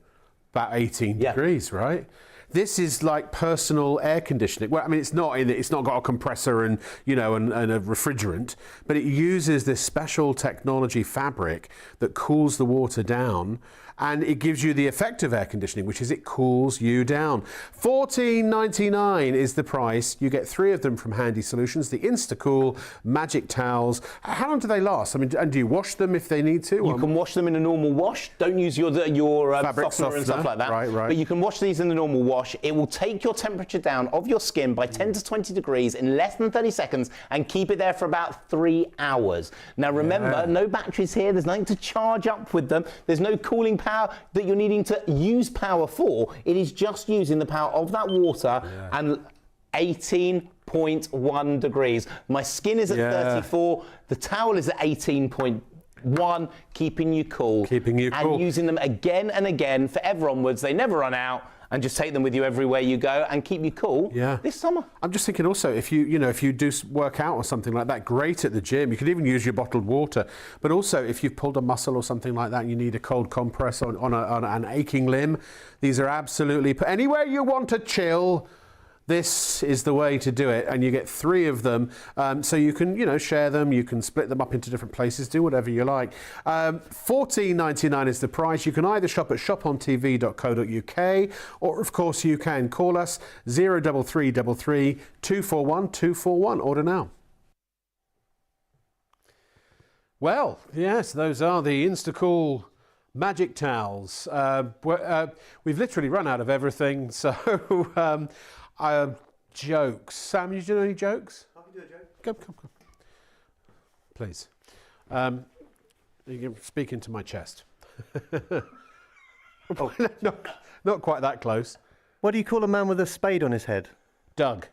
About 18 degrees, right? This is like personal air conditioning. Well, I mean, it's not got a compressor and, you know, and a refrigerant, but it uses this special technology fabric that cools the water down, and it gives you the effect of air conditioning, which is it cools you down. $14.99 is the price. You get 3 of them from Handy Solutions, the Instacool Magic Towels. How long do they last? I mean, and do you wash them if they need to? You can wash them in a normal wash. Don't use your fabric softener and stuff like that. Right. But you can wash these in the normal wash. It will take your temperature down of your skin by 10 to 20 degrees in less than 30 seconds and keep it there for about 3 hours. Now remember, no batteries here. There's nothing to charge up with them. There's no cooling power that you're needing to use power for. It is just using the power of that water and 18.1 degrees. My skin is at 34. The towel is at 18.1, keeping you cool. And using them again and again forever onwards. They never run out. And just take them with you everywhere you go and keep you cool this summer. I'm just thinking also, if you do work out or something like that, great at the gym. You could even use your bottled water. But also, if you've pulled a muscle or something like that, and you need a cold compress on an aching limb, these are absolutely anywhere you want to chill. This is the way to do it, and you get 3 of them, so you can, share them. You can split them up into different places, do whatever you like. $14.99 is the price. You can either shop at shopontv.co.uk, or of course you can call us 03333 241 241. Order now. Well, yes, those are the Instacool Magic Towels. We've literally run out of everything, so. Jokes. Sam, you do any jokes? I can do a joke. Come. Please. You can speak into my chest. Not quite that close. What do you call a man with a spade on his head? Doug.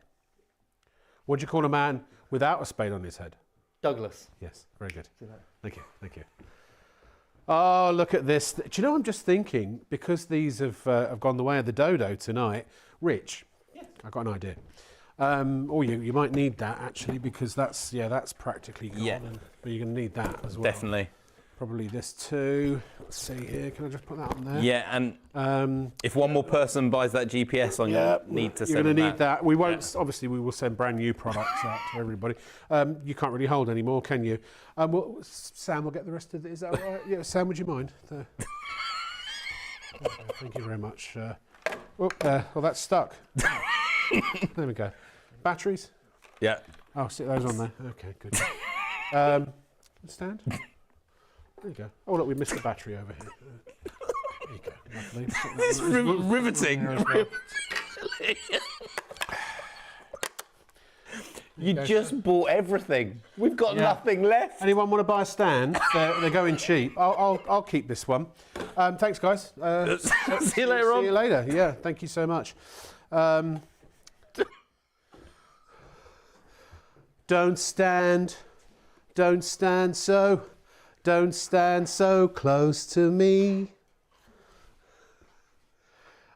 What do you call a man without a spade on his head? Douglas. Yes, very good. Thank you. Oh, look at this. Do you know, I'm just thinking, because these have gone the way of the dodo tonight, Rich, I've got an idea. Or you might need that actually, because that's practically gone. But you're going to need that as well. Definitely. Probably this too. Let's see here. Can I just put that on there? Yeah, and if one more person buys that GPS on you, need to send you're going to need that. We won't. Obviously, we will send brand new products out to everybody. You can't really hold anymore, can you? Well, Sam will get the rest of it. Is that all right? Yeah, Sam, would you mind? Okay, thank you very much. Well, that's stuck. There we go. Batteries? Yeah. Oh, stick those on there. Okay, good. Stand. There you go. Oh, look, we missed the battery over here. There you go. Lovely. It's riveting. You just bought everything. We've got nothing left. Anyone want to buy a stand? They're going cheap. I'll keep this one. Thanks, guys. See you later on. See you later. Yeah, thank you so much. Don't stand so close to me.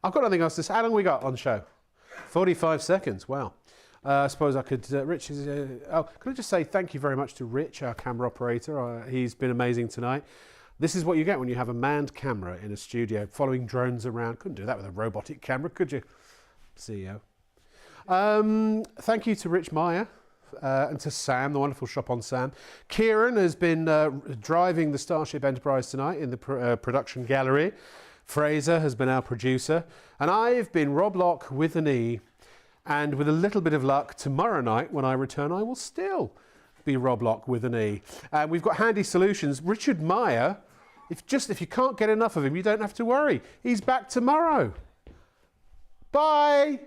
I've got nothing else to say. How long we got on the show? 45 seconds. Wow. I suppose I could. Rich is. Can I just say thank you very much to Rich, our camera operator. He's been amazing tonight. This is what you get when you have a manned camera in a studio, following drones around. Couldn't do that with a robotic camera, could you, CEO? Thank you to Rich Meyer. And to Sam, the wonderful Shop on Sam. Kieran has been driving the Starship Enterprise tonight in the production gallery. Fraser has been our producer. And I've been Rob Locke with an E. And with a little bit of luck, tomorrow night when I return, I will still be Rob Locke with an E. And we've got handy solutions. Richard Meyer, if you can't get enough of him, you don't have to worry. He's back tomorrow. Bye.